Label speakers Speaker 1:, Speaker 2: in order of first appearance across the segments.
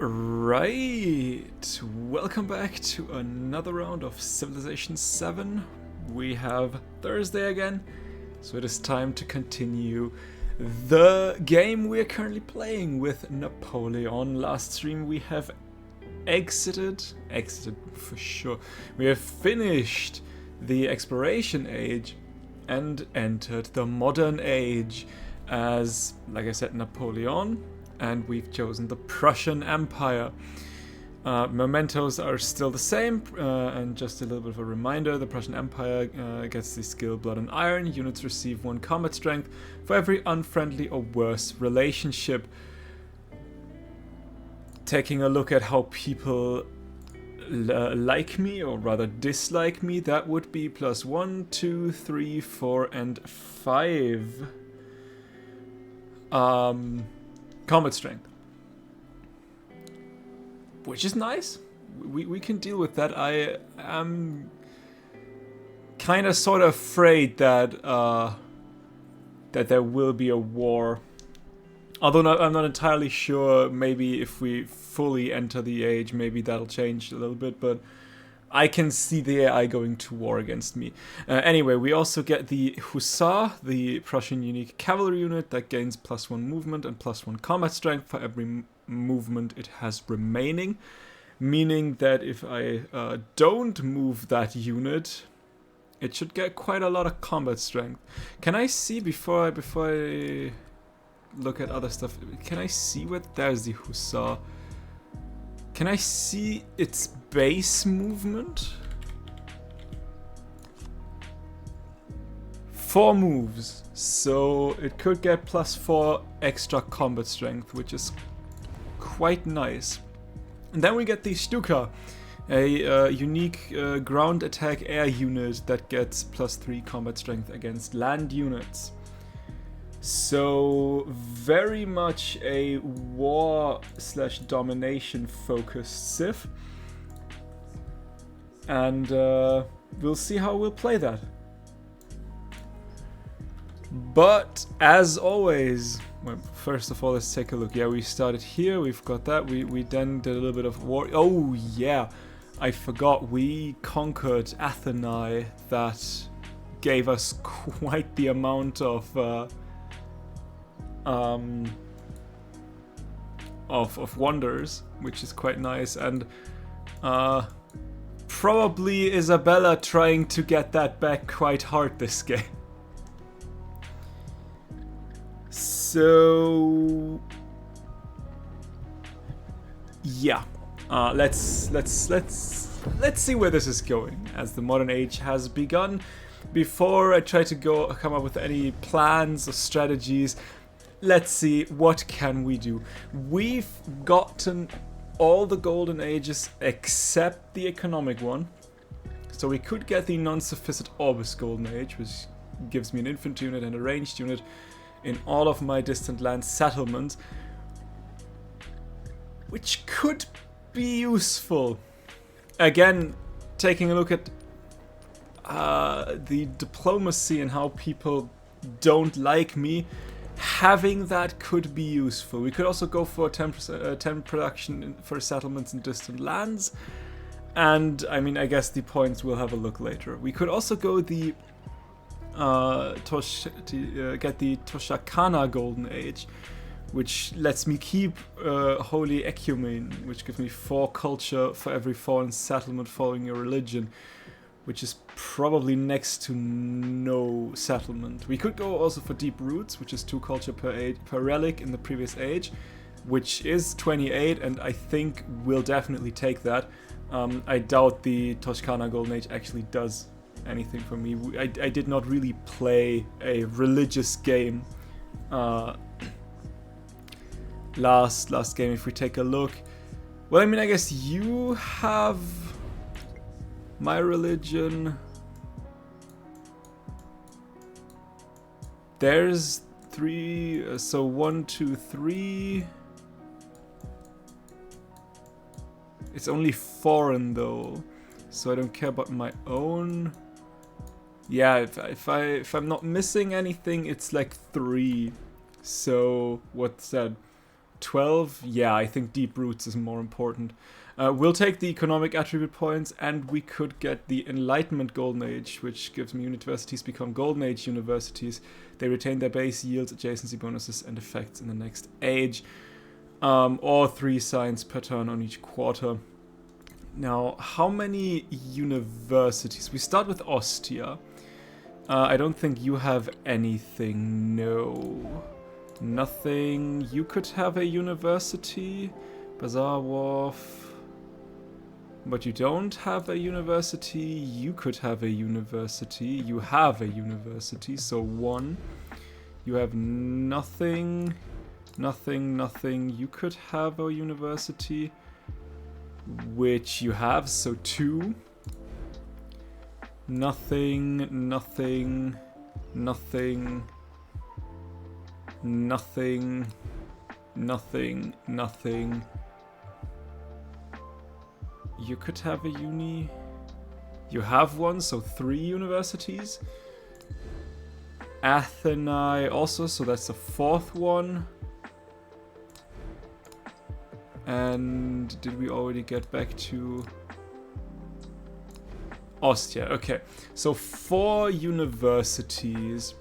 Speaker 1: Alright, welcome back to another round of Civilization 7. We have Thursday again, so it is time to continue the game we are currently playing with Napoleon. Last stream we have exited for sure. We have finished the exploration age and entered the modern age as, like I said, Napoleon. And we've chosen the Prussian Empire. Mementos are still the same, and just a little bit of a reminder, the Prussian Empire gets the skill Blood and Iron. Units receive 1 combat strength for every unfriendly or worse relationship. Taking a look at how people like me, or rather dislike me, that would be plus 1, 2, 3, 4, and 5. Combat strength, which is nice. We can deal with that. I am kind of sort of afraid that that there will be a war. Although I'm not entirely sure. Maybe if we fully enter the age, maybe that'll change a little bit. But I can see the AI going to war against me. Anyway, we also get the Hussar, the Prussian unique cavalry unit that gains plus 1 movement and plus 1 combat strength for every movement it has remaining. Meaning that if I don't move that unit, it should get quite a lot of combat strength. Can I see, before I look at other stuff, can I see what, there's the Hussar. Can I see its base movement? 4 moves, so it could get plus 4 extra combat strength, which is quite nice. And then we get the Stuka, a unique ground attack air unit that gets plus 3 combat strength against land units. So very much a war/domination focused civ, and we'll see how we'll play that. But as always, well, first of all, let's take a look. Yeah, we started here. We've got that. We then did a little bit of war. Oh yeah, I forgot. We conquered Athenae. That gave us quite the amount of wonders, which is quite nice, and probably Isabella trying to get that back quite hard this game. So yeah, let's see where this is going as the modern age has begun. Before I try to come up with any plans or strategies, let's see, what can we do? We've gotten all the golden ages except the economic one. So we could get the non-sufficient Orbis golden age, which gives me an infantry unit and a ranged unit in all of my distant land settlements, which could be useful. Again, taking a look at the diplomacy and how people don't like me, having that could be useful. We could also go for 10 production for settlements in distant lands, and I mean, I guess the points we'll have a look later. We could also go the get the Toshakana Golden Age, which lets me keep Holy Ecumene, which gives me 4 culture for every foreign settlement following your religion, which is probably next to no settlement. We could go also for Deep Roots, which is 2 culture per relic in the previous age, which is 28, and I think we'll definitely take that. I doubt the Toshakana Golden Age actually does anything for me. I did not really play a religious game last game. If we take a look, well, I mean, I guess you have my religion. There's 3, so 1, 2, 3. It's only foreign though, so I don't care about my own. Yeah, if I'm not missing anything, it's like 3. So what's that? 12. Yeah, I think Deep Roots is more important. We'll take the economic attribute points, and we could get the Enlightenment Golden Age, which gives me universities become Golden Age universities. They retain their base yields, adjacency bonuses, and effects in the next age. Or 3 science per turn on each quarter. Now, how many universities? We start with Ostia. I don't think you have anything. No. Nothing. You could have a university. Bazaar Wharf. But you don't have a university. You could have a university. You have a university, so 1. You have nothing. Nothing, nothing. You could have a university, which you have, so 2. Nothing, nothing, nothing, nothing, nothing, nothing. You could have a uni. You have one, so 3 universities. Athenae also, so that's the 4th one. And did we already get back to Ostia? Okay, so 4 universities.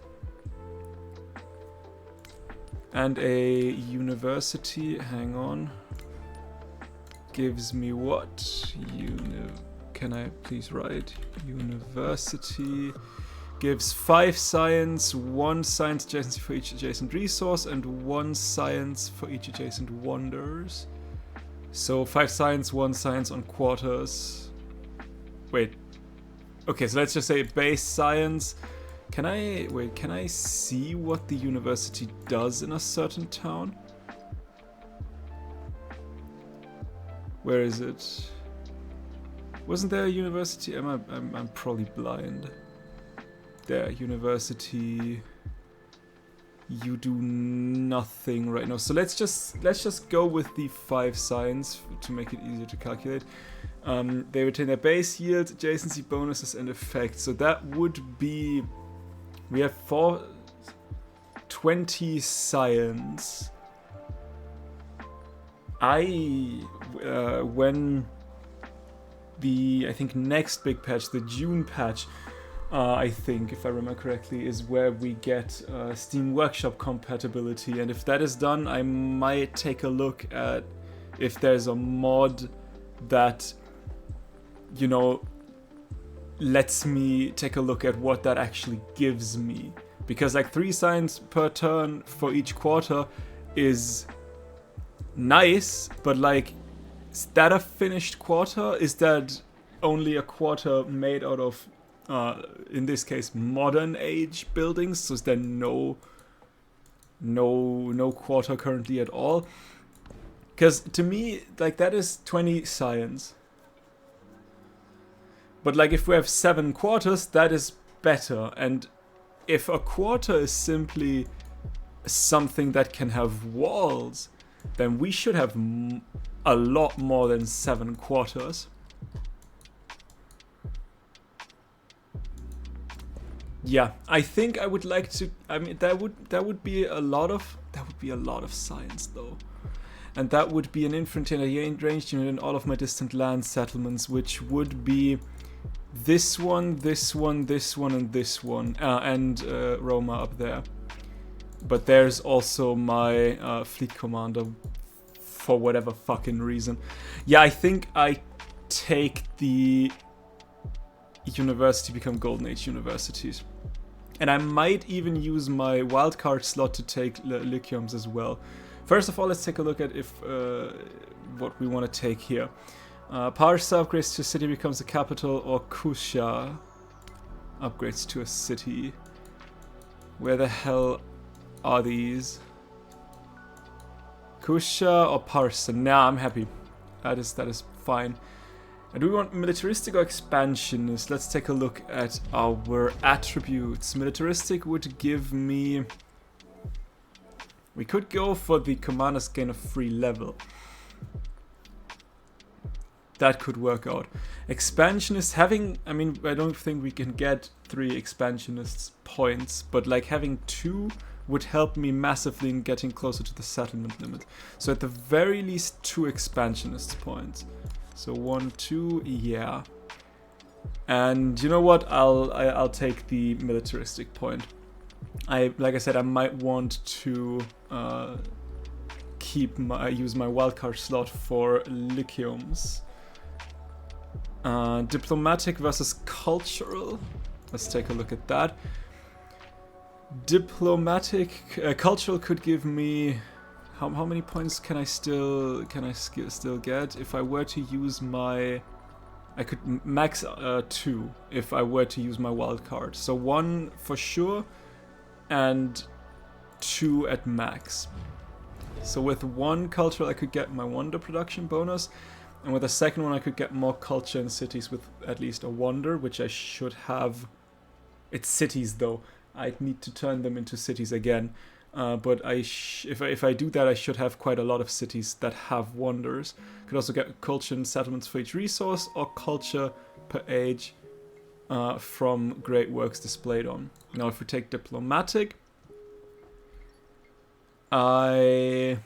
Speaker 1: And a university, hang on, gives me what? Can I please write? University gives 5 science, 1 science adjacency for each adjacent resource, and 1 science for each adjacent wonders. So 5 science, 1 science on quarters. Wait. Okay, so let's just say base science. Can I see what the university does in a certain town? Where is it? Wasn't there a university? I'm probably blind. There, university. You do nothing right now. So let's just go with the 5 science to make it easier to calculate. They retain their base yield, adjacency bonuses, and effects. So that would be, we have 20 science. When the, I think, next big patch, the June patch, I think, if I remember correctly, is where we get Steam Workshop compatibility. And if that is done, I might take a look at if there's a mod that, you know, lets me take a look at what that actually gives me. Because like 3 science per turn for each quarter is nice, but like, is that a finished quarter? Is that only a quarter made out of, in this case, modern age buildings? So is there no quarter currently at all? Because to me, like, that is 20 science. But like, if we have 7 quarters, that is better. And if a quarter is simply something that can have walls, then we should have a lot more than 7 quarters. Yeah, I think I would like to. I mean, that would be a lot of science though, and that would be an infantry and a ranged unit in all of my distant land settlements, which would be this one, this one, this one, and this one, and Roma up there. But there's also my fleet commander for whatever fucking reason. Yeah, I think I take the university become Golden Age universities. And I might even use my wildcard slot to take Lyciums as well. First of all, let's take a look at if what we want to take here. Parsa upgrades to a city becomes a capital, or Kusha upgrades to a city. Where the hell are these? Kusha or Parsa? Nah, I'm happy. That is fine. And do we want militaristic or expansionist? Let's take a look at our attributes. Militaristic would give me... We could go for the commander's gain of free level. That could work out. Expansionists having, I mean, I don't think we can get 3 expansionists points, but like having 2 would help me massively in getting closer to the settlement limit. So at the very least 2 expansionists points. So 1, 2, yeah. And you know what? I'll take the militaristic point. Like I said, I might want to use my wildcard slot for Lyciums. Diplomatic versus cultural. Let's take a look at that. Diplomatic, cultural could give me how many points can I still get if I were to use my. I could max 2 if I were to use my wild card. So 1 for sure, and 2 at max. So with 1 cultural, I could get my wonder production bonus. And with the second one, I could get more culture in cities with at least a wonder, which I should have. It's cities though. I'd need to turn them into cities again. But if I do that, I should have quite a lot of cities that have wonders. Could also get culture and settlements for each resource, or culture per age from great works displayed on. Now if we take diplomatic, I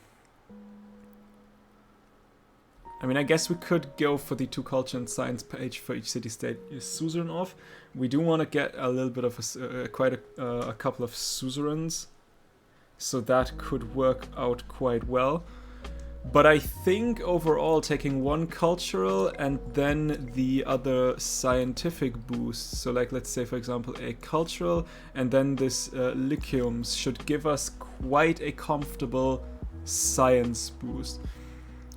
Speaker 1: mean, I guess we could go for the 2 culture and science per age for each city-state suzerain off. We do want to get a little bit of quite a couple of suzerains, so that could work out quite well. But I think overall taking 1 cultural and then the other scientific boost, so like let's say for example a cultural and then this Lyciums should give us quite a comfortable science boost.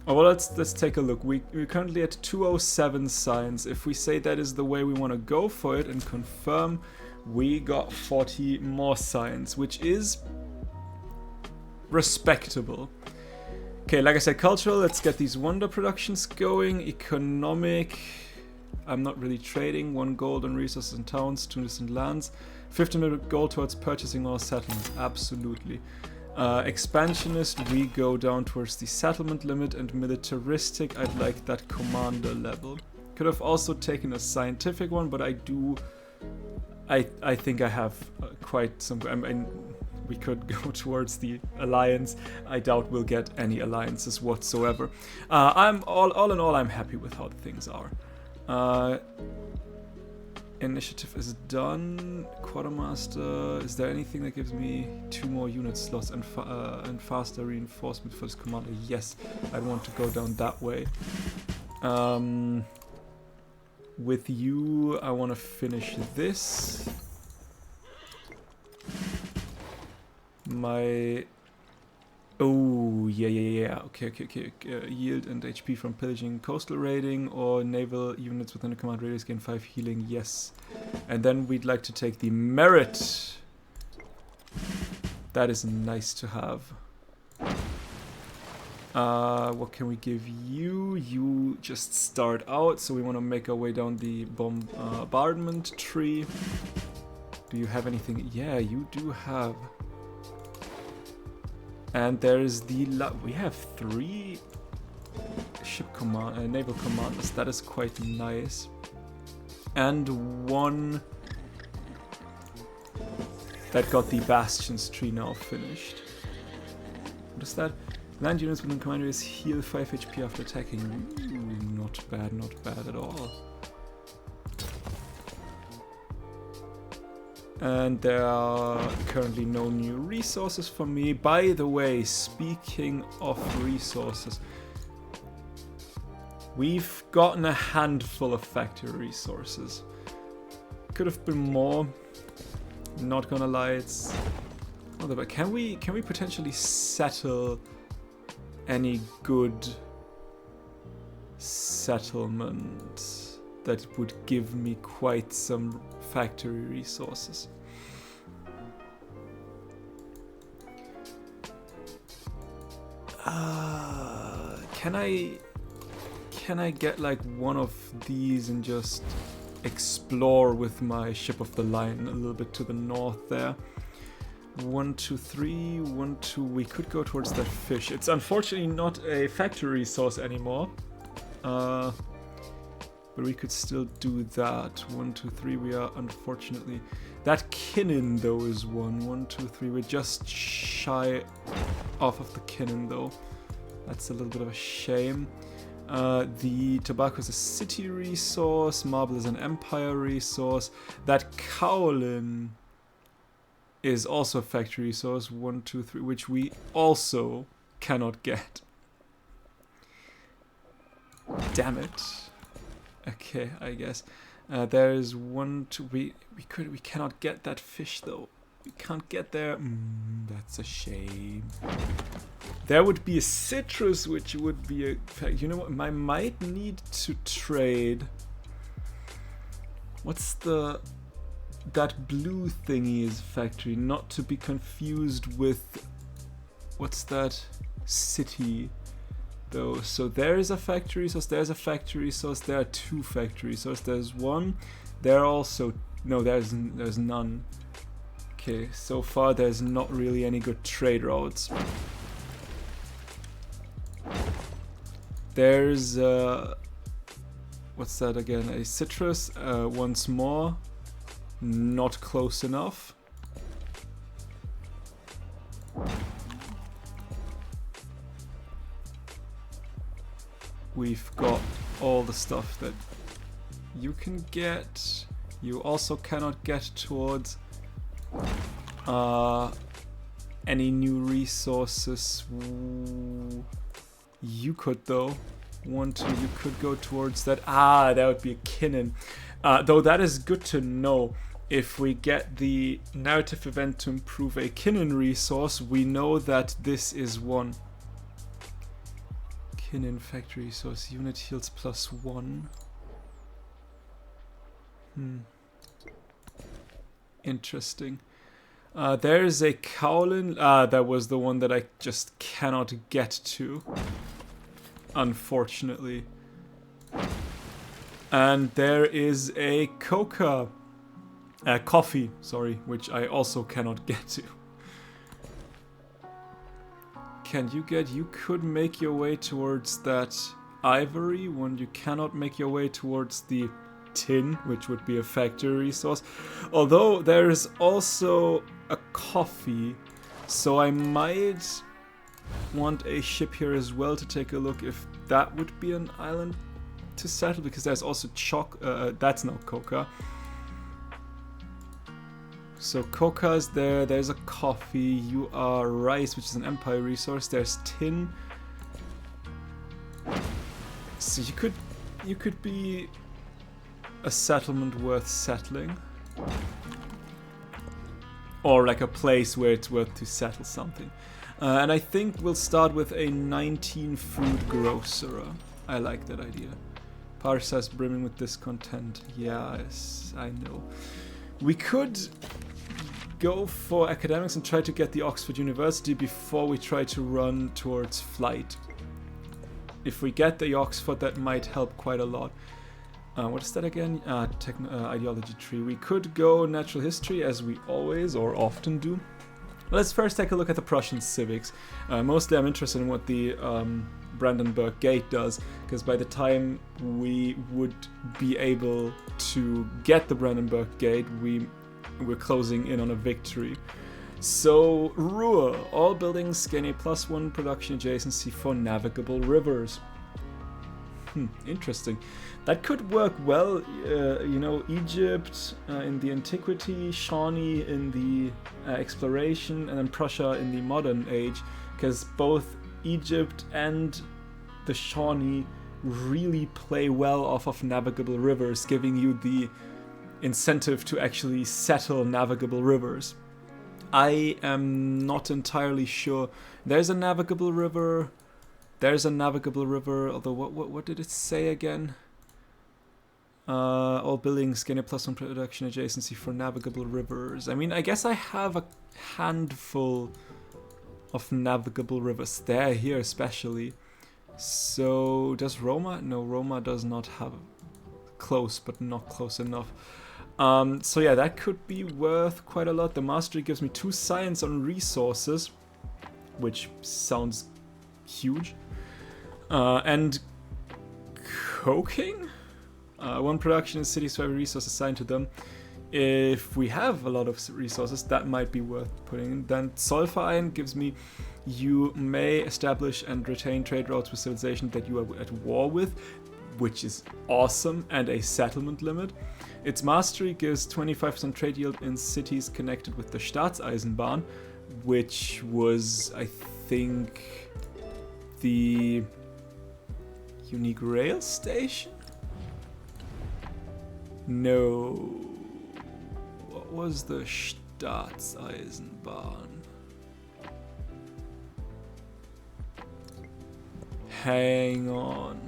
Speaker 1: Oh, well, let's take a look. We're currently at 207 science. If we say that is the way we want to go for it and confirm, we got 40 more science, which is respectable. Okay, like I said, cultural, let's get these wonder productions going. Economic, I'm not really trading. 1 gold on resources and towns, 2 distant lands. 15 gold towards purchasing or settlement, absolutely. Expansionist, we go down towards the settlement limit, and militaristic, I'd like that commander level. Could have also taken a scientific one, but I think I have quite some. I mean, we could go towards the alliance. I doubt we'll get any alliances whatsoever. I'm all in all, I'm happy with how things are. Initiative is done. Quartermaster. Is there anything that gives me 2 more unit slots and faster reinforcement for this commander? Yes, I'd want to go down that way. With you, I want to finish this. My... Oh, yeah. Okay. Yield and HP from pillaging, coastal raiding, or naval units within a command radius gain 5 healing, yes. And then we'd like to take the merit. That is nice to have. What can we give you? You just start out, so we want to make our way down the bombardment tree. Do you have anything? Yeah, you do have... And there's the... we have 3 naval commanders. That is quite nice. And 1 that got the Bastions tree now finished. What is that? Land units within command radius heal 5 HP after attacking. Ooh, not bad at all. And there are currently no new resources for me. By the way, speaking of resources, we've gotten a handful of factory resources. Could have been more. Not gonna lie, it's... But can we potentially settle any good settlement that would give me quite some factory resources? Can I get like one of these and just explore with my ship of the line a little bit to the north there? 1, 2, 3, 1, 2. We could go towards that fish. It's unfortunately not a factory resource anymore. but we could still do that. 1, 2, 3. We are unfortunately. That Kinnin though is 1. 1, 2, 3. We're just shy off of the Kinnin though. That's a little bit of a shame. The tobacco is a city resource. Marble is an empire resource. That kaolin is also a factory resource. 1, 2, 3, which we also cannot get. Damn it. Okay, I guess. There is 1, 2. We cannot get that fish though. We can't get there. That's a shame. There would be a citrus, which would be a... You know what? I might need to trade... What's the... That blue thingy is factory, not to be confused with... What's that? City, though. So there is a factory resource, there's a factory resource, there are 2 factory resources. There's 1, there are also... No, there's none. Okay, so far there's not really any good trade routes. There's what's that again? A citrus once more. Not close enough. We've got all the stuff that you can get. You also cannot get towards any new resources. You could though. 1, 2, you could go towards that. That would be a Kinnin. Though that is good to know. If we get the narrative event to improve a Kinnin resource, we know that this is 1. Kinnin factory resource. Unit heals +1. Interesting. There is a kaolin. That was the one that I just cannot get to. Unfortunately. And there is a coca. Coffee, sorry, which I also cannot get to. Can you get... You could make your way towards that ivory one. You cannot make your way towards the tin, which would be a factory resource. Although there is also a coffee, so I might want a ship here as well to take a look if that would be an island to settle, because there's also that's not coca. So coca's there, there's a coffee, you are rice, which is an empire resource, there's tin. So you could be a settlement worth settling. Or like a place where it's worth to settle something. And I think we'll start with a 19 food grocer. I like that idea. Parsa's brimming with discontent. Yes, I know. We could go for academics and try to get the Oxford University before we try to run towards flight. If we get the Oxford, that might help quite a lot. What is that again? Ideology tree. We could go natural history as we always or often do. Let's first take a look at the Prussian civics. Mostly I'm interested in what the Brandenburg Gate does, because by the time we would be able to get the Brandenburg Gate, we're closing in on a victory. So, Ruhr. All buildings gain a +1 production adjacency for navigable rivers. Interesting. That could work well, you know, Egypt in the antiquity, Shawnee in the exploration, and then Prussia in the modern age, because both Egypt and the Shawnee really play well off of navigable rivers, giving you the incentive to actually settle navigable rivers. I am not entirely sure. There's a navigable river, although what did it say again? All buildings gain a +1 production adjacency for navigable rivers. I mean, I guess I have a handful of navigable rivers there, here especially. So, does Roma? No, Roma does not have close, but not close enough. So yeah, that could be worth quite a lot. The mastery gives me 2 science on resources, which sounds huge. And coking? 1 production in cities for every resource assigned to them. If we have a lot of resources, that might be worth putting in. Then sulfur iron gives me, you may establish and retain trade routes with civilization that you are at war with, which is awesome, and a settlement limit. Its mastery gives 25% trade yield in cities connected with the Staatseisenbahn, which was, I think, the unique rail station? No. What was the Staatseisenbahn? Hang on.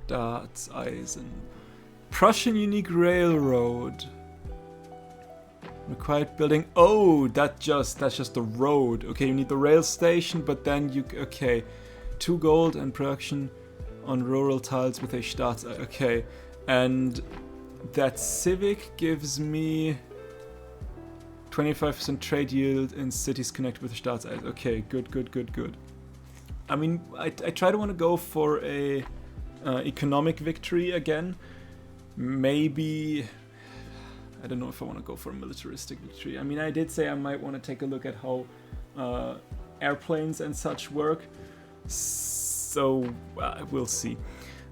Speaker 1: Staatseisen. Prussian Unique Railroad. Required building. Oh, that's just the road. Okay, you need the rail station, but then you... Okay. 2 gold and production on rural tiles with a Staats... Okay. And that civic gives me 25% trade yield in cities connected with the Staats... Okay, good. I mean, I try to want to go for a economic victory again. Maybe... I don't know if I want to go for a militaristic victory. I mean, I did say I might want to take a look at how airplanes and such work. So, we'll see.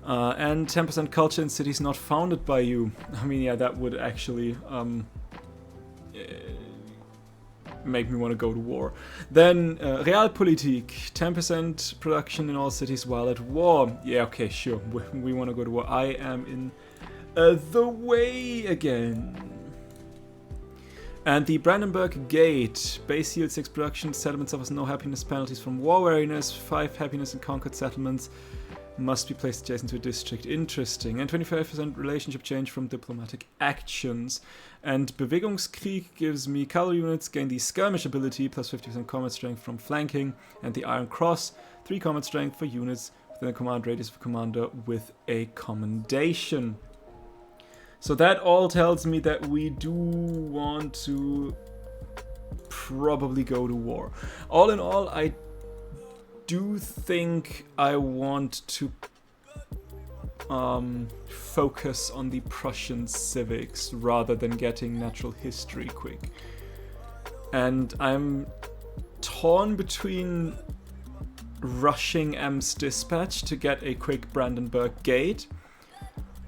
Speaker 1: And 10% culture in cities not founded by you. I mean, yeah, that would actually make me want to go to war. Then, Realpolitik. 10% production in all cities while at war. Yeah, okay, sure. We want to go to war. I am in the way again. And the Brandenburg Gate, base yield 6 production, settlement suffers no happiness penalties from war weariness, 5 happiness in conquered settlements must be placed adjacent to a district. Interesting. And 25% relationship change from diplomatic actions. And Bewegungskrieg gives me cavalry units, gain the skirmish ability, plus 50% combat strength from flanking, and the Iron Cross, 3 combat strength for units within the command radius of a commander with a commendation. So that all tells me that we do want to probably go to war. All in all, I do think I want to focus on the Prussian civics rather than getting natural history quick. And I'm torn between rushing M's dispatch to get a quick Brandenburg Gate,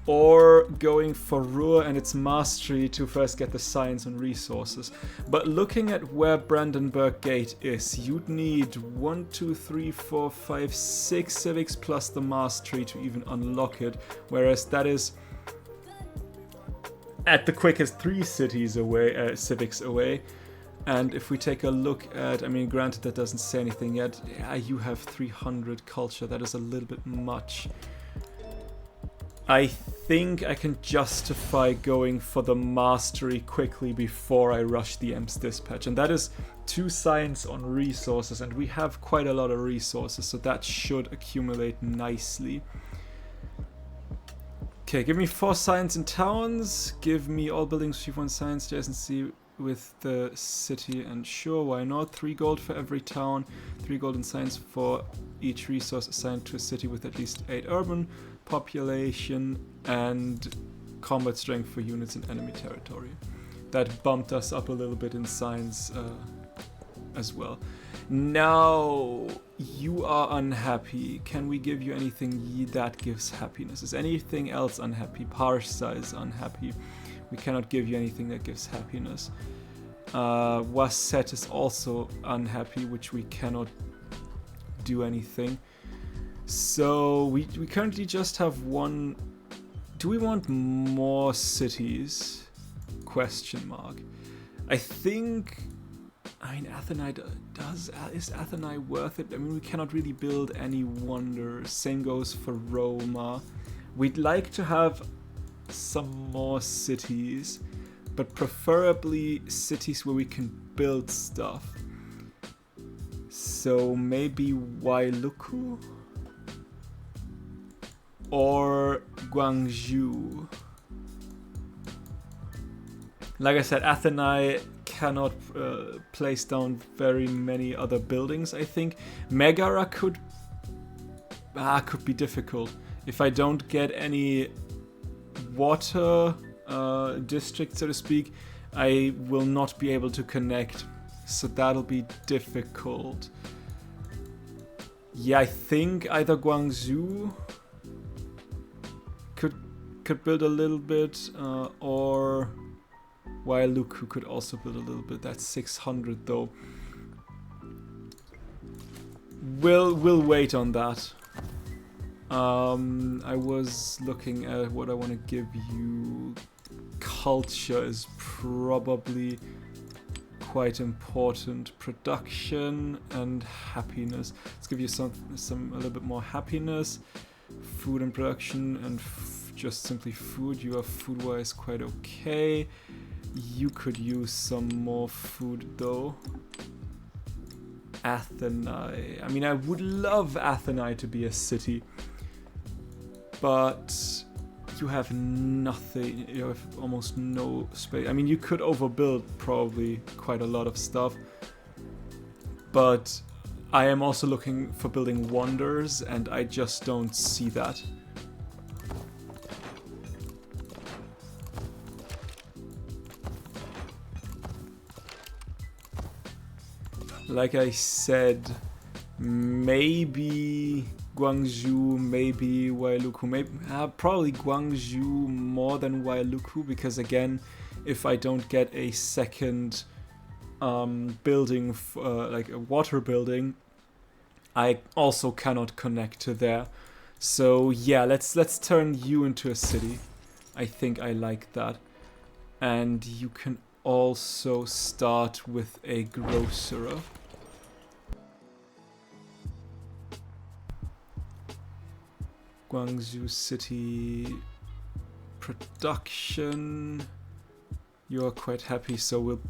Speaker 1: or going for Ruhr and its mastery to first get the science and resources. But looking at where Brandenburg Gate is, you'd need 1, 2, 3, 4, 5, 6 civics plus the mastery to even unlock it, whereas that is at the quickest 3 cities away, civics away. And if we take a look at, I mean, granted that doesn't say anything yet, yeah, you have 300 culture, that is a little bit much. I think I can justify going for the mastery quickly before I rush the Em's dispatch. And that is 2 science on resources, and we have quite a lot of resources, so that should accumulate nicely. Okay, give me 4 science in towns, give me all buildings receive 1 science adjacency with the city, and sure, why not? 3 gold for every town, 3 gold in science for each resource assigned to a city with at least 8 urban population, and combat strength for units in enemy territory. That bumped us up a little bit in science as well. Now, you are unhappy. Can we give you anything that gives happiness? Is anything else unhappy? Parsa is unhappy. We cannot give you anything that gives happiness. Wasset is also unhappy, which we cannot do anything. So we currently just have 1. Do we want more cities? Question mark. I think, I mean, Athenai is Athenai worth it? I mean, we cannot really build any wonders. Same goes for Roma. We'd like to have some more cities, but preferably cities where we can build stuff. So maybe Wailuku or Guangzhou. Like I said, Athenai cannot place down very many other buildings, I think. Megara could be difficult. if I don't get any water district, so to speak, I will not be able to connect. So that'll be difficult. Yeah, I think either Guangzhou could build a little bit, or Wailuku could also build a little bit. That's 600 though. We'll wait on that. I was looking at what I want to give you. Culture is probably quite important. Production and happiness. Let's give you some a little bit more happiness. Food and production and just simply food. You are food-wise quite okay. You could use some more food though. Athenai. I mean, I would love Athenai to be a city, but you have nothing. You have almost no space. I mean, you could overbuild probably quite a lot of stuff, but I am also looking for building wonders, and I just don't see that. Like I said, maybe Guangzhou, maybe Wailuku, maybe probably Guangzhou more than Wailuku, because again, if I don't get a second building, like a water building, I also cannot connect to there. So yeah, let's turn you into a city. I think I like that. And you can also start with a grocer. Guangzhou city production. You're quite happy, so we'll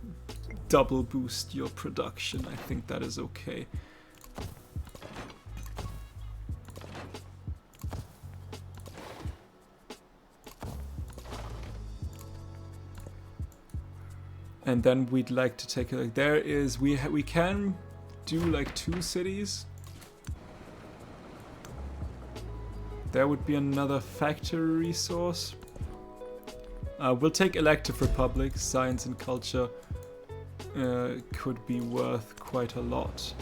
Speaker 1: double boost your production. I think that is okay. And then we'd like to take like there is we can do like 2 cities. There would be another factory resource. We'll take Elective Republic. Science and culture could be worth quite a lot.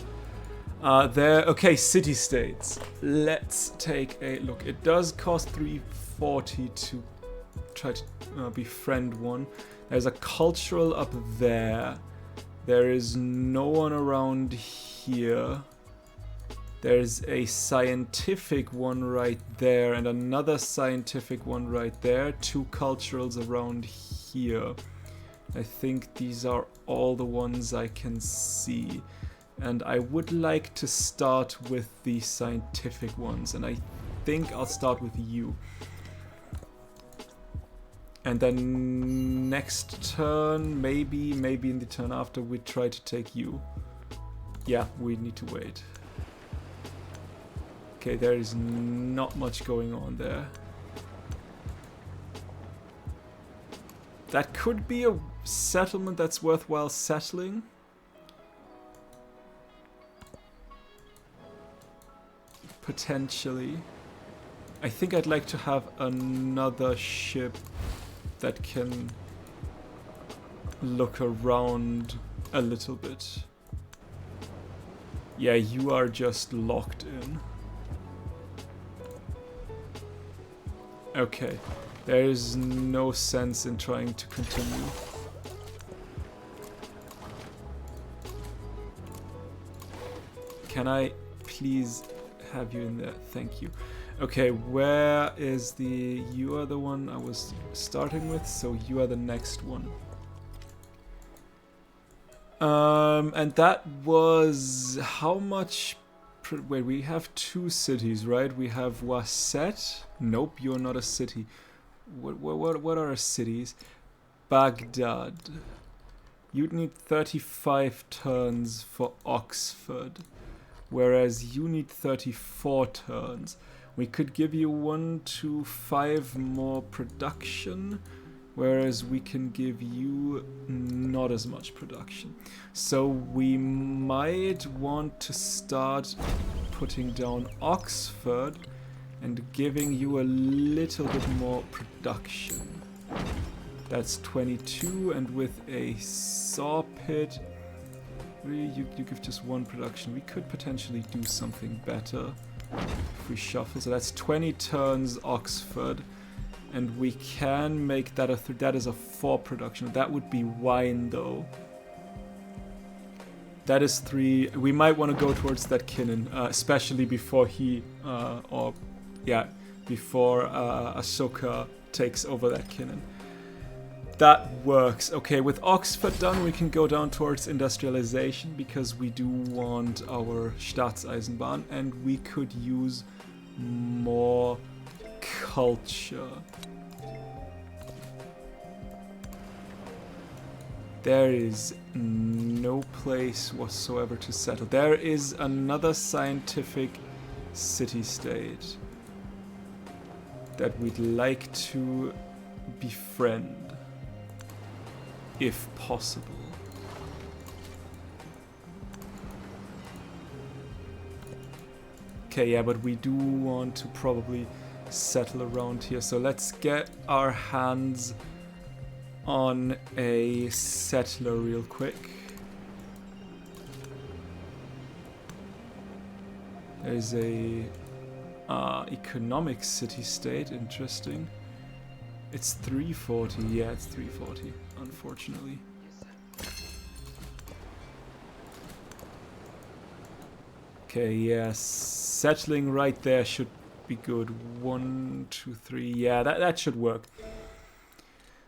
Speaker 1: Okay, city-states. Let's take a look. It does cost 340 to try to befriend one. There's a cultural up there. There is no one around here. There's a scientific one right there and another scientific one right there. 2 culturals around here. I think these are all the ones I can see. And I would like to start with the scientific ones. And I think I'll start with you. And then next turn, maybe in the turn after, we try to take you. Yeah, we need to wait. Okay, there is not much going on there. That could be a settlement that's worthwhile settling. Potentially. I think I'd like to have another ship that can look around a little bit. Yeah, you are just locked in. Okay, there is no sense in trying to continue. Can I please have you in there? Thank you. Okay, where is the... You are the one I was starting with, so you are the next one. And that was... How much... Wait, we have 2 cities, right? We have Waset. Nope, you're not a city. What are cities? Baghdad. You'd need 35 turns for Oxford, whereas you need 34 turns. We could give you 1 to 5 more production, whereas we can give you not as much production. So we might want to start putting down Oxford and giving you a little bit more production. That's 22, and with a saw pit, you give just 1 production. We could potentially do something better if we shuffle. So that's 20 turns Oxford, and we can make that that is a 4 production. That would be wine though. That is 3. We might want to go towards that Kinnan, especially before he, before Ahsoka takes over that Kinnan. That works. Okay, with Oxford done, we can go down towards industrialization because we do want our Staatseisenbahn, and we could use more culture. There is no place whatsoever to settle. There is another scientific city-state that we'd like to befriend, if possible. Okay, yeah, but we do want to probably settle around here. So let's get our hands on a settler real quick. There's a economic city-state, interesting. It's 340, yeah, it's 340, unfortunately. Okay, yeah, settling right there should be good. 1, 2, 3, yeah, that should work.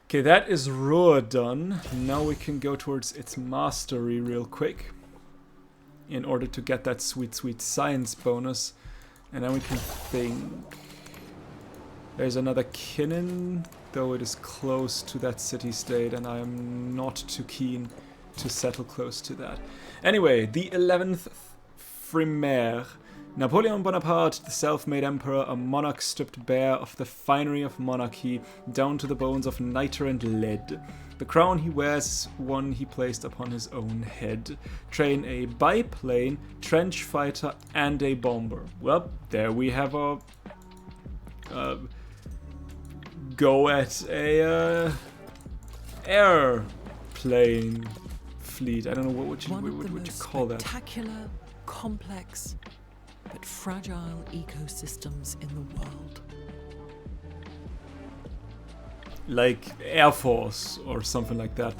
Speaker 1: Okay, that is Ruhr done. Now we can go towards its mastery real quick in order to get that sweet, sweet science bonus. And then we can think. There's another Kinnan, though it is close to that city-state, and I am not too keen to settle close to that. Anyway, the 11th Frimaire. Napoleon Bonaparte, the self-made emperor, a monarch stripped bare of the finery of monarchy, down to the bones of nitre and lead. The crown he wears is one he placed upon his own head. Train a biplane, trench fighter, and a bomber. Well, there we have our go at a airplane fleet. I don't know what would you call that.
Speaker 2: Spectacular, complex, but fragile ecosystems in the world.
Speaker 1: Like Air Force or something like that.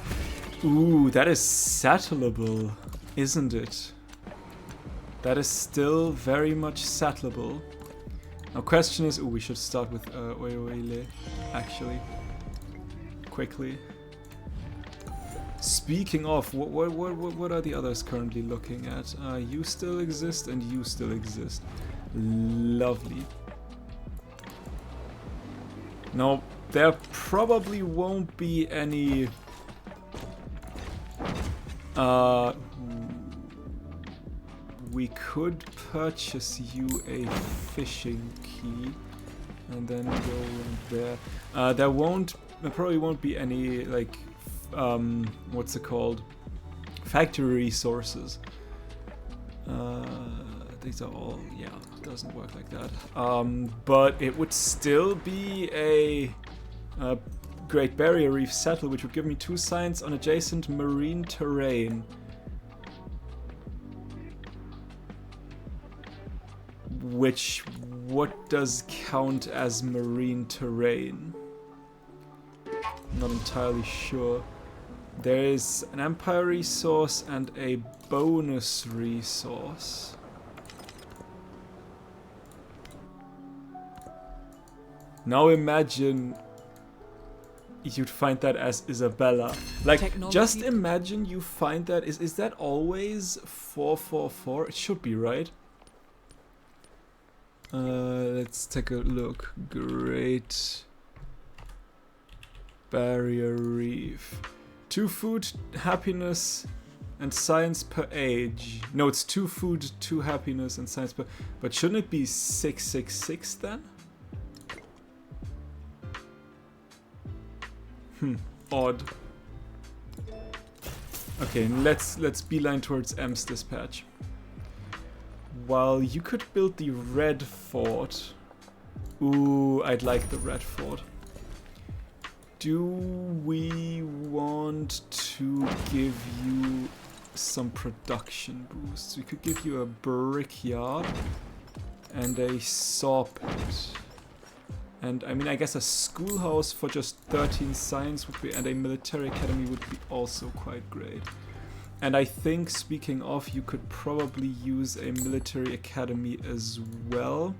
Speaker 1: Ooh, that is settleable, isn't it? That is still very much settleable. Now question is, we should start with Oile, actually. Quickly. Speaking of, what are the others currently looking at? You still exist and you still exist. Lovely. Now, there probably won't be any... we could purchase you a fishing key and then go around there. There probably won't be any, like, what's it called? Factory resources. These are all, yeah, it doesn't work like that. But it would still be a Great Barrier Reef settle, which would give me 2 science on adjacent marine terrain. Which, what does count as marine terrain? Not entirely sure. There is an empire resource and a bonus resource. Now imagine you'd find that as Isabella. Like, technology. Just imagine you find that. Is that always 444? It should be, right? Let's take a look. Great Barrier Reef. 2 food, happiness, and science per age. No, it's 2 food, 2 happiness, and science per... But shouldn't it be 666 then? Odd. Okay, let's beeline towards M's dispatch. While you could build the red fort, Ooh, I'd like the red fort. Do we want to give you some production boosts? We could give you a brickyard and a saw pit. And I mean, I guess a schoolhouse for just 13 science would be, and a military academy would be also quite great. And I think, speaking of, you could probably use a military academy as well.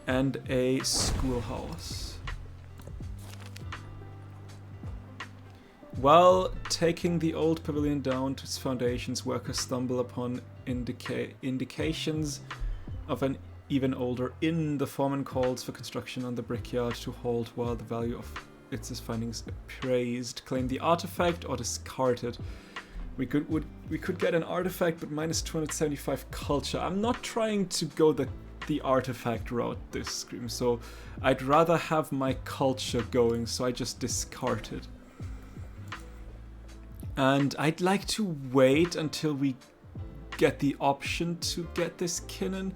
Speaker 1: And a schoolhouse. While taking the old pavilion down to its foundations, workers stumble upon indications of an even older inn. The foreman calls for construction on the brickyard to halt while the value of its findings appraised. Claim the artifact or discard it. We could get an artifact, but minus 275 culture. I'm not trying to go the artifact route this scream, so I'd rather have my culture going, so I just discard it. And I'd like to wait until we get the option to get this Kinnan.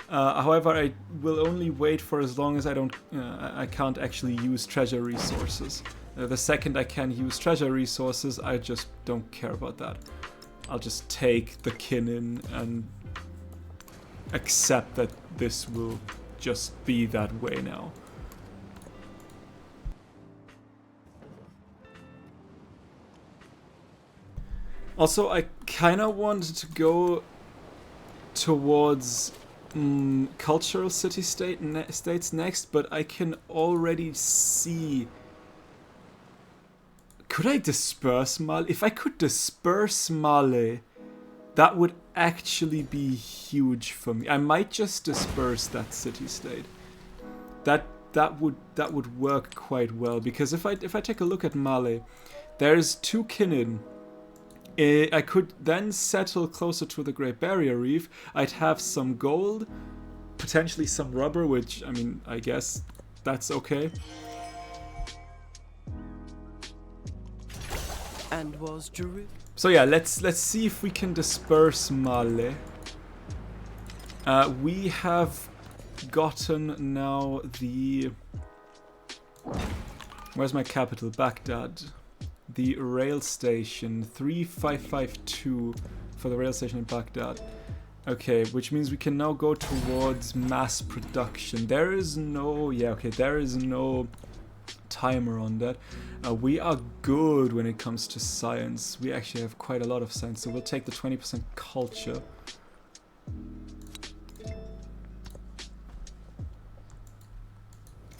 Speaker 1: However, I will only wait for as long as I can't actually use treasure resources. The second I can use treasure resources, I just don't care about that. I'll just take the Kinnan and accept that this will just be that way now. Also, I kind of wanted to go towards cultural city-states next, but I can already see... Could I disperse Male? If I could disperse Male, that would actually be huge for me. I might just disperse that city-state. That would work quite well, because if I take a look at Male, there's 2 Kinnan. I could then settle closer to the Great Barrier Reef. I'd have some gold, potentially some rubber, which, I mean, I guess that's okay.
Speaker 2: And was Jeru.
Speaker 1: So yeah, let's see if we can disperse Male. We have gotten now the... Where's my capital? Baghdad. The rail station, 3552 for the rail station in Baghdad. Okay, which means we can now go towards mass production. There is no... Yeah, okay, there is no timer on that. We are good when it comes to science. We actually have quite a lot of science, so we'll take the 20% culture.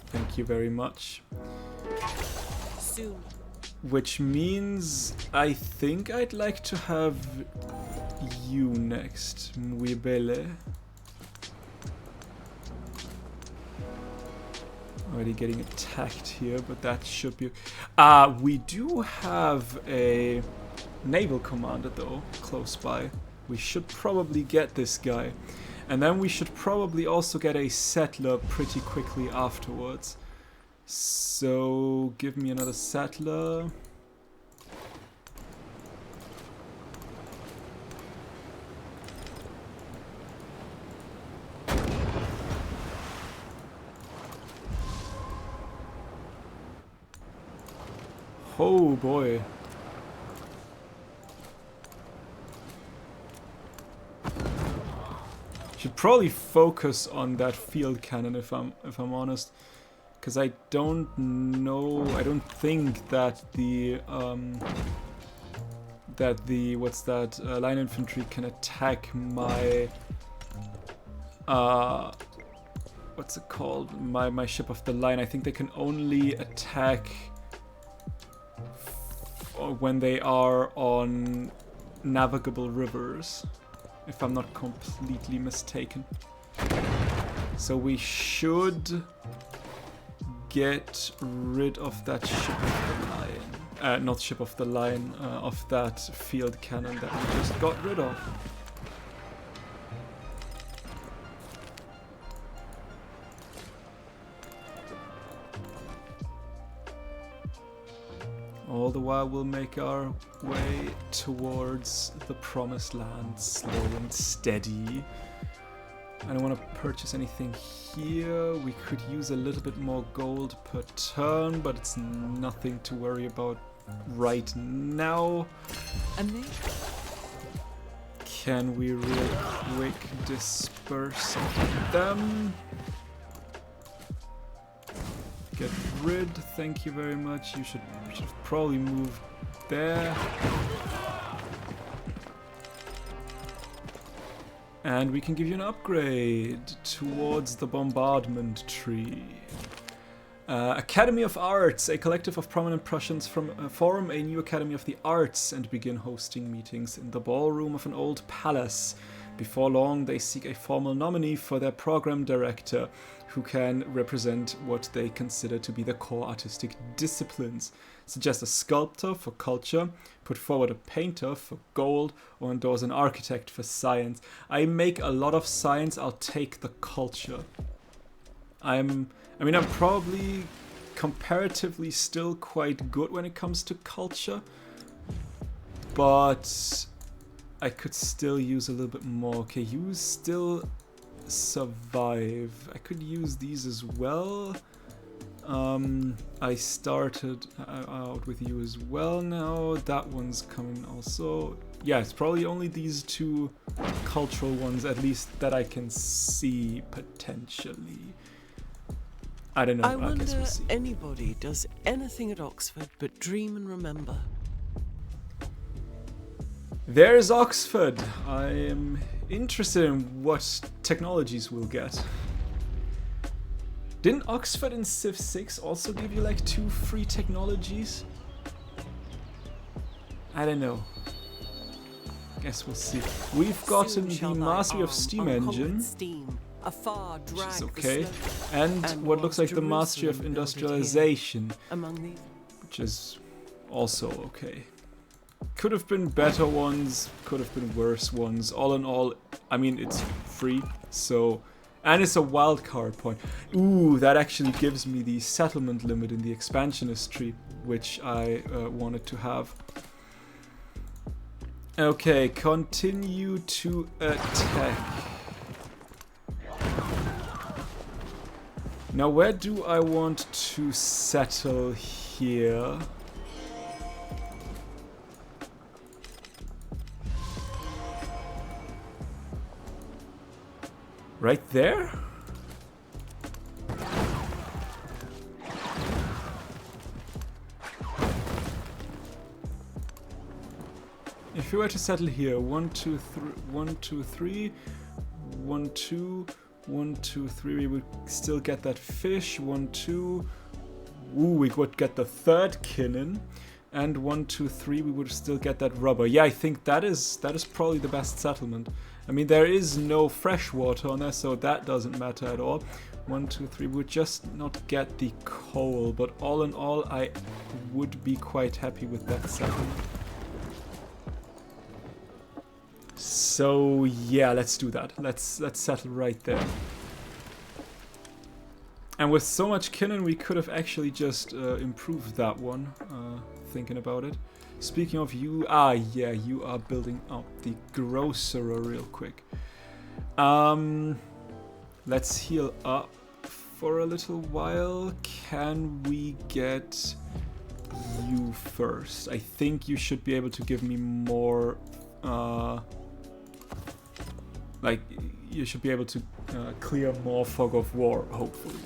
Speaker 1: Thank you very much.
Speaker 2: Soon.
Speaker 1: Which means I think I'd like to have you next, Mwibele. Already getting attacked here, but that should be... we do have a naval commander though, close by. We should probably get this guy. And then we should probably also get a settler pretty quickly afterwards. So, give me another settler. Oh boy. Should probably focus on that field cannon if I'm honest. Because I don't know, I don't think that the line infantry can attack my what's it called? My ship of the line. I think they can only attack when they are on navigable rivers, if I'm not completely mistaken. So we should get rid of that ship of the line. Not ship of the line, of that field cannon that we just got rid of. All the while we'll make our way towards the promised land, slow and steady. I don't want to purchase anything here. We could use a little bit more gold per turn, but it's nothing to worry about right now.
Speaker 2: Amazing.
Speaker 1: Can we real quick disperse them? Get rid, thank you very much. You should probably move there. And we can give you an upgrade towards the bombardment tree. Academy of Arts. A collective of prominent Prussians form a new Academy of the Arts and begin hosting meetings in the ballroom of an old palace. Before long, they seek a formal nominee for their program director, who can represent what they consider to be the core artistic disciplines. Suggest a sculptor for culture, put forward a painter for gold, or endorse an architect for science. I make a lot of science, I'll take the culture. I mean, I'm probably comparatively still quite good when it comes to culture, but I could still use a little bit more. Okay, you still survive. I could use these as well. I started out with you as well now. That one's coming also. Yeah, it's probably only these two cultural ones, at least that I can see potentially. I don't know.
Speaker 2: I wonder
Speaker 1: guess we'll see.
Speaker 2: anybody does anything at Oxford but dream and remember.
Speaker 1: There's Oxford. I am interested in what technologies we'll get. Didn't Oxford in Civ 6 also give you like 2 free technologies? I don't know. Guess we'll see. We've gotten the Mastery of Steam Engine, which is okay, and what looks like the Mastery of Industrialization, which is also okay. Could have been better ones, could have been worse ones. All in all, I mean, it's free, so... And it's a wild card point. Ooh, that actually gives me the settlement limit in the expansionist tree, which I wanted to have. Okay, continue to attack. Now, where do I want to settle here? Right there? If you were to settle here, 1, 2, 3, 1, 2, 3, 1, 2, 1, 2, 3, we would still get that fish. 1, 2. Ooh, we would get the third cannon. And 1, 2, 3, we would still get that rubber. Yeah, I think that is probably the best settlement. I mean, there is no fresh water on there, so that doesn't matter at all. 1, 2, 3, we would just not get the coal, but all in all, I would be quite happy with that settlement. So yeah, let's do that. Let's settle right there. And with so much cannon, we could have actually just improved that one, thinking about it. Speaking of you, yeah, you are building up the grocer real quick. Let's heal up for a little while. Can we get you first? I think you should be able to give me more, like, you should be able to clear more fog of war, hopefully.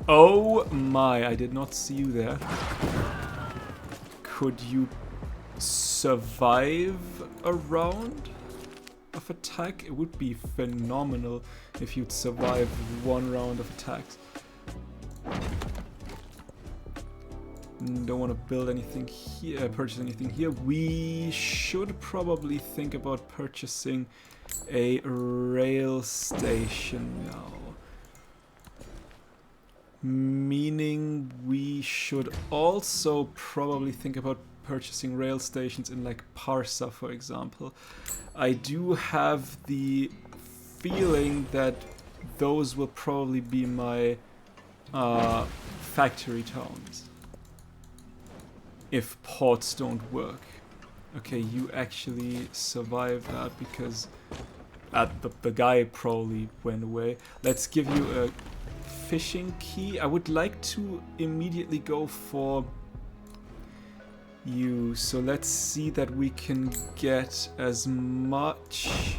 Speaker 1: Oh my, I did not see you there. Could you survive a round of attack? It would be phenomenal if you'd survive 1 round of attacks. Don't want to build anything here, purchase anything here. We should probably think about purchasing a rail station now. Meaning we should also probably think about purchasing rail stations in like Parsa, for example. I do have the feeling that those will probably be my factory towns if ports don't work. Okay, you actually survive that because the guy probably went away. Let's give you a fishing key. I would like to immediately go for you. So let's see that we can get as much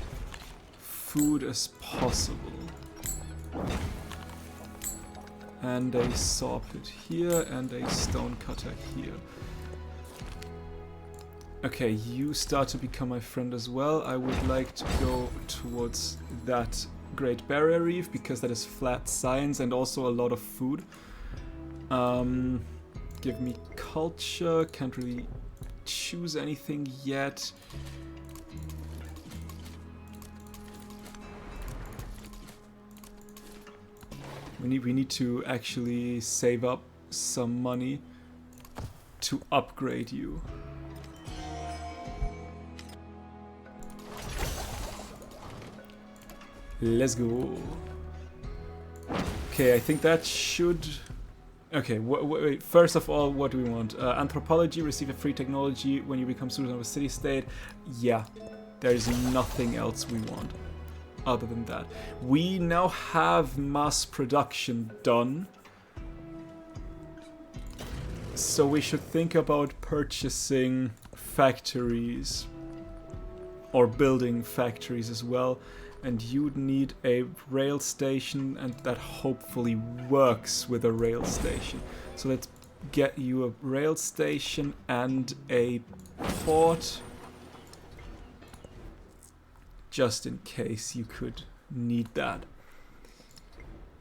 Speaker 1: food as possible. And a saw pit here and a stone cutter here. Okay, you start to become my friend as well. I would like to go towards that Great Barrier Reef because that is flat science and also a lot of food. Give me culture. Can't really choose anything yet. We need to actually save up some money to upgrade you. Let's go. Okay, I think that should... Okay, wait, first of all, what do we want? Anthropology, receive a free technology when you become student of a city-state. Yeah, there's nothing else we want other than that. We now have mass production done. So we should think about purchasing factories. Or building factories as well. And you'd need a rail station, and that hopefully works with a rail station. So let's get you a rail station and a port. Just in case you could need that.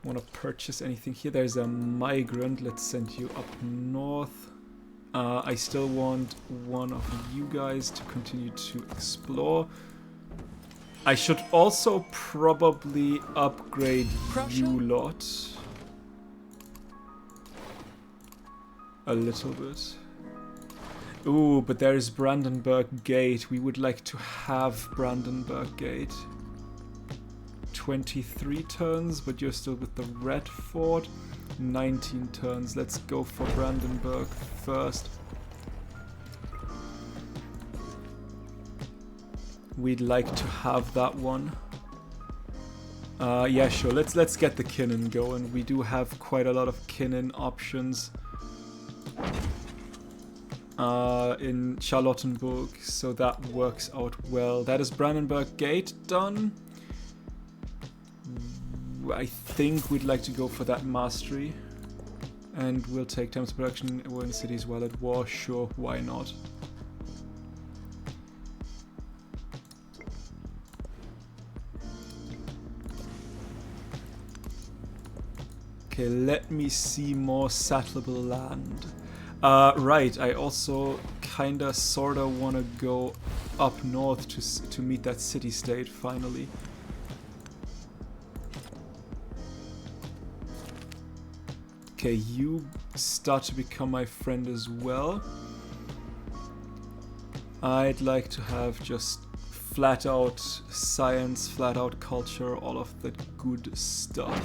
Speaker 1: Want to purchase anything here? There's a migrant. Let's send you up north. I still want one of you guys to continue to explore. I should also probably upgrade you lot a little bit. Ooh, but there is Brandenburg Gate. We would like to have Brandenburg Gate. 23 turns, but you're still with the Red Fort. 19 turns. Let's go for Brandenburg first. We'd like to have that one. Yeah, sure. Let's get the Kinnan going. We do have quite a lot of Kinnan options in Charlottenburg, so that works out well. That is Brandenburg Gate done. I think we'd like to go for that mastery, and we'll take times of production when cities while at war. Sure, why not? Okay, let me see more settleable land. Right, I also kinda sorta wanna go up north to meet that city-state finally. Okay, you start to become my friend as well. I'd like to have just flat out science, flat out culture, all of that good stuff.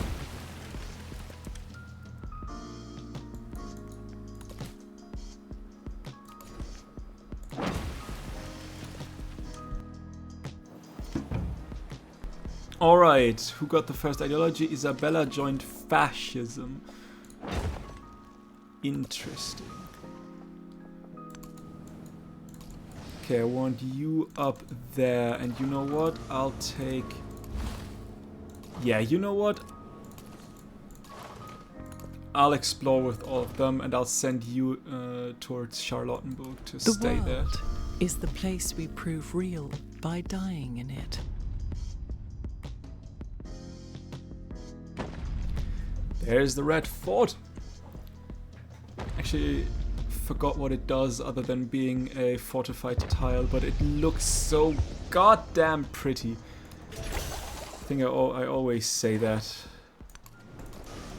Speaker 1: Alright, who got the first ideology? Isabella joined fascism. Interesting. Okay, I want you up there, and you know what? I'll take... Yeah, you know what? I'll explore with all of them, and I'll send you towards Charlottenburg to stay there.
Speaker 2: The world is the place we prove real by dying in it.
Speaker 1: There's the Red Fort. Actually, forgot what it does other than being a fortified tile, but it looks so goddamn pretty. I think I always say that.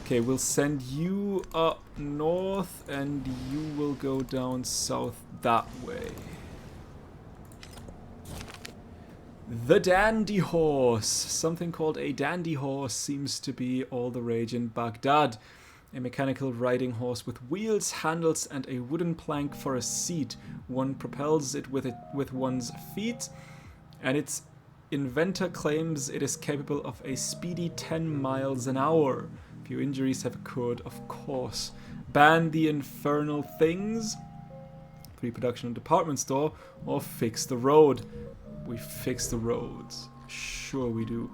Speaker 1: Okay, we'll send you up north, and you will go down south that way. The dandy horse. Something called a dandy horse seems to be all the rage in Baghdad. A mechanical riding horse with wheels, handles, and a wooden plank for a seat. One propels it with one's feet, and it's Inventor claims it is capable of a speedy 10 miles an hour. Few injuries have occurred, of course. Ban the infernal things. Pre-production and department store. Or fix the road. We fix the roads. Sure we do.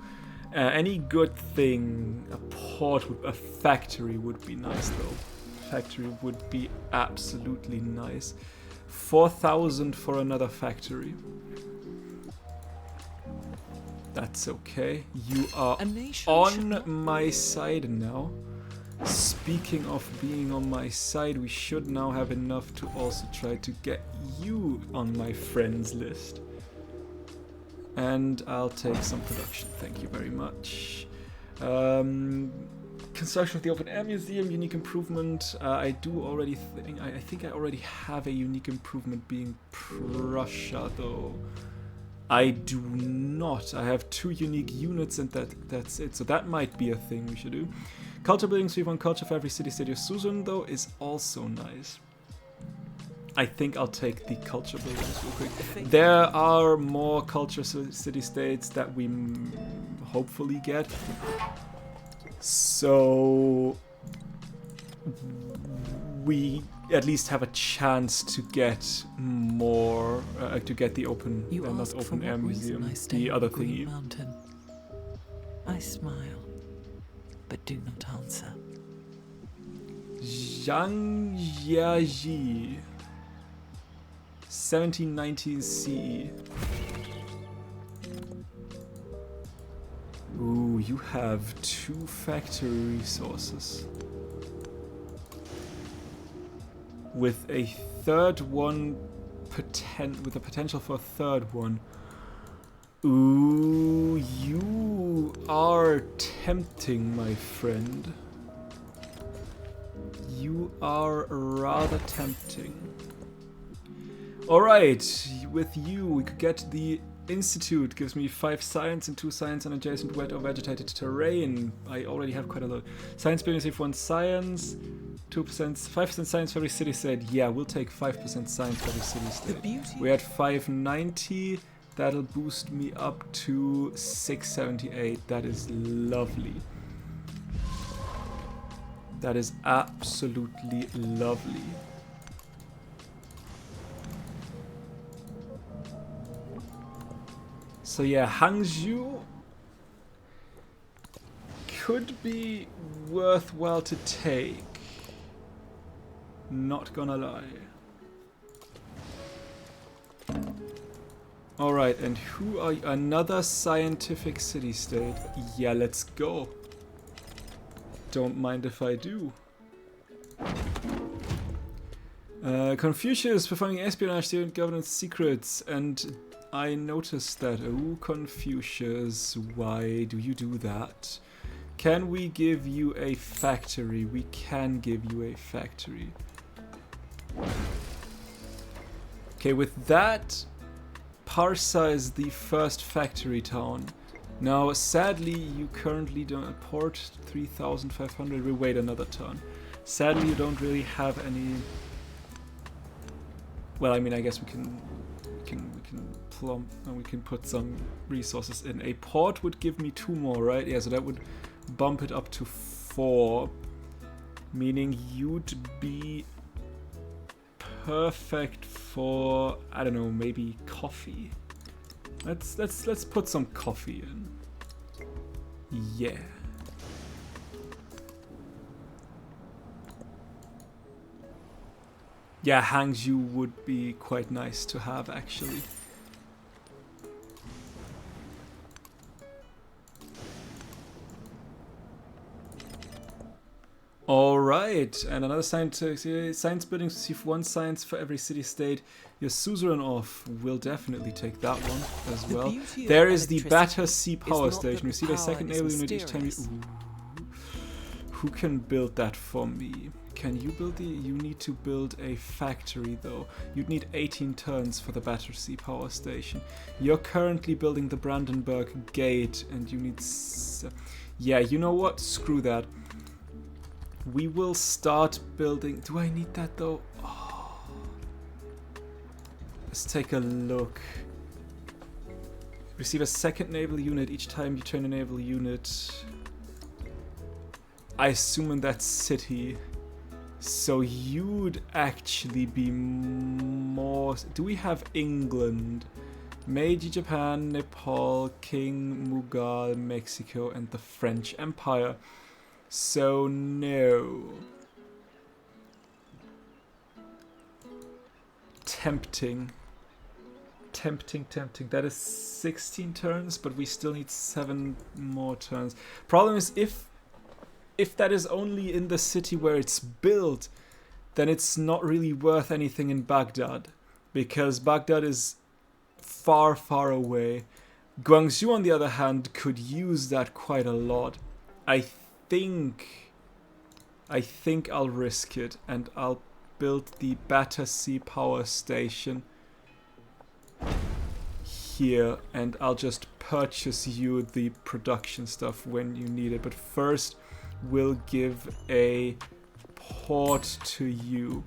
Speaker 1: Any good thing, a port, a factory would be nice though. Factory would be absolutely nice. 4,000 for another factory. That's okay. You are on my side now. Speaking of being on my side, we should now have enough to also try to get you on my friends list. And I'll take some production. Thank you very much. Construction of the Open Air Museum, unique improvement. I do already think I think I already have a unique improvement being Prussia though. I do not. I have 2 unique units and that's it. So that might be a thing we should do. Culture buildings, we want culture for every city-state. Your Suzerain though is also nice. I think I'll take the culture buildings real quick. There are more culture city-states that we hopefully get. So we at least have a chance to get more, to get the open, not open air museum, the other thingy.
Speaker 2: Mountain. I smile, but do not answer.
Speaker 1: Zhang Jiaji, 1719 CE. Ooh, you have 2 factory resources. With a third one, with a potential for a third one. Ooh, you are tempting, my friend. You are rather tempting. Alright, with you, we could get the Institute. Gives me 5 science and 2 science on adjacent wet or vegetated terrain. I already have quite a lot. Science buildings have 1 science, 2%, 5% science for every city state. Yeah, we'll take 5% science for every city state. We're at 590. That'll boost me up to 678. That is lovely. That is absolutely lovely. So yeah, Hangzhou could be worthwhile to take. Not gonna lie. Alright, and who are you? Another scientific city-state. Yeah, let's go. Don't mind if I do. Confucius performing espionage, student governance secrets, and I noticed that. Oh, Confucius, why do you do that? Can we give you a factory? We can give you a factory. Okay, with that, Parsa is the first factory town. Now, sadly, you currently don't port 3,500. We'll wait another turn. Sadly, you don't really have any. Well, I mean, I guess we can plump and we can put some resources in. A port would give me 2 more, right? Yeah, so that would bump it up to 4, meaning you'd be perfect for, I don't know, maybe coffee. Let's put some coffee in. Yeah. Yeah, Hangzhou would be quite nice to have, actually. Alright, and another science buildings receive 1 science for every city-state. Your Suzerain off will definitely take that one as well. There is the Battersea Power Station. Receive a second naval unit each time you... Ooh. Who can build that for me? Can you build the... You need to build a factory though. You'd need 18 turns for the Battersea Power Station. You're currently building the Brandenburg Gate and you need... Yeah, you know what? Screw that. We will start building... Do I need that though? Oh. Let's take a look. Receive a second naval unit each time you turn a naval unit. I assume in that city. So you'd actually be more... Do we have England? Meiji, Japan, Nepal, King, Mughal, Mexico, and the French Empire. So no. Tempting. Tempting. That is 16 turns, but we still need 7 more turns. Problem is, if that is only in the city where it's built, then it's not really worth anything in Baghdad, because Baghdad is far, far away. Guangzhou, on the other hand, could use that quite a lot. I think I'll risk it, and I'll build the Battersea power station here, and I'll just purchase you the production stuff when you need it. But first, we'll give a port to you.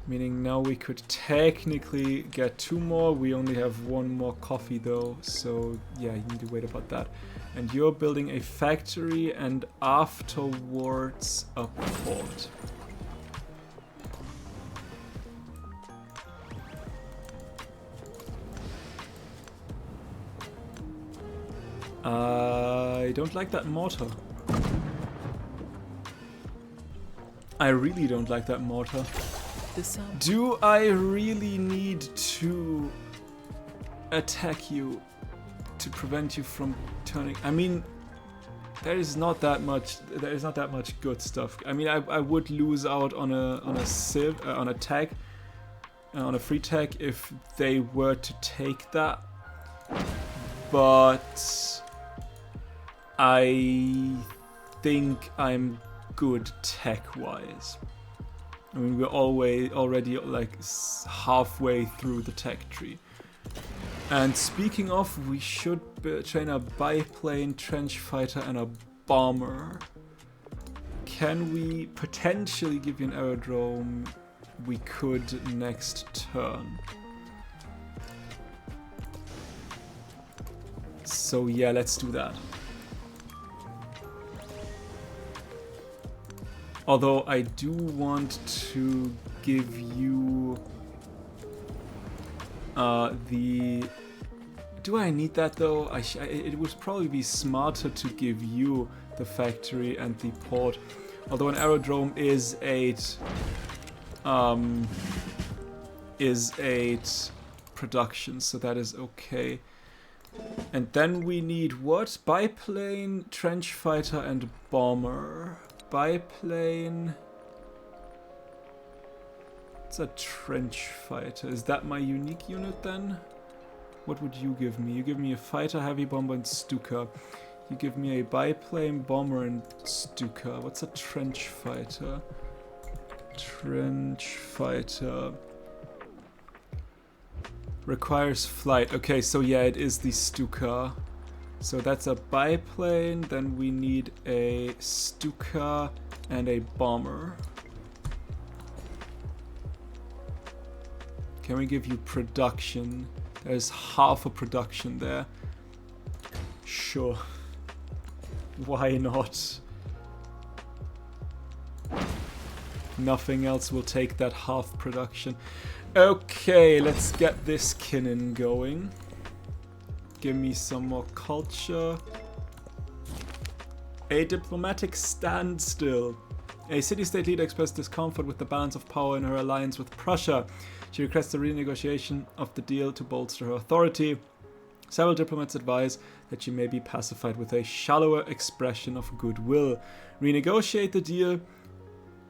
Speaker 1: Meaning now we could technically get 2 more. We only have 1 more coffee though, so yeah, you need to wait about that. And you're building a factory and afterwards a port. I don't like that mortar. I really don't like that mortar. Do I really need to attack you to prevent you from turning? I mean, there is not that much good stuff. I mean, I would lose out on a civ, on a tag, on a free tag if they were to take that. But I think I'm good tech-wise. I mean, we're already like halfway through the tech tree. And speaking of, we should train a biplane, trench fighter, and a bomber. Can we potentially give you an aerodrome? We could next turn. So yeah, let's do that. Although I do want to give you the... Do I need that though? It would probably be smarter to give you the factory and the port. Although an aerodrome is 8 production, so that is okay. And then we need what? Biplane, trench fighter, and bomber. Biplane. It's a trench fighter. Is that my unique unit then? What would you give me? You give me a fighter, heavy bomber, and Stuka. You give me a biplane, bomber, and Stuka. What's a trench fighter? Trench fighter. Requires flight. Okay, so yeah, it is the Stuka. So that's a biplane, then we need a Stuka and a bomber. Can we give you production? There's half a production there. Sure. Why not? Nothing else will take that half production. Okay, let's get this Kinnin going. Give me some more culture. A diplomatic standstill. A city-state leader expressed discomfort with the balance of power in her alliance with Prussia. She requests a renegotiation of the deal to bolster her authority. Several diplomats advise that she may be pacified with a shallower expression of goodwill. Renegotiate the deal.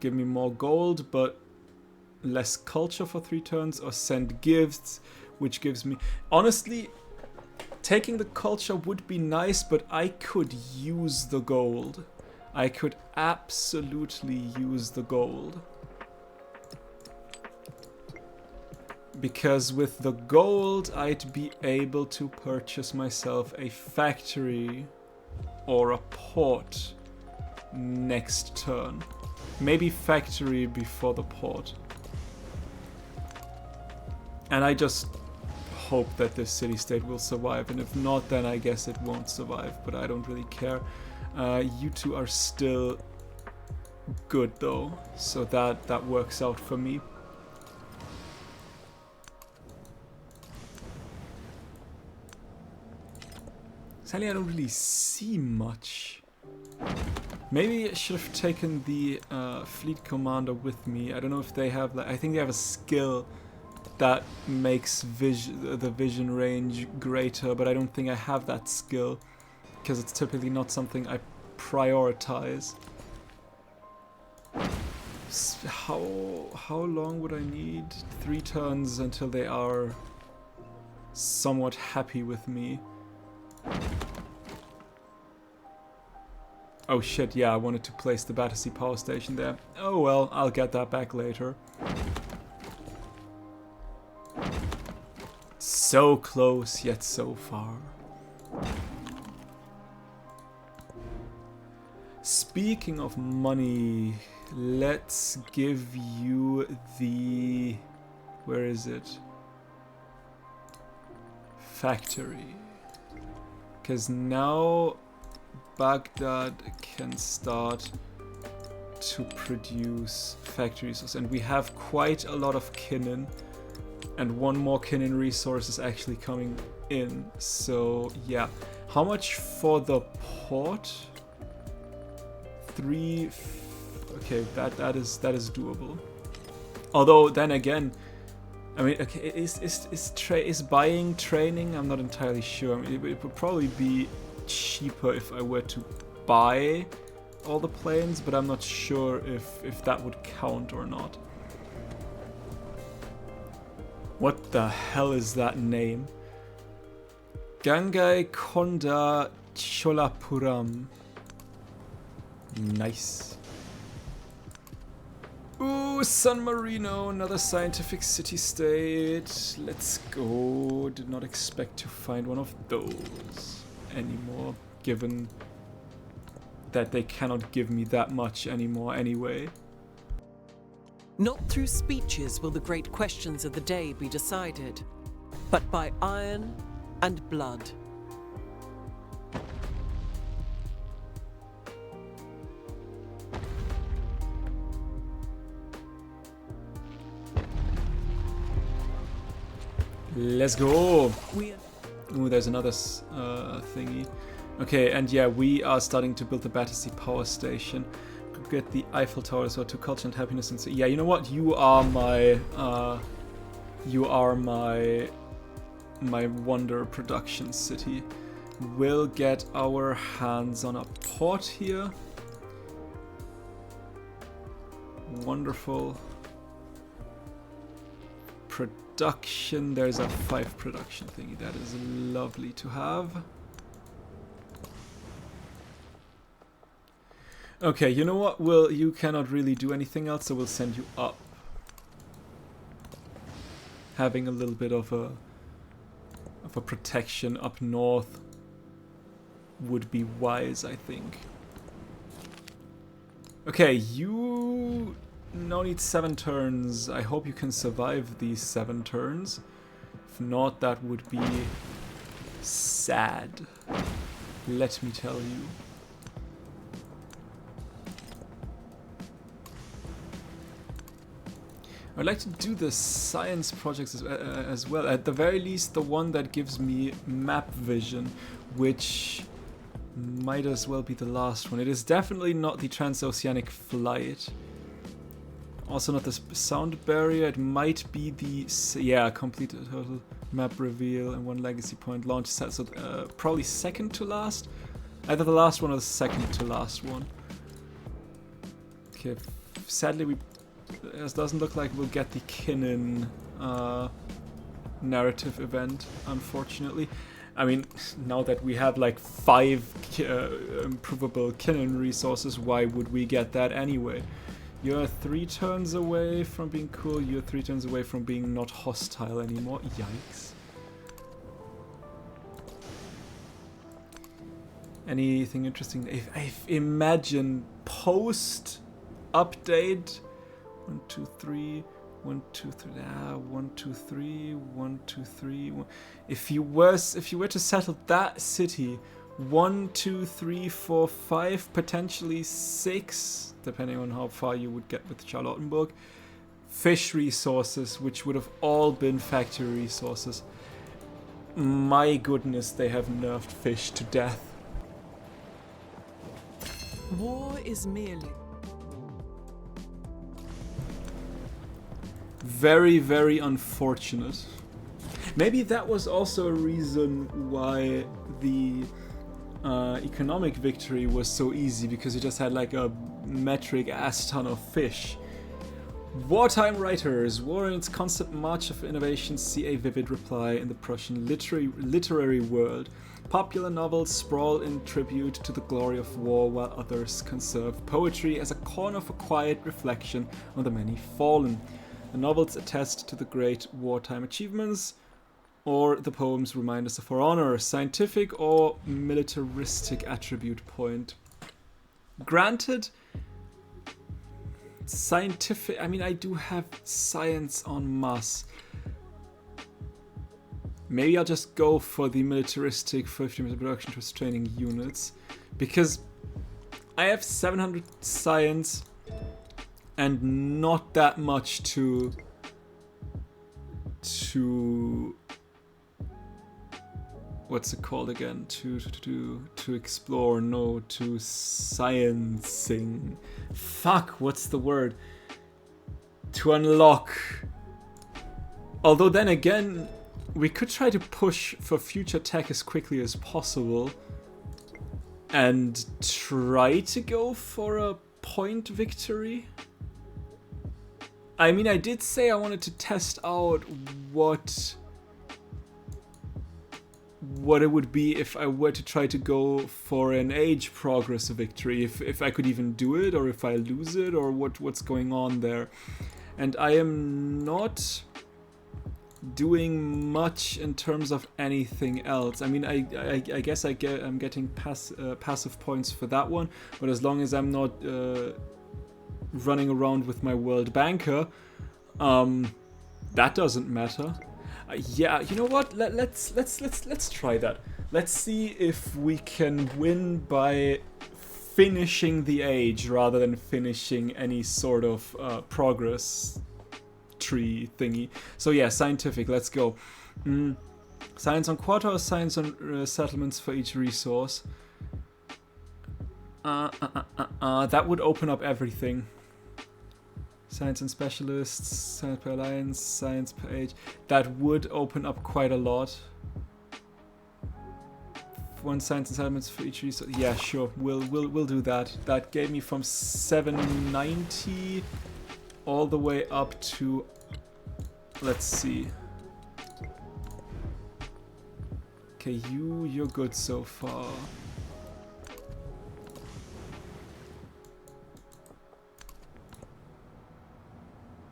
Speaker 1: Give me more gold, but less culture for 3 turns, or send gifts, which gives me... Honestly, taking the culture would be nice, but I could use the gold. I could absolutely use the gold. Because with the gold, I'd be able to purchase myself a factory or a port next turn. Maybe factory before the port. And I just hope that this city-state will survive, and if not, then I guess it won't survive, but I don't really care. You two are still good though, so that works out for me. Sadly, I don't really see much. Maybe I should have taken the fleet commander with me. I don't know if they have, like, I think they have a skill that makes the vision range greater, but I don't think I have that skill because it's typically not something I prioritize. How long would I need? 3 turns until they are somewhat happy with me. Oh shit, yeah, I wanted to place the Battersea power station there. Oh well, I'll get that back later. So close, yet so far. Speaking of money, let's give you the... where is it? Factory. Because now Baghdad can start to produce factories, and we have quite a lot of Kinnan, and one more Kinnan resource is actually coming in. So yeah, how much for the port? 3. Okay, that is doable. Although then again, I mean, okay, is buying training? I'm not entirely sure. I mean, it would probably be cheaper if I were to buy all the planes, but I'm not sure if that would count or not. What the hell is that name? Gangai Konda Cholapuram. Nice. Ooh, San Marino, another scientific city-state. Let's go. Did not expect to find one of those anymore, given that they cannot give me that much anymore anyway.
Speaker 2: Not through speeches will the great questions of the day be decided, but by iron and blood.
Speaker 1: Let's go! Ooh, there's another thingy. Okay, and yeah, we are starting to build the Battersea power station. Could get the Eiffel Tower as well to culture and happiness, and so yeah, you know what? You are my wonder production city. We'll get our hands on a port here. Wonderful. Production, there's a 5 production thingy. That is lovely to have. Okay, you know what? Well, you cannot really do anything else, so we'll send you up. Having a little bit of a protection up north would be wise, I think. Okay, you now need 7 turns. I hope you can survive these 7 turns. If not, that would be sad. Let me tell you. I'd like to do the science projects as well. At the very least, the one that gives me map vision, which might as well be the last one. It is definitely not the transoceanic flight. Also not the sound barrier. It might be the... yeah, complete total map reveal and 1 legacy point launch set. So probably second to last. Either the last one or the second to last one. Okay, sadly it doesn't look like we'll get the Kinnan narrative event, unfortunately. I mean, now that we have like 5 improvable Kinnan resources, why would we get that anyway? You're 3 turns away from being cool, you're 3 turns away from being not hostile anymore. Yikes. Anything interesting? If imagine post-update 1, 2, 3. 1, 2, 3. 1, 2, 3. 1, 2, 3. If you were to settle that city, 1, 2, 3, 4, 5, potentially 6, depending on how far you would get with Charlottenburg, fish resources, which would have all been factory resources. My goodness, they have nerfed fish to death.
Speaker 2: War is merely...
Speaker 1: Very, very unfortunate. Maybe that was also a reason why the economic victory was so easy, because you just had like a metric ass ton of fish. Wartime writers, war and its constant march of innovations see a vivid reply in the Prussian literary world. Popular novels sprawl in tribute to the glory of war, while others conserve poetry as a corner for quiet reflection on the many fallen. The novels attest to the great wartime achievements, or the poems remind us of our honor, scientific or militaristic attribute point. Granted, scientific, I mean, I do have science en masse. Maybe I'll just go for the militaristic 50 production trust training units, because I have 700 science and not that much to what's it called again? To explore, no, to sciencing. Fuck, what's the word? To unlock. Although then again, we could try to push for future tech as quickly as possible and try to go for a point victory. I mean, I did say I wanted to test out what it would be if I were to try to go for an age progress victory, if I could even do it, or if I lose it, or what's going on there. And I am not doing much in terms of anything else. I mean, I guess I'm getting passive points for that one, but as long as I'm not running around with my world banker, that doesn't matter. Yeah, you know what? Let's try that. Let's see if we can win by finishing the age rather than finishing any sort of progress tree thingy. So yeah, scientific. Let's go. Science on quarter or science on settlements for each resource. That would open up everything. Science and specialists, science per alliance, science per age. That would open up quite a lot. 1 science and settlements for each resource. Yeah, sure. We'll do that. That gave me from 790 all the way up to, let's see. Okay, you're good so far.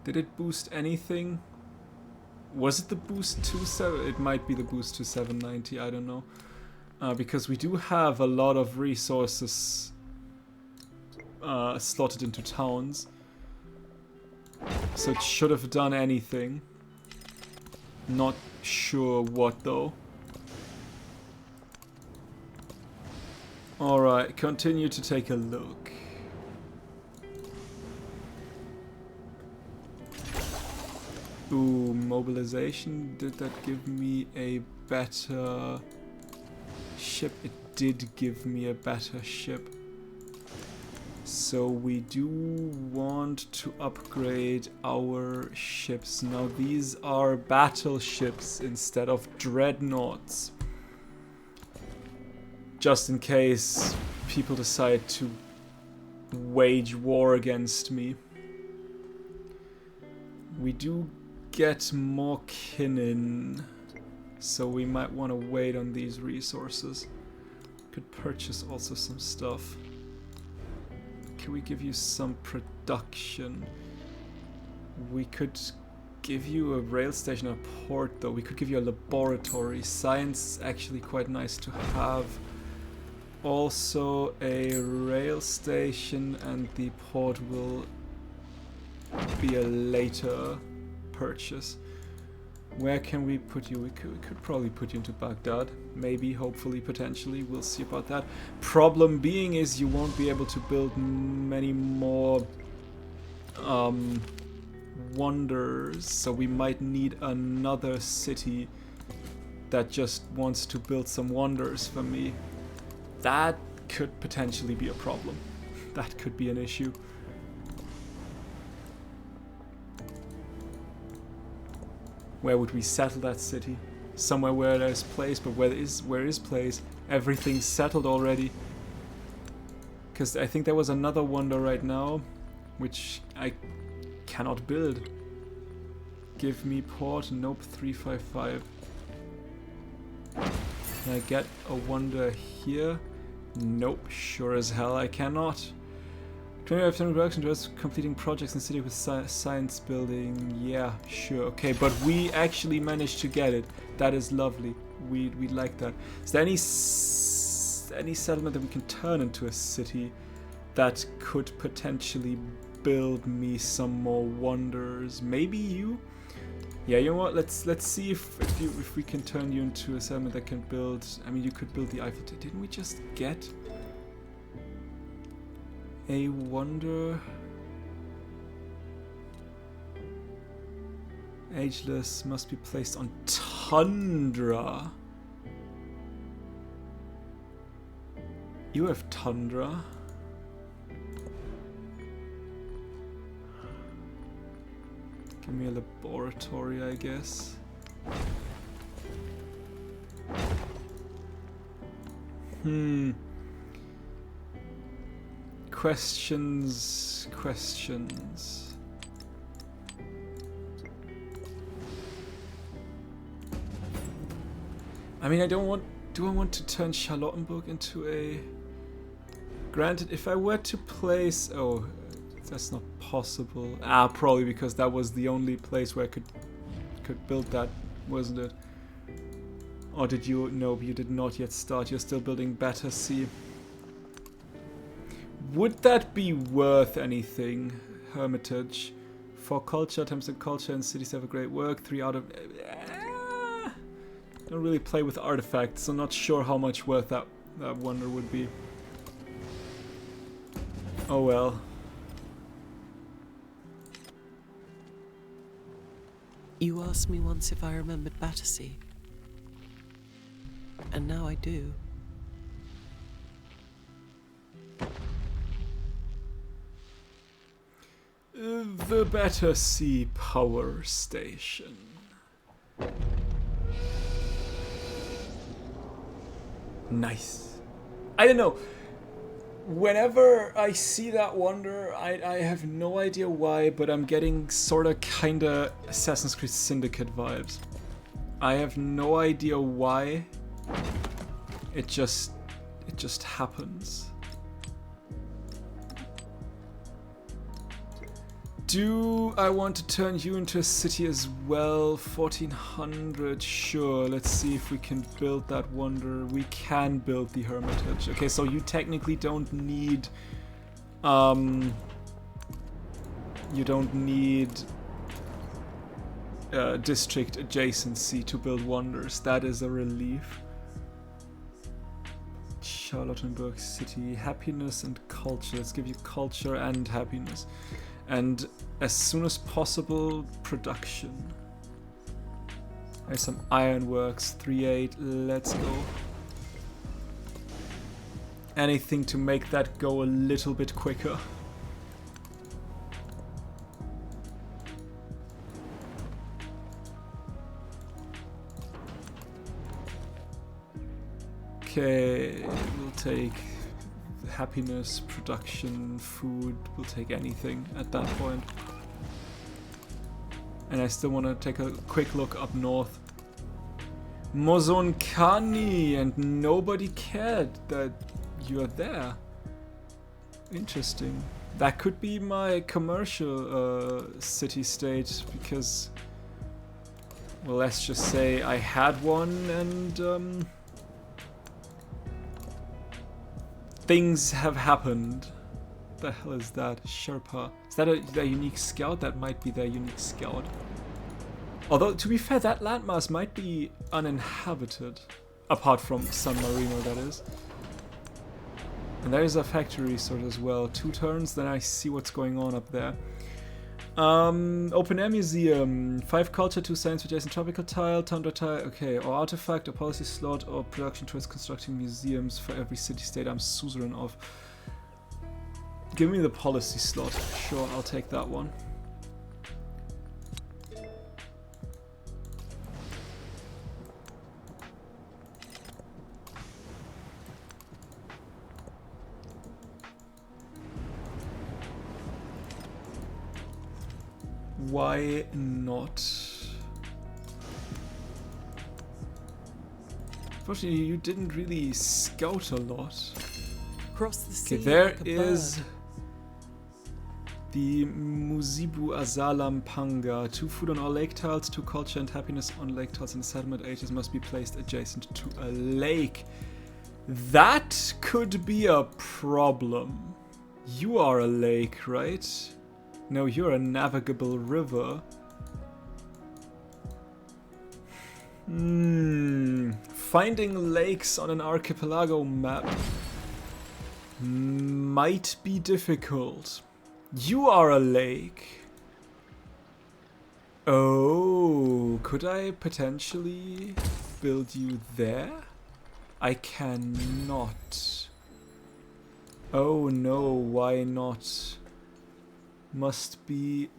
Speaker 1: Did it boost anything? Was it the boost to 7? It might be the boost to 790, I don't know. Because we do have a lot of resources slotted into towns. So it should have done anything. Not sure what though. Alright, continue to take a look. Ooh, mobilization. Did that give me a better ship? It did give me a better ship. So we do want to upgrade our ships. Now these are battleships instead of dreadnoughts. Just in case people decide to wage war against me. We do get more kinin, so we might want to wait on these resources. Could purchase also some stuff. Can we give you some production? We could give you a rail station, a port though. We could give you a laboratory. Science is actually quite nice to have. Also a rail station, and the port will be a later purchase. Where can we put you? We could probably put you into Baghdad. Maybe, hopefully, potentially. We'll see about that. Problem being is you won't be able to build many more wonders. So we might need another city that just wants to build some wonders for me. That could potentially be a problem. That could be an issue. Where would we settle that city? Somewhere where there's place, but where is place? Everything's settled already. Because I think there was another wonder right now, which I cannot build. Give me port. Nope, 355. Can I get a wonder here? Nope, sure as hell I cannot. 25% production towards completing projects in city with science building. Yeah, sure, okay, but we actually managed to get it. That is lovely. We'd like that. Is there any settlement that we can turn into a city that could potentially build me some more wonders? Maybe you? Yeah, you know what? Let's see if we can turn you into a settlement that can build. I mean, you could build the Eiffel Tower. Didn't we just get a wonder? Ageless must be placed on tundra. You have tundra. Give me a laboratory, I guess. Questions. I mean, do I want to turn Charlottenburg into a... Granted, if I were to place... Oh, that's not possible. Probably because that was the only place where I could build that, wasn't it? Or did you... No, you did not yet start. You're still building Battersea. Would that be worth anything? Hermitage. For culture, attempts at culture and cities have a great work. 3 out of... Don't really play with artifacts, so not sure how much worth that wonder would be. Oh well.
Speaker 2: You asked me once if I remembered Battersea. And now I do.
Speaker 1: The Battersea Power Station. Nice. I don't know. Whenever I see that wonder, I have no idea why, but I'm getting sorta kinda Assassin's Creed Syndicate vibes. I have no idea why. It just happens. Do I want to turn you into a city as well? 1400, sure. Let's see if we can build that wonder. We can build the Hermitage. Okay, so you technically don't need... you don't need... district adjacency to build wonders. That is a relief. Charlottenburg City. Happiness and culture. Let's give you culture and happiness. And as soon as possible, production. There's some ironworks, 3-8, let's go. Anything to make that go a little bit quicker. Okay, we'll take happiness, production, food, we'll take anything at that point. And I still want to take a quick look up north. Mozonkani, and nobody cared that you're there. Interesting. That could be my commercial city-state, because, well, let's just say I had one and things have happened. The hell is that? Sherpa. Is that a unique scout? That might be their unique scout. Although, to be fair, that landmass might be uninhabited. Apart from San Marino, that is. And there is a factory sort as well. 2 turns, then I see what's going on up there. Open air museum. 5 culture, 2 science adjacent tropical tile, tundra tile, okay. Or artifact, or policy slot, or production towards constructing museums for every city-state I'm suzerain of. Give me the policy slot. Sure, I'll take that one. Why not? Unfortunately, you didn't really scout a lot.
Speaker 2: Cross the sea
Speaker 1: Okay, there
Speaker 2: like a
Speaker 1: is
Speaker 2: bird.
Speaker 1: the Muzibu Azalam Panga. 2 food on all lake tiles, 2 culture and happiness on lake tiles, and settlement ages must be placed adjacent to a lake. That could be a problem. You are a lake, right? No, you're a navigable river. Finding lakes on an archipelago map might be difficult. You are a lake. Oh, could I potentially build you there? I cannot. Oh no, why not? Must be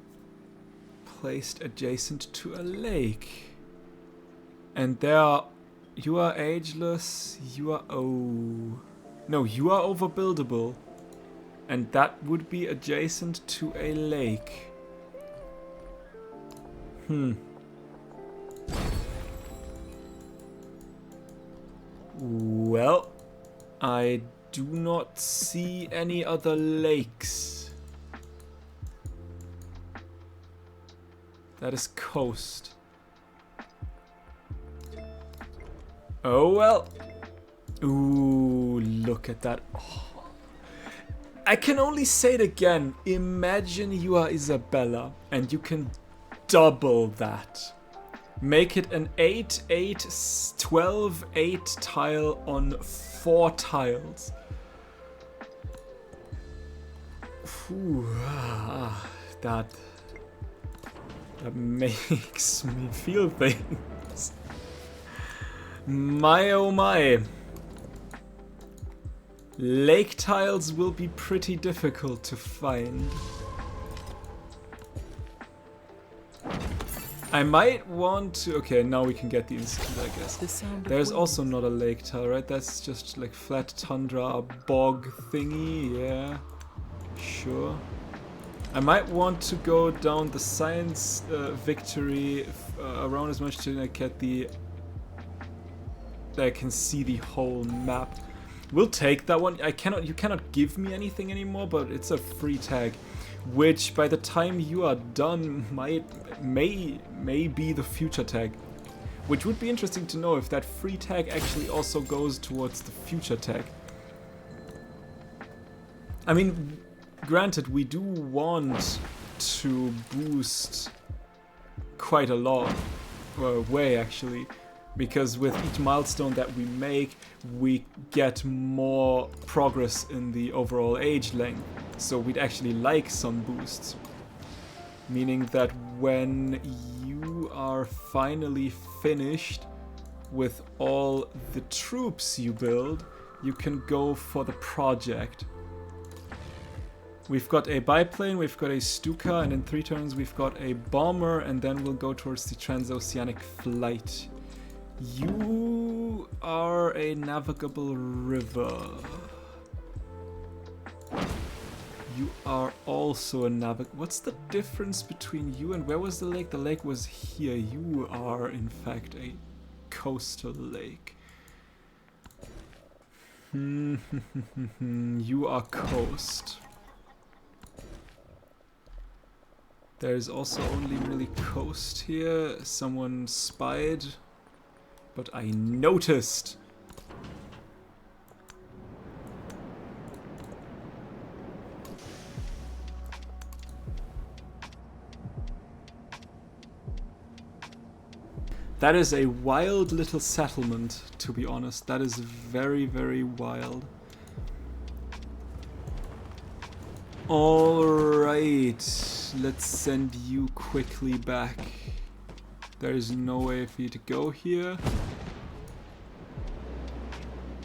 Speaker 1: placed adjacent to a lake. And you are ageless, you are, oh. No, you are overbuildable. And that would be adjacent to a lake. Well, I do not see any other lakes. That is coast. Oh well. Ooh, look at that. Oh. I can only say it again. Imagine you are Isabella and you can double that. Make it an 8, 8, 12, 8 tile on 4 tiles. Ooh, that makes me feel things. My oh my. Lake tiles will be pretty difficult to find. I might want to... Okay, now we can get the institute, I guess. There's also not a lake tile, right? That's just like flat tundra, bog thingy, yeah. Sure. I might want to go down the science victory around as much to get the... that I can see the whole map. We'll take that one. You cannot give me anything anymore, but it's a free tag, which by the time you are done may be the future tag, which would be interesting to know if that free tag actually also goes towards the future tag. I mean, granted, we do want to boost quite a lot, way actually. Because with each milestone that we make, we get more progress in the overall age length. So we'd actually like some boosts. Meaning that when you are finally finished with all the troops you build, you can go for the project. We've got a biplane, we've got a Stuka, and in 3 turns we've got a bomber, and then we'll go towards the transoceanic flight. You are a navigable river. You are also a What's the difference between you and where was the lake? The lake was here. You are, in fact, a coastal lake. You are coast. There's also only really coast here. Someone spied. But I noticed. That is a wild little settlement, to be honest. That is very, very wild. Alright, let's send you quickly back. There is no way for you to go here.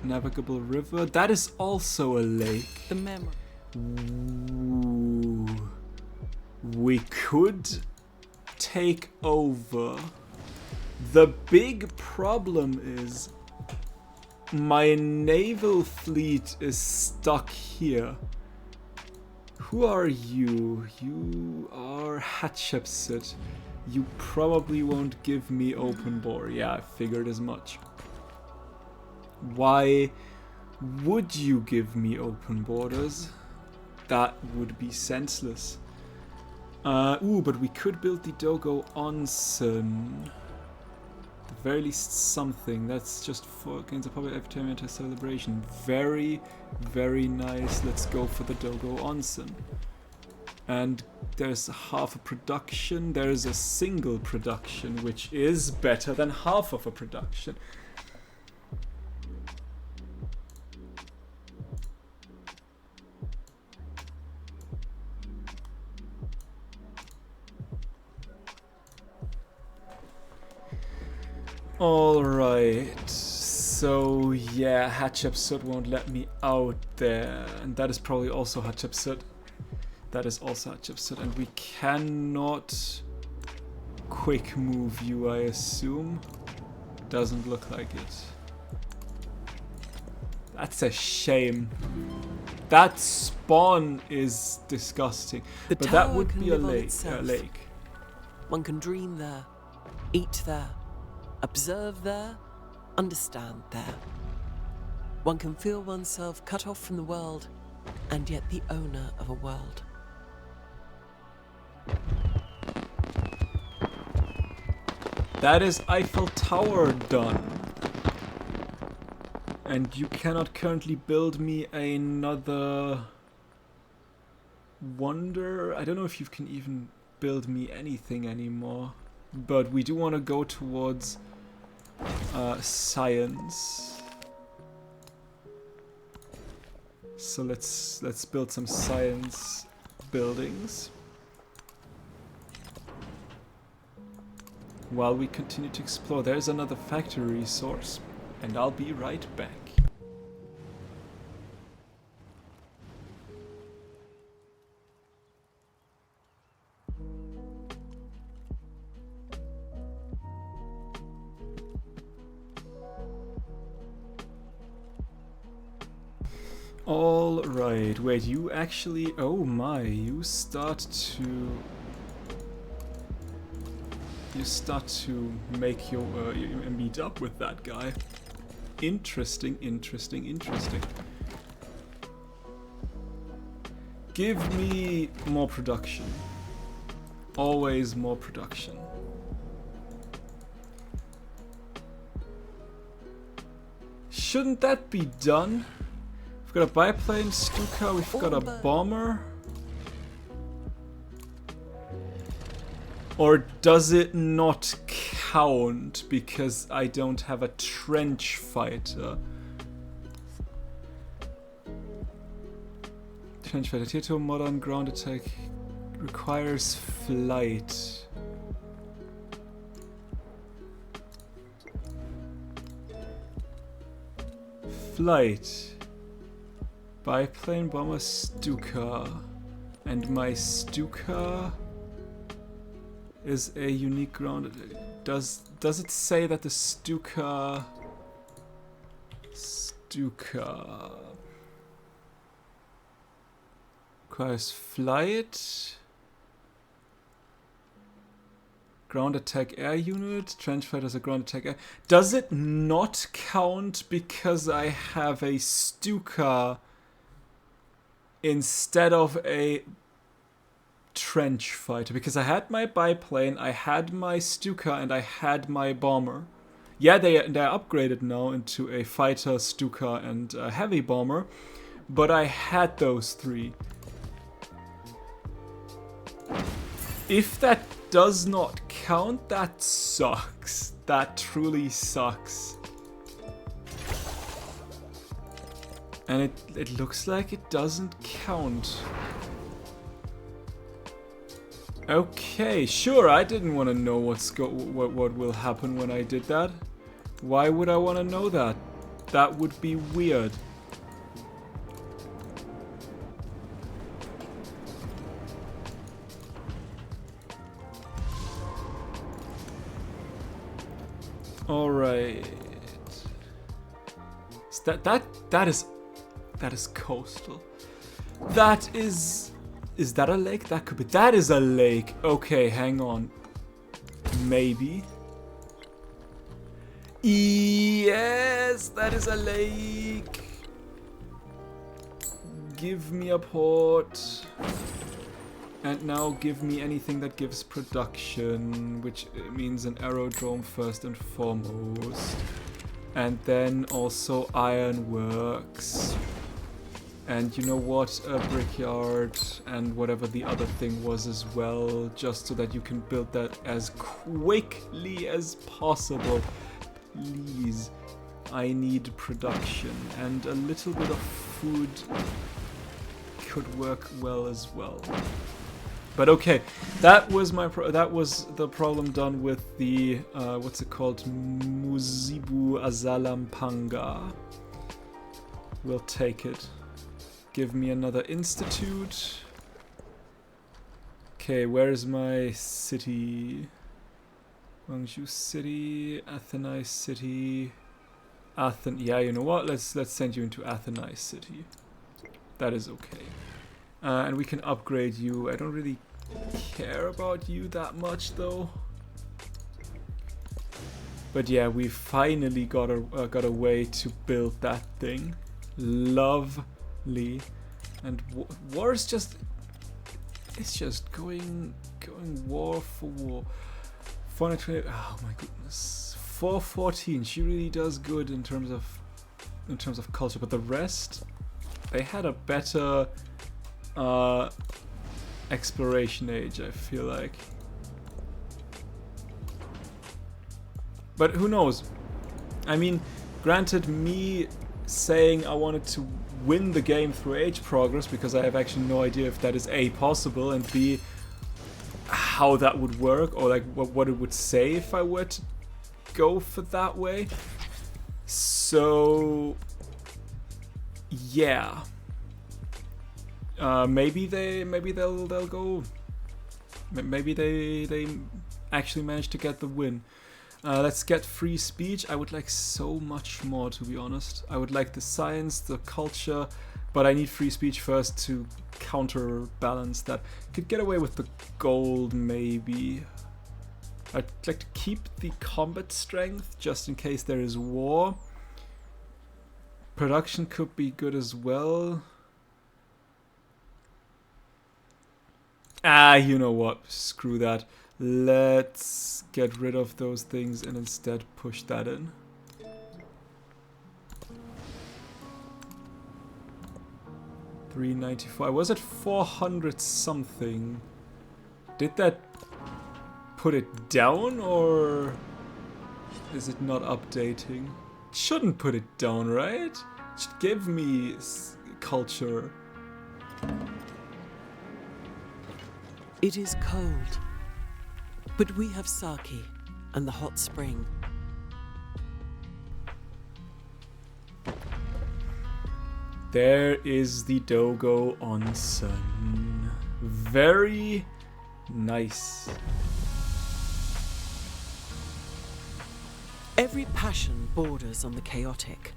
Speaker 1: Navigable river. That is also a lake.
Speaker 2: The memory.
Speaker 1: Ooh. We could take over. The big problem is my naval fleet is stuck here. Who are you? You are Hatshepsut. You probably won't give me open bore. Yeah, I figured as much. Why would you give me open borders? That would be senseless. Ooh, but we could build the Dogo Onsen. At the very least something. That's just for against the public every time enter celebration. Very, very nice. Let's go for the Dogo Onsen. And there's half a production. There's a single production, which is better than half of a production. Alright, so yeah, Hatshepsut won't let me out there, and that is probably also Hatshepsut. That is also Hatshepsut, and we cannot quick move you, I assume. Doesn't look like it. That's a shame. That spawn is disgusting, but that would be a lake.
Speaker 2: One can dream there, eat there, observe there, understand there. One can feel oneself cut off from the world, and yet the owner of a world.
Speaker 1: That is Eiffel Tower done. And you cannot currently build me another wonder. I don't know if you can even build me anything anymore. But we do want to go towards science. So let's build some science buildings while we continue to explore. There's another factory resource, and I'll be right back. Alright, wait, you actually... Oh my, you start to make your... you meet up with that guy. Interesting, interesting, interesting. Give me more production. Always more production. Shouldn't that be done? We've got a biplane, Stuka, we've got a bomber. Or does it not count because I don't have a trench fighter? Trench fighter, tier 2 modern ground attack requires flight. Flight. Biplane, bomber, Stuka. And my Stuka is a unique ground. Does it say that the Stuka requires flight? Ground attack air unit, trench fighter as a ground attack air. Does it not count because I have a Stuka instead of a trench fighter? Because I had my biplane, I had my Stuka, and I had my bomber. Yeah, they're upgraded now into a fighter, Stuka, and a heavy bomber, but I had those three. If that does not count? That sucks. That truly sucks. And it looks like it doesn't count. Okay, sure, I didn't want to know what will happen when I did that. Why would I want to know that? That would be weird. Alright. That is coastal. That is that a lake? That could be. That is a lake. Okay, hang on. Maybe. Yes, that is a lake. Give me a port. And now give me anything that gives production, which means an aerodrome first and foremost. And then also ironworks. And you know what? A brickyard and whatever the other thing was as well, just so that you can build that as quickly as possible. Please. I need production, and a little bit of food could work well as well. But okay, that was the problem done with the what's it called, Muzibu Azalampanga. We'll take it. Give me another institute. Okay, where's my city? Guangzhou City, Athenai City, yeah, you know what? Let's send you into Athenai City. That is okay. And we can upgrade you. I don't really care about you that much though. But yeah, we finally got a way to build that thing. Lovely. And war is just, it's just going war for war. 420. Oh my goodness. 414. She really does good in terms of culture, but the rest, they had a better exploration age, I feel like. But who knows? I mean, granted, me saying I wanted to win the game through age progress, because I have actually no idea if that is A, possible, and B, how that would work, or like what it would say if I were to go for that way. So yeah, maybe they'll go. Maybe they actually managed to get the win. Let's get free speech. I would like so much more, to be honest. I would like the science, the culture, but I need free speech first to counterbalance that. Could get away with the gold, maybe. I'd like to keep the combat strength, just in case there is war. Production could be good as well. Ah, you know what? Screw that. Let's get rid of those things and instead push that in. $394. I was at 400 something. Did that put it down, or is it not updating? It shouldn't put it down, right? It should give me culture.
Speaker 2: It is cold, but we have sake and the hot spring.
Speaker 1: There is the Dogo Onsen. Very nice.
Speaker 2: Every passion borders on the chaotic,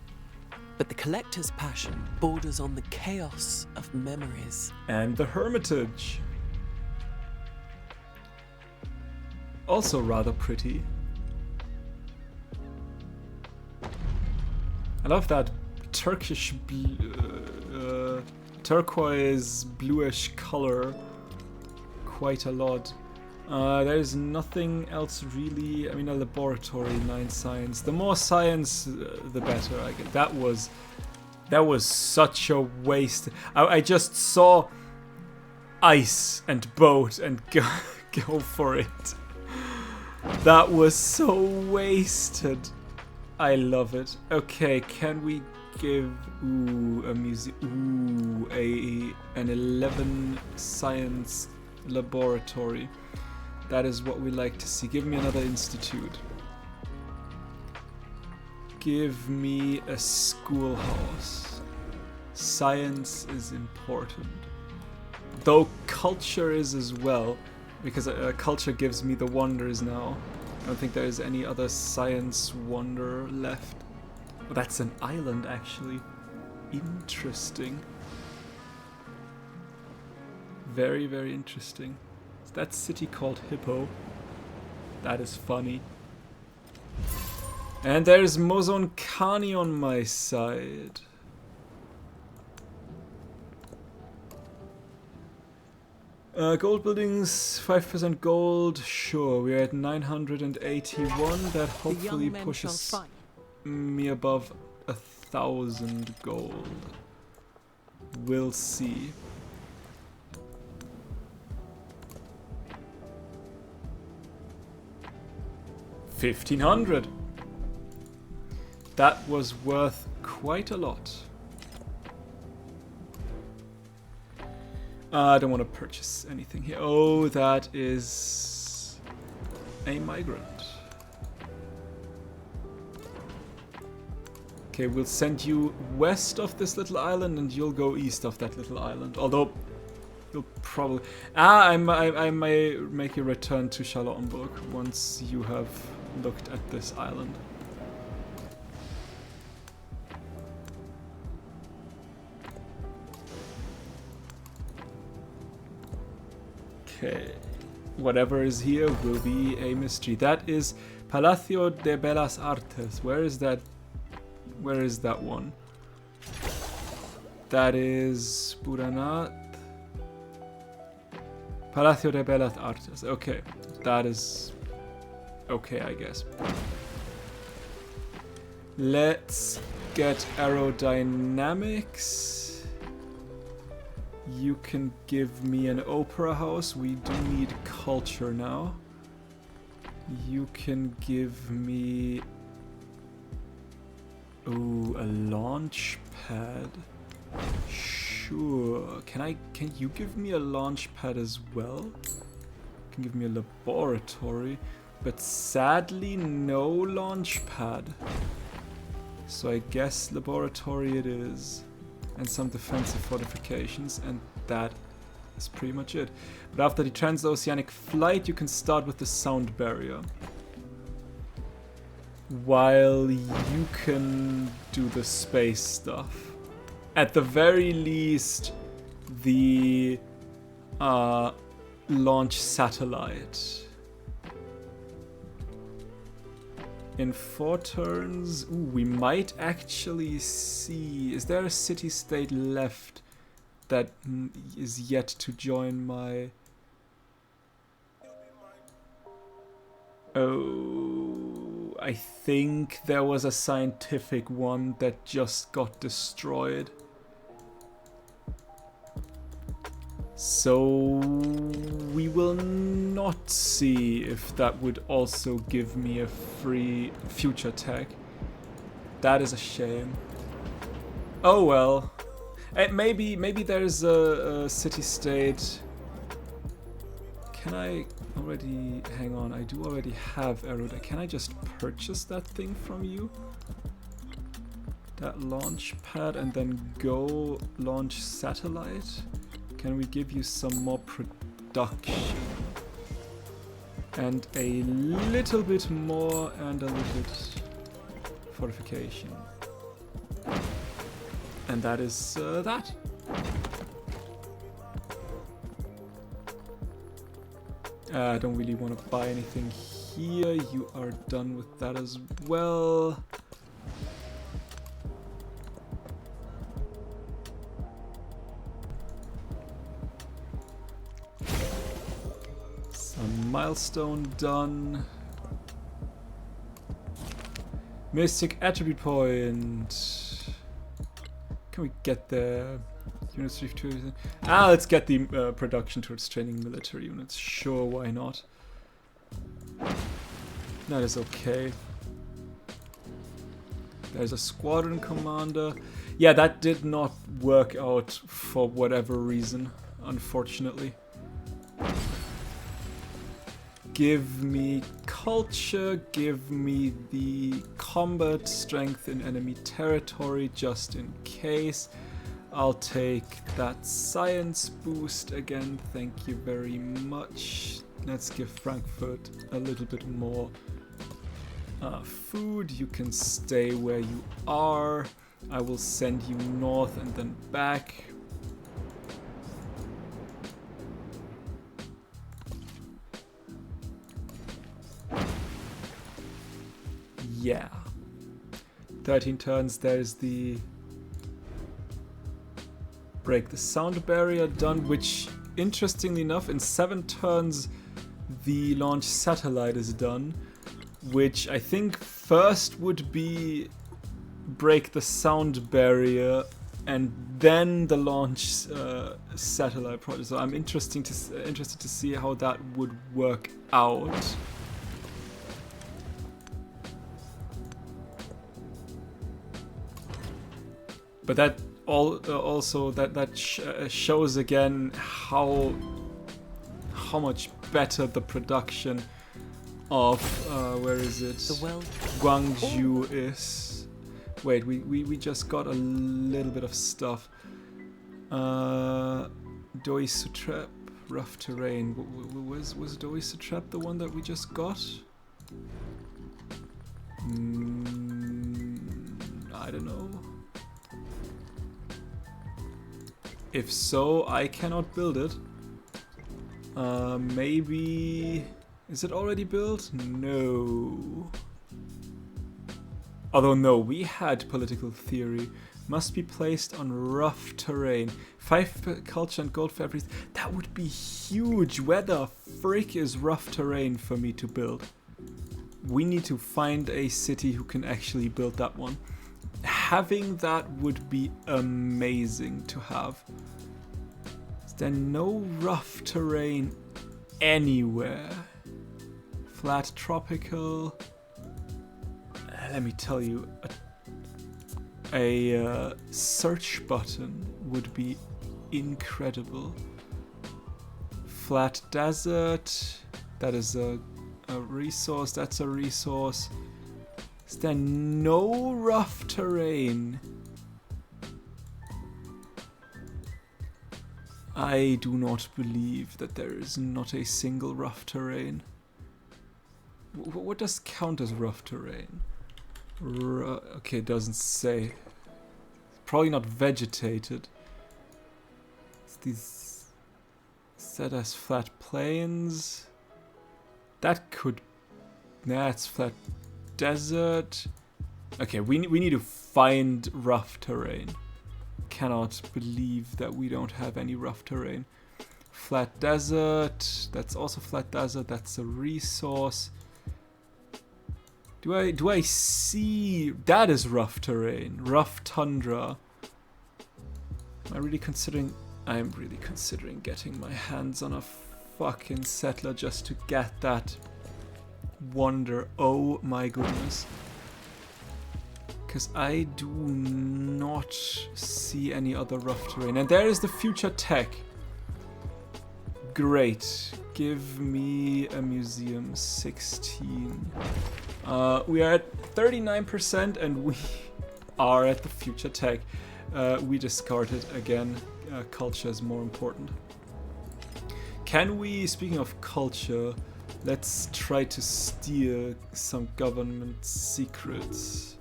Speaker 2: but the collector's passion borders on the chaos of memories.
Speaker 1: And the Hermitage. Also rather pretty. I love that Turkish turquoise bluish color quite a lot. There's nothing else really. I mean, a laboratory, 9 science. The more science, the better. I get. That was such a waste. I just saw ice and boat and go for it. That was so wasted. I love it. Okay, can we give a museum an 11 science laboratory? That is what we like to see. Give me another institute. Give me a schoolhouse. Science is important. Though culture is as well, because culture gives me the wonders now. I don't think there is any other science wonder left. Oh, that's an island, actually. Interesting. Very, very interesting. Is that city called Hippo? That is funny. And there's Mozon Kani on my side. Gold buildings, 5% gold. Sure, we're at 981. That hopefully pushes me above 1,000 gold. We'll see. $1,500. That was worth quite a lot. I don't want to purchase anything here. Oh, that is a migrant. Okay, we'll send you west of this little island and you'll go east of that little island. Although, you'll probably... I may make a return to Charlottenburg once you have looked at this island. Okay, whatever is here will be a mystery. That is Palacio de Bellas Artes. Where is that? Where is that one? That is Buranat. Palacio de Bellas Artes. Okay, that is okay, I guess. Let's get aerodynamics. You can give me an opera house. We do need culture now. You can give me... ooh, a launch pad. Sure. Can you give me a launch pad as well? You can give me a laboratory. But sadly, no launch pad. So I guess laboratory it is. And some defensive fortifications, and that is pretty much it. But after the transoceanic flight, you can start with the sound barrier. While you can do the space stuff. At the very least, the launch satellite. In 4 turns, ooh, we might actually see... Is there a city-state left that is yet to join my... Oh, I think there was a scientific one that just got destroyed. So we will not see if that would also give me a free future tech. That is a shame. Oh well. Maybe there's a city-state. Can I already... hang on, I do already have Aeroda. Can I just purchase that thing from you? That launch pad and then go launch satellite? Can we give you some more production? And a little bit more and a little bit fortification. And that is that. I don't really want to buy anything here. You are done with that as well. Milestone done. Mystic attribute point. Can we get the units? Let's get the production towards training military units. Sure, why not? That is okay. There's a squadron commander. Yeah, that did not work out for whatever reason, unfortunately. Give me culture, give me the combat strength in enemy territory just in case. I'll take that science boost again, thank you very much. Let's give Frankfurt a little bit more food. You can stay where you are. I will send you north and then back. Yeah. 13 turns, there's the break the sound barrier done, which interestingly enough in 7 turns the launch satellite is done, which I think first would be break the sound barrier and then the launch satellite project. So I'm interested to see how that would work out. But that also shows again how much better the production of where is it? Gwangju is. Wait, we just got a little bit of stuff. Doi Sutrep, rough terrain. Was Doi Sutrep the one that we just got? I don't know. If so, I cannot build it. Maybe... Is it already built? No. Although no, we had political theory. Must be placed on rough terrain. 5 culture and gold fabrics. That would be huge. Where the frick is rough terrain for me to build? We need to find a city who can actually build that one. Having that would be amazing to have. Is there no rough terrain anywhere? Flat tropical. Let me tell you, a search button would be incredible. Flat desert. That is a resource. That's a resource. Is there no rough terrain? I do not believe that there is not a single rough terrain. What does count as rough terrain? Okay, it doesn't say. Probably not vegetated. It's these set as flat plains. That could... Nah, it's flat desert. Okay, we need to find rough terrain. Cannot believe that we don't have any rough terrain. Flat desert. That's also flat desert. That's a resource. Do I see... That is rough terrain. Rough tundra. Am I really considering... I'm really considering getting my hands on a fucking settler just to get that wonder. Oh my goodness. Because I do not see any other rough terrain. And there is the future tech. Great. Give me a museum. 16. We are at 39% and we are at the future tech. We discarded again. Culture is more important. Can we, speaking of culture, let's try to steal some government secrets.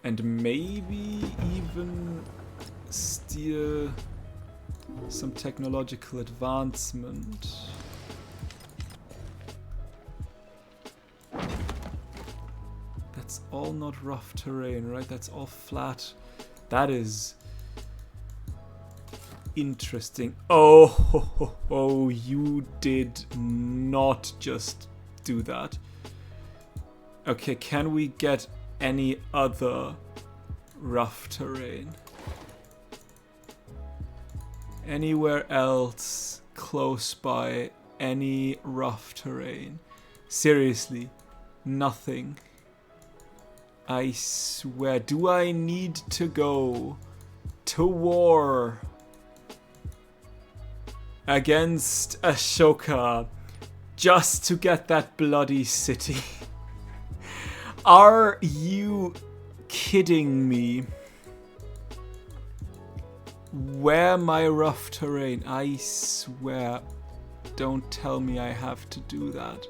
Speaker 1: And maybe even steal some technological advancement. That's all not rough terrain, right? That's all flat. That is interesting. Oh, you did not just do that. Okay, can we get any other rough terrain? Anywhere else close by, any rough terrain? Seriously, nothing. I swear, do I need to go to war against Ashoka just to get that bloody city? Are you kidding me? Where my rough terrain? I swear, don't tell me I have to do that.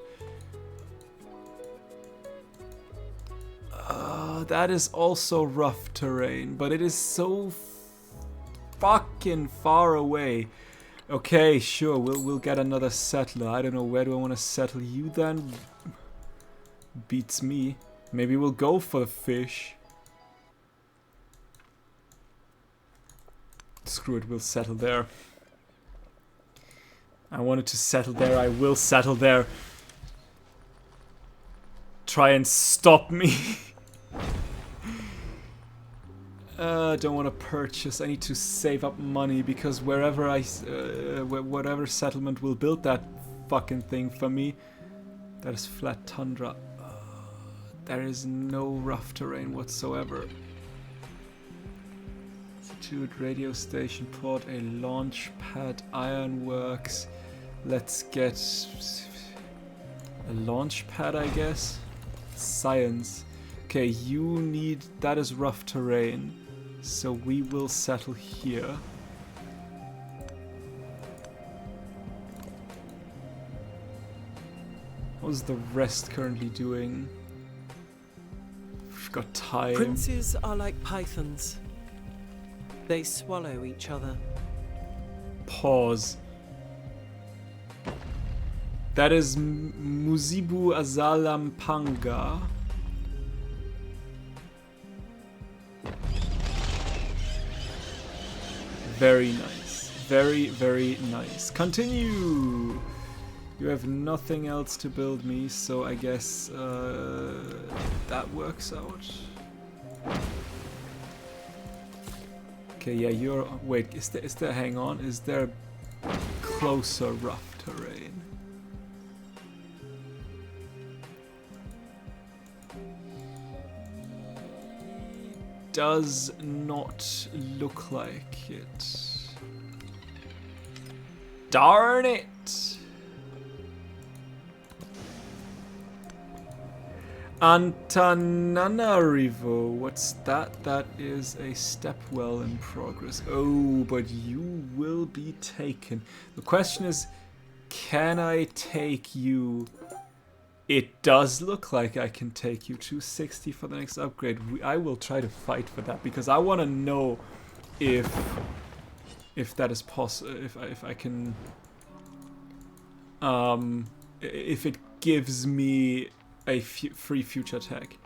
Speaker 1: That is also rough terrain, but it is so fucking far away. Okay, sure, we'll get another settler. I don't know, where do I want to settle you then? Beats me. Maybe we'll go for the fish. Screw it, we'll settle there. I wanted to settle there, I will settle there. Try and stop me. Don't want to purchase. I need to save up money because wherever whatever settlement will build that fucking thing for me, that is flat tundra. There is no rough terrain whatsoever. Institute, radio station, port, a launch pad, ironworks. Let's get a launch pad, I guess. Science. Okay, you need... that is rough terrain. So we will settle here. How's the rest currently doing? We've got time.
Speaker 2: Princes are like pythons. They swallow each other.
Speaker 1: Pause. That is Muzibu Azalampanga. Very nice. Very, very nice. Continue! You have nothing else to build me, so I guess that works out. Okay, yeah, you're... wait, is there... hang on, is there closer rough terrain? Does not look like it. Darn it! Antananarivo, what's that? That is a step well in progress. Oh, but you will be taken. The question is, can I take you? It does look like I can take you. 260 for the next upgrade. I will try to fight for that because I want to know if that is possible. If I can, if it gives me a free future tech.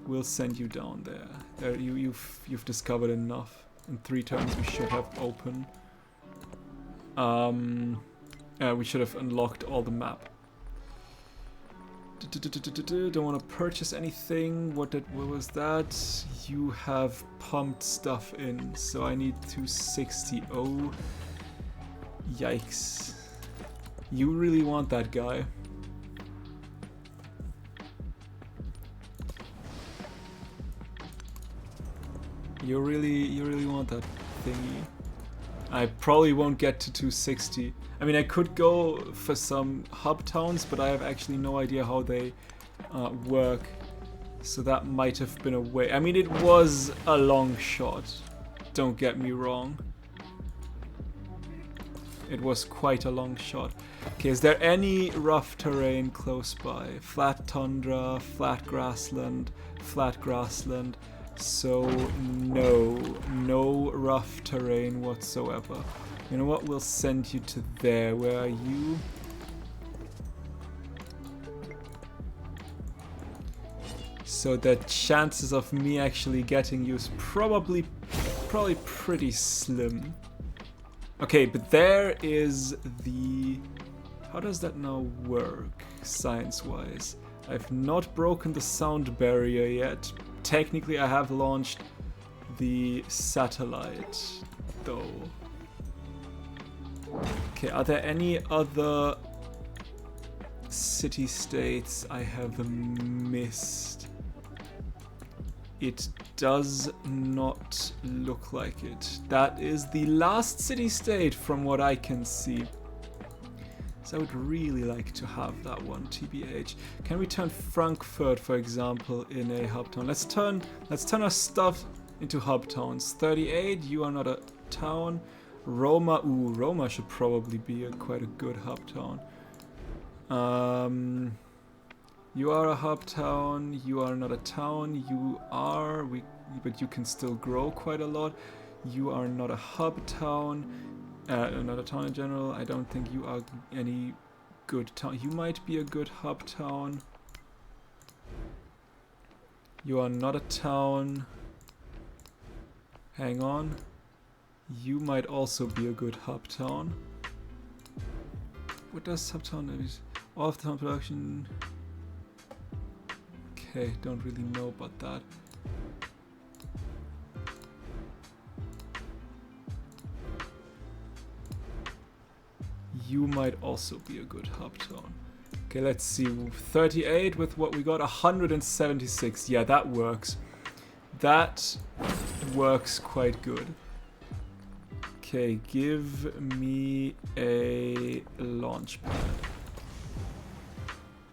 Speaker 1: We'll send you down there. You've discovered enough. In 3 turns we should have open. We should have unlocked all the map. Don't want to purchase anything. What was that? You have pumped stuff in, so I need 260. Oh, yikes! You really want that guy? You really want that thingy? I probably won't get to 260. I mean, I could go for some hub towns, but I have actually no idea how they work. So that might have been a way. I mean, it was a long shot. Don't get me wrong. It was quite a long shot. Okay, is there any rough terrain close by? Flat tundra, flat grassland, flat grassland. So no rough terrain whatsoever. You know what? We'll send you to there. Where are you? So the chances of me actually getting you is probably pretty slim. Okay, but there is the... how does that now work, science-wise? I've not broken the sound barrier yet. Technically, I have launched the satellite, though. Okay, are there any other city-states I have missed. It does not look like it. That is the last city-state from what I can see. So I would really like to have that one, TBH. Can we turn Frankfurt, for example, in a hub town? Let's turn our stuff into hub towns. 38, you are not a town. Roma, ooh, Roma should probably be quite a good hub town. You are a hub town, you are not a town, you are, but you can still grow quite a lot. You are not a hub town, not a town in general. I don't think you are any good town. You might be a good hub town. You are not a town. Hang on. You might also be a good hub town. What does hub town mean? All of the town production. Okay, don't really know about that. You might also be a good hub town. Okay, let's see. 38 with what we got. 176. Yeah, that works. That works quite good. Okay, give me a launch pad.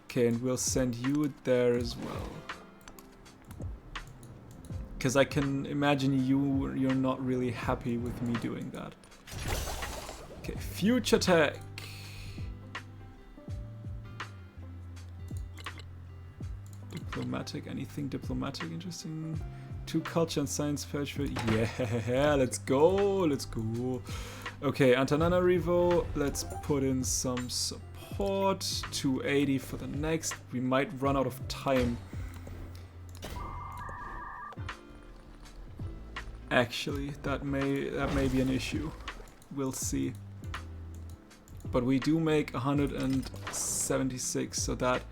Speaker 1: Okay, and we'll send you there as well. Because I can imagine you're not really happy with me doing that. Okay, future tech. Diplomatic, anything diplomatic interesting? 2 culture and science page for, yeah, let's go, let's go. Okay, Antananarivo, let's put in some support. 280 for the next. We might run out of time. Actually, that may be an issue. We'll see. But we do make 176, so that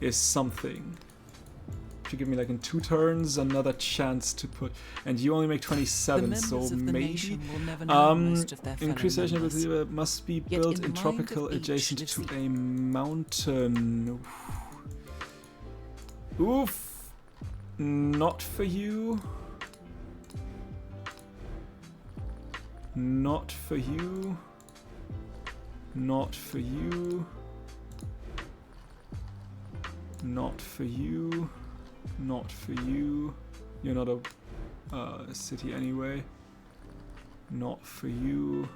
Speaker 1: is something. If you give me like in 2 turns another chance to put, and you only make 27, so maybe increasation must be built in tropical adjacent to a mountain. Oof, not for you. Not for you. Not for you. Not for you. Not for you. You're not a city anyway. Not for you.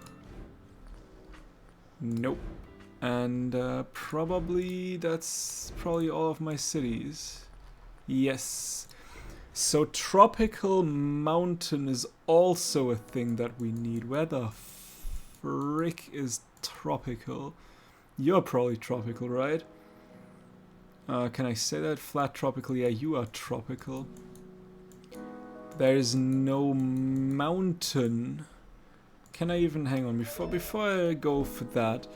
Speaker 1: Nope. And that's probably all of my cities. Yes. So tropical mountain is also a thing that we need. Where the frick is tropical? You're probably tropical, right? Can I say that? Flat tropical, yeah, you are tropical. There is no mountain. Can I even, hang on, before I go for that,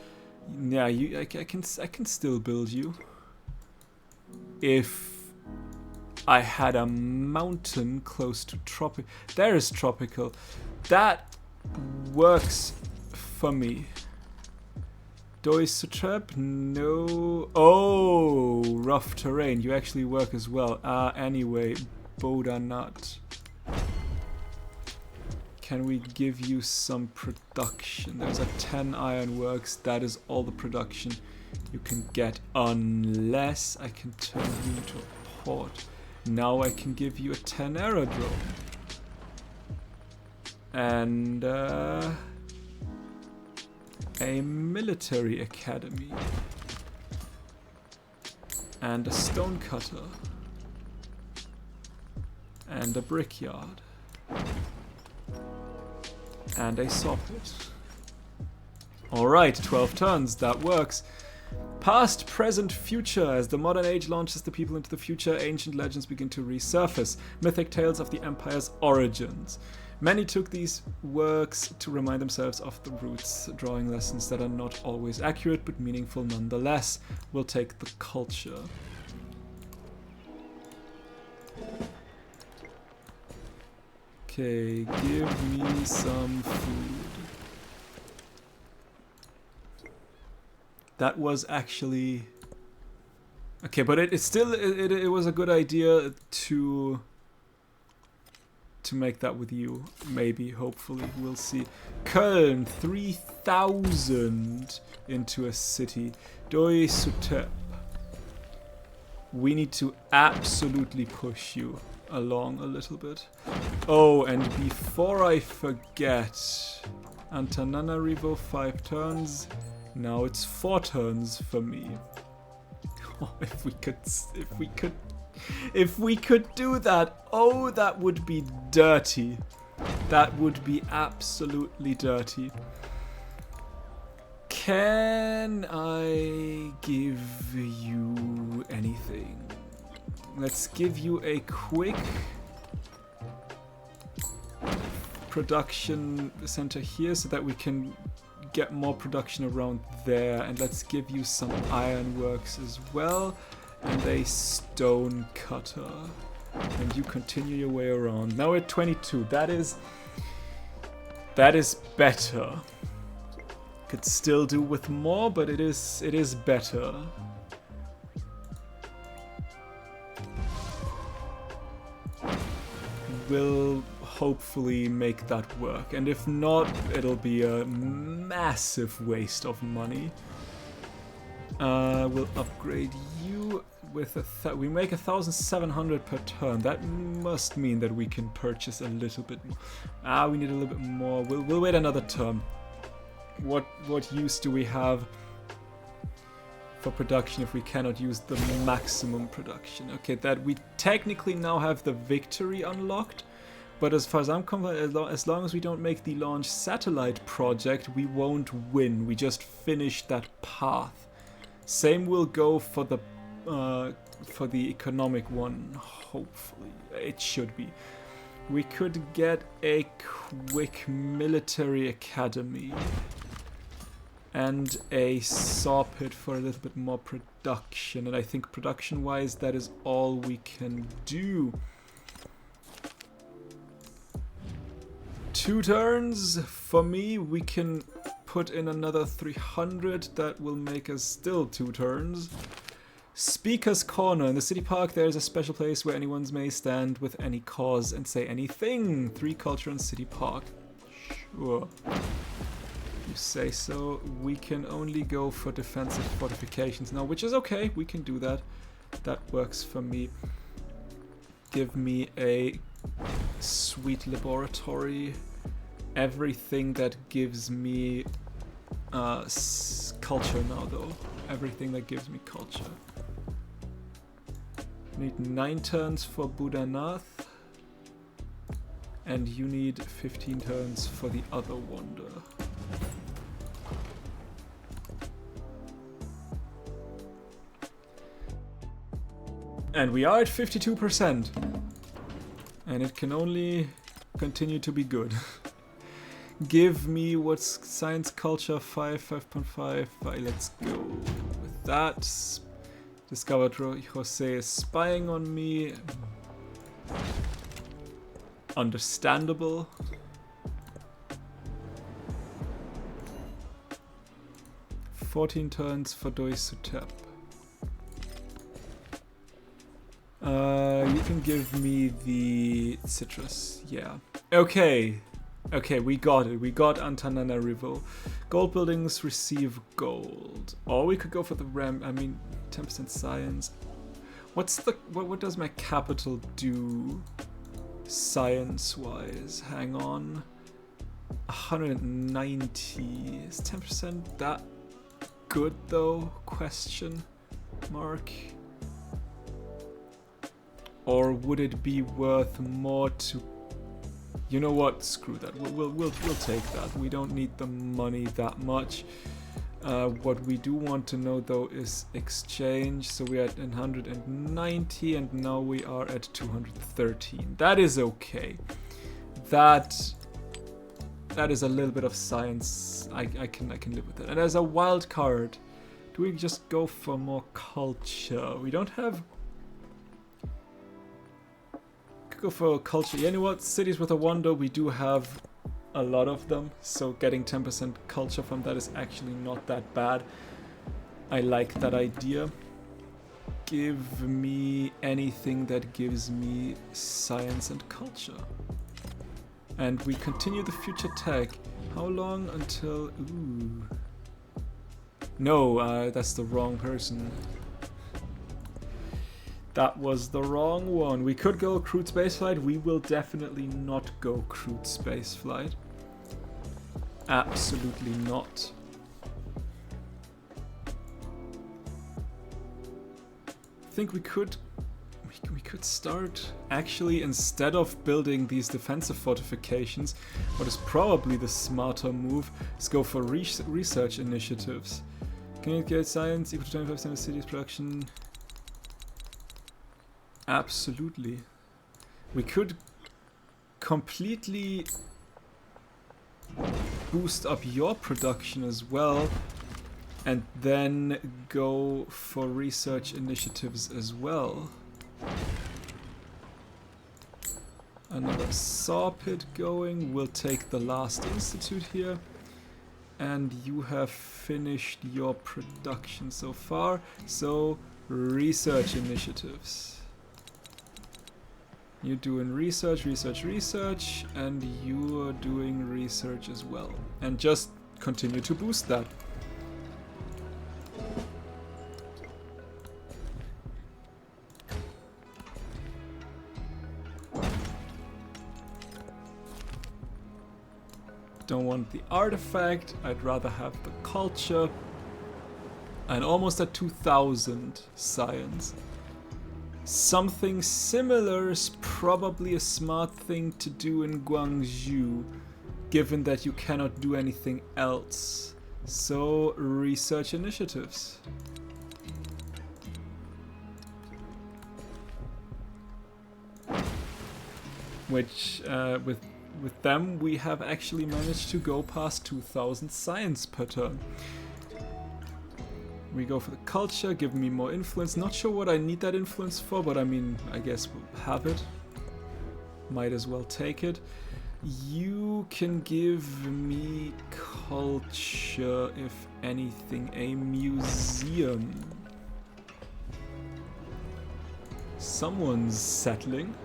Speaker 1: yeah, I can still build you. If I had a mountain close to tropical. There is tropical. That works for me. Doisutrep? No. Oh, rough terrain. You actually work as well. Anyway, Bodanat. Can we give you some production? There's a 10 ironworks. That is all the production you can get, unless I can turn you into a port. Now I can give you a 10 aerodrome. And a military academy. And a stone cutter. And a brickyard. And a sawpit. Alright, 12 turns, that works. Past, present, future. As the modern age launches the people into the future, ancient legends begin to resurface. Mythic tales of the empire's origins. Many took these works to remind themselves of the roots, drawing lessons that are not always accurate but meaningful nonetheless. We'll take the culture. Okay, give me some food. That was actually Okay, but it still it was a good idea to make that with you. Maybe, hopefully, we'll see. Köln, 3,000 into a city. Doi Sutep. We need to absolutely push you along a little bit. Oh, and before I forget, Antananarivo 5 turns. Now it's 4 turns for me. Oh, if we could do that. Oh, that would be dirty. That would be absolutely dirty. Can I give you anything? Let's give you a quick production center here so that we can get more production around there. And let's give you some ironworks as well. And a stone cutter. And you continue your way around. Now we're at 22. That is better. Could still do with more, but it is better. We'll hopefully make that work. And if not, it'll be a massive waste of money. We'll upgrade you with we make 1,700 per turn. That must mean that we can purchase a little bit more. We need a little bit more. We'll wait another turn. What use do we have for production if we cannot use the maximum production? Okay, that we technically now have the victory unlocked, but as far as I'm concerned, as long as we don't make the launch satellite project, we won't win. We just finish that path. Same will go for the economic one. Hopefully, it should be. We could get a quick military academy and a saw pit for a little bit more production. And I think production-wise, that is all we can do. 2 turns for me. We can put in another 300. That will make us still 2 turns. Speaker's Corner. In the city park, there is a special place where anyone may stand with any cause and say anything. 3 culture and city park. Sure. You say so. We can only go for defensive fortifications now, which is okay. We can do that. That works for me. Give me a sweet laboratory. Everything that gives me culture now, though. Everything that gives me culture. Need 9 turns for Budanath. And you need 15 turns for the other wonder. And we are at 52%. And it can only continue to be good. Give me what's science culture 5, 5.5. Let's go with that. Discovered Jose is spying on me. Understandable. "14 turns for Doi Sutep. You can give me the citrus. Yeah. Okay. Okay, we got it. We got Antananarivo. Gold buildings receive gold. Or we could go for the RAM. I mean, 10% science. What's the... What does my capital do science-wise? Hang on. 190. Is 10% that good, though? Question mark. Or would it be worth more to... You know what? Screw that. We'll take that. We don't need the money that much. What we do want to know, though, is exchange. So we're at 190, and now we are at 213. That is okay. That is a little bit of science. I can live with that. And as a wild card, do we just go for more culture? We don't have... Go for culture. You know what? Cities with a wonder, we do have a lot of them, so getting 10% culture from that is actually not that bad. I like that idea. give me anything that gives me science and culture. And we continue the future tech. How long until... Ooh. No, that's the wrong person. That was the wrong one. We could go crewed spaceflight. We will definitely not go crewed spaceflight. Absolutely not. I think we could start actually, instead of building these defensive fortifications, what is probably the smarter move is go for research initiatives. Communicate science equal to 25% of city's production. Absolutely. We could completely boost up your production as well, and then go for research initiatives as well. Another saw pit going. We'll take the last institute here. And you have finished your production so far. So, research initiatives. You're doing research, and you are doing research as well. And just continue to boost that. Don't want the artifact, I'd rather have the culture. And almost at 2000 science. Something similar is probably a smart thing to do in Guangzhou, given that you cannot do anything else. So, research initiatives. Which, with them, we have actually managed to go past 2000 science per turn. We go for the culture, give me more influence. Not sure what I need that influence for, but I mean, I guess we'll have it. Might as well take it. You can give me culture, if anything, a museum. Someone's settling.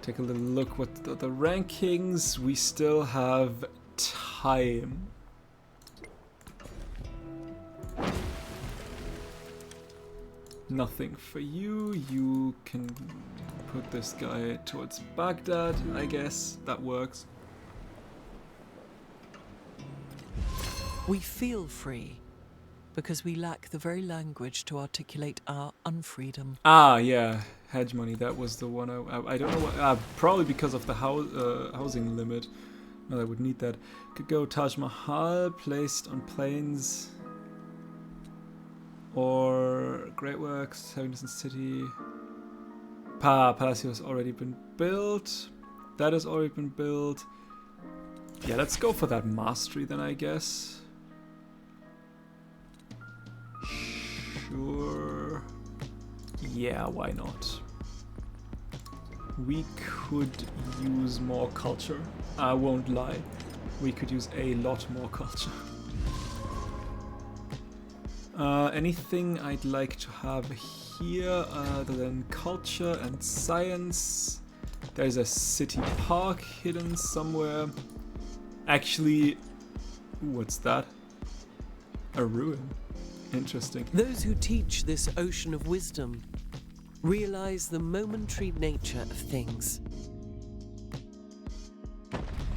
Speaker 1: Take a little look what the rankings. We still have time. Nothing for you. You can put this guy towards Baghdad, I guess. That works.
Speaker 2: We feel free because we lack the very language to articulate our unfreedom.
Speaker 1: Ah, yeah. Hegemony, that was the one I don't know what... probably because of the housing limit. No, I would need that. Could go Taj Mahal, placed on plains... Or Great Works, Harrington City. Palacio has already been built. That has already been built. Yeah, let's go for that mastery then, I guess. Sure. Yeah, why not? We could use more culture. I won't lie. We could use a lot more culture. Anything I'd like to have here other than culture and science? There's a city park hidden somewhere. Actually, what's that? A ruin. Interesting.
Speaker 2: Those who teach this ocean of wisdom realize the momentary nature of things.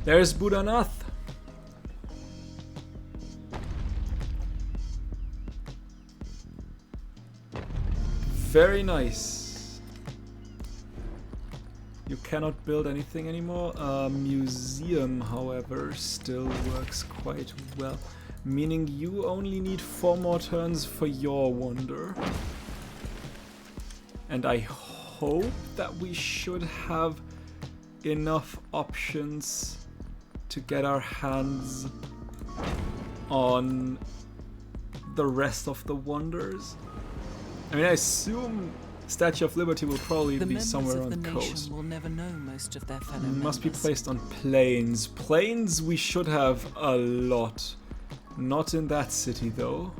Speaker 1: There's Buddhanath. Very nice. You cannot build anything anymore. Museum, however, still works quite well. Meaning you only need 4 more turns for your wonder. And I hope that we should have enough options to get our hands on the rest of the wonders. I mean, I assume Statue of Liberty will probably be somewhere on the coast.
Speaker 2: Will never know most of their fellow
Speaker 1: Must be placed on plains. Plains we should have a lot. Not in that city though.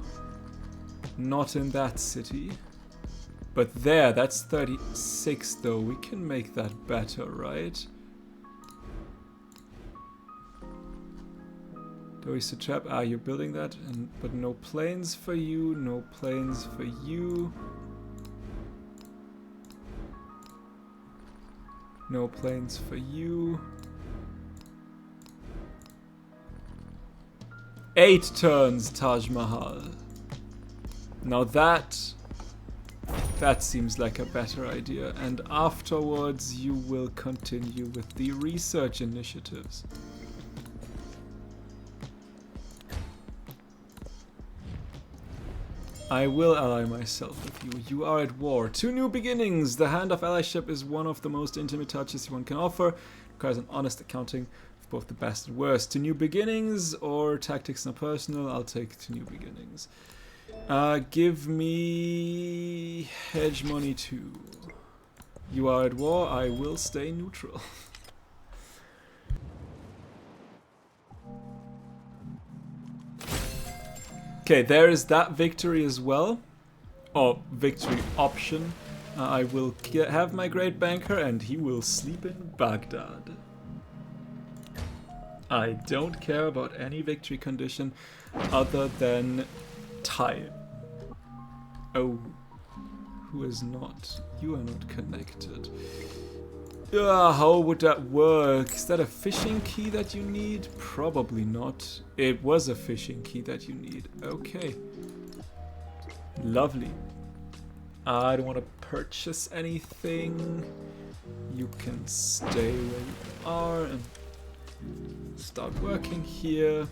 Speaker 1: Not in that city. But there, that's 36 though. We can make that better, right? Doisa trap. Ah, you're building that, but no planes for you. No planes for you. No planes for you. 8 turns, Taj Mahal. Now that seems like a better idea. And afterwards you will continue with the research initiatives. I will ally myself with you. You are at war. 2 new beginnings. The hand of allyship is one of the most intimate touches one can offer. Requires an honest accounting of both the best and worst. 2 new beginnings or tactics not personal. I'll take 2 new beginnings. Give me hegemony 2. You are at war. I will stay neutral. Okay, there is that victory as well. Or victory option. I will have my great banker and he will sleep in Baghdad. I don't care about any victory condition other than time. Oh, who is not? You are not connected. How would that work? Is that a fishing key that you need? Probably not. It was a fishing key that you need. Okay. Lovely. I don't want to purchase anything. You can stay where you are and start working here.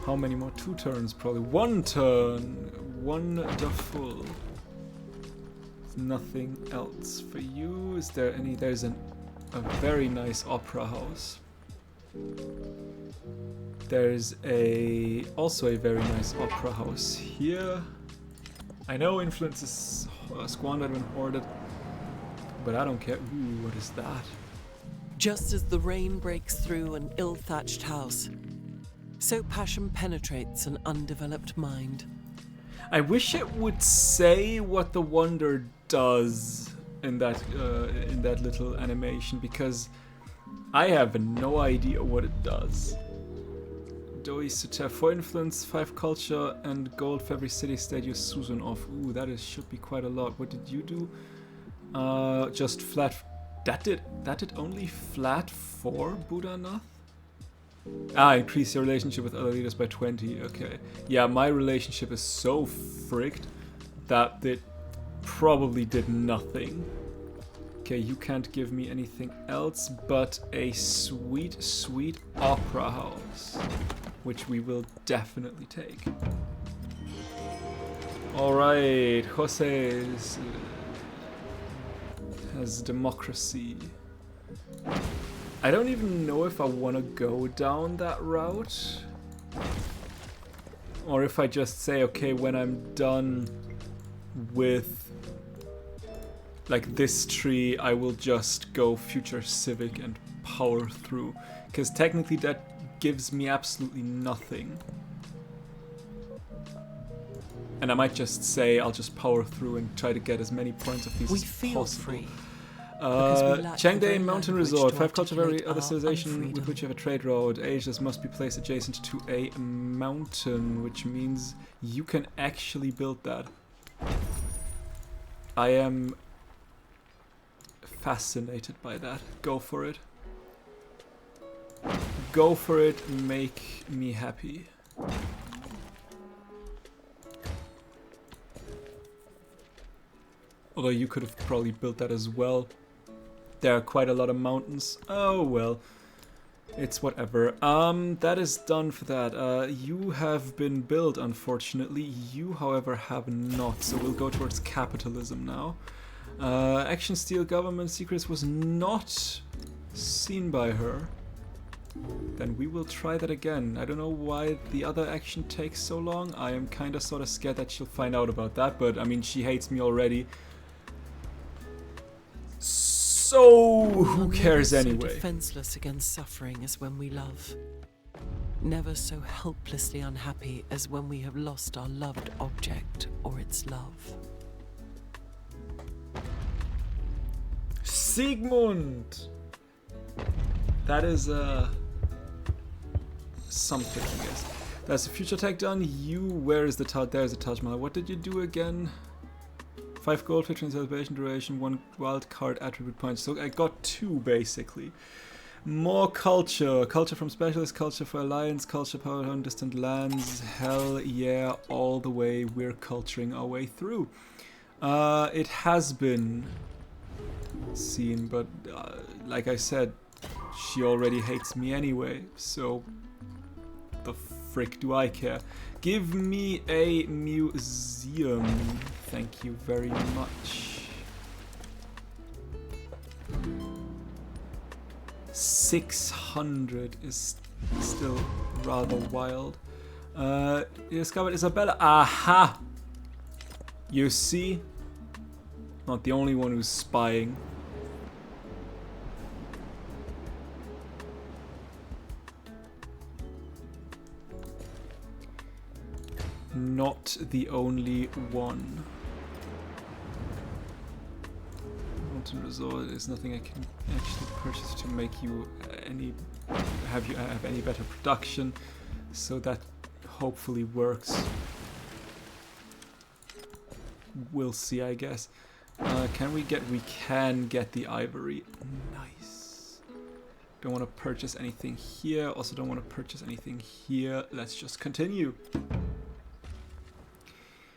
Speaker 1: How many more? 2 turns probably. 1 turn. Wonderful. Nothing else for you. Is there any? There's a very nice opera house. There's also a very nice opera house here. I know influence is squandered when hoarded, but I don't care. Ooh, what is that?
Speaker 2: Just as the rain breaks through an ill-thatched house, so passion penetrates an undeveloped mind.
Speaker 1: I wish it would say what the wonder does in that little animation, because I have no idea what it does. Doi Suter for influence, 5 culture, and gold for every city-state you Susan off. Ooh, that should be quite a lot. What did you do? Just flat. That did only flat for Buddhanath? Ah, increase your relationship with other leaders by 20. Okay. Yeah, my relationship is so fricked that it probably did nothing. Okay, you can't give me anything else but a sweet, sweet opera house, which we will definitely take. Alright, Jose has democracy. I don't even know if I want to go down that route, or if I just say, okay, when I'm done with like this tree, I will just go future civic and power through, because technically that gives me absolutely nothing. And I might just say I'll just power through and try to get as many points of these as possible.
Speaker 2: Free.
Speaker 1: Changde Mountain Resort, 5 culture of every other civilization with which you have a trade road. Ages must be placed adjacent to a mountain, which means you can actually build that. I am fascinated by that. Go for it. Go for it, make me happy. Although you could have probably built that as well. There are quite a lot of mountains. Oh well. It's whatever. That is done for that. You have been built, unfortunately. You, however, have not. So we'll go towards capitalism now. Action Steal Government Secrets was not seen by her. Then we will try that again. I don't know why the other action takes so long. I am kinda sorta scared that she'll find out about that, but I mean, she hates me already. So who cares anyway?
Speaker 2: So defenseless against suffering as when we love. Never so helplessly unhappy as when we have lost our loved object or its love.
Speaker 1: Sigmund! That is something, I guess. That's the future attack done. Where is the Taj? There's the Taj Mahal. What did you do again? 5 gold, 15 celebration duration, 1 wild card attribute points. So I got 2 basically. More culture. Culture from specialist, culture for alliance, culture power on distant lands. Hell yeah, all the way we're culturing our way through. It has been seen, but like I said, she already hates me anyway, so the frick do I care? Give me a museum. Thank you very much. 600 is still rather wild. You discovered Isabella. Aha! You see? Not the only one who's spying. Not the only one. Mountain Resort is nothing I can actually purchase to make you have any better production, so that hopefully works. We'll see, I guess. Can we get? We can get the ivory. Nice. Don't want to purchase anything here. Also don't want to purchase anything here. Let's just continue.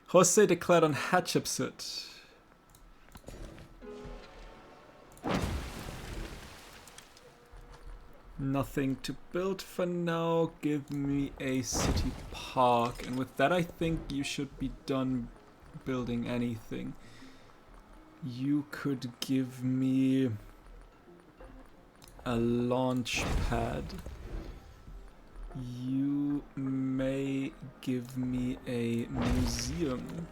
Speaker 1: Jose declared on Hatshepsut. Nothing to build for now. Give me a city park. And with that, I think you should be done building anything. You could give me a launch pad. You may give me a museum.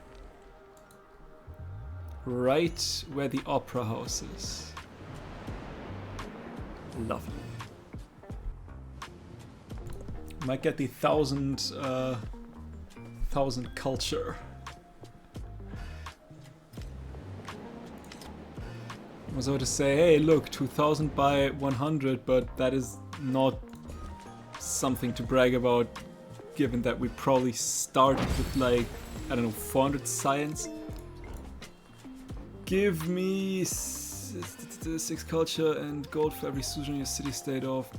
Speaker 1: Right where the opera house is. Lovely. Might get the 1000 culture. I was about to say, hey, look, 2000 by 100, but that is not something to brag about, given that we probably started with like, I don't know, 400 science. Give me 6 culture and gold for every suzerain your city state of.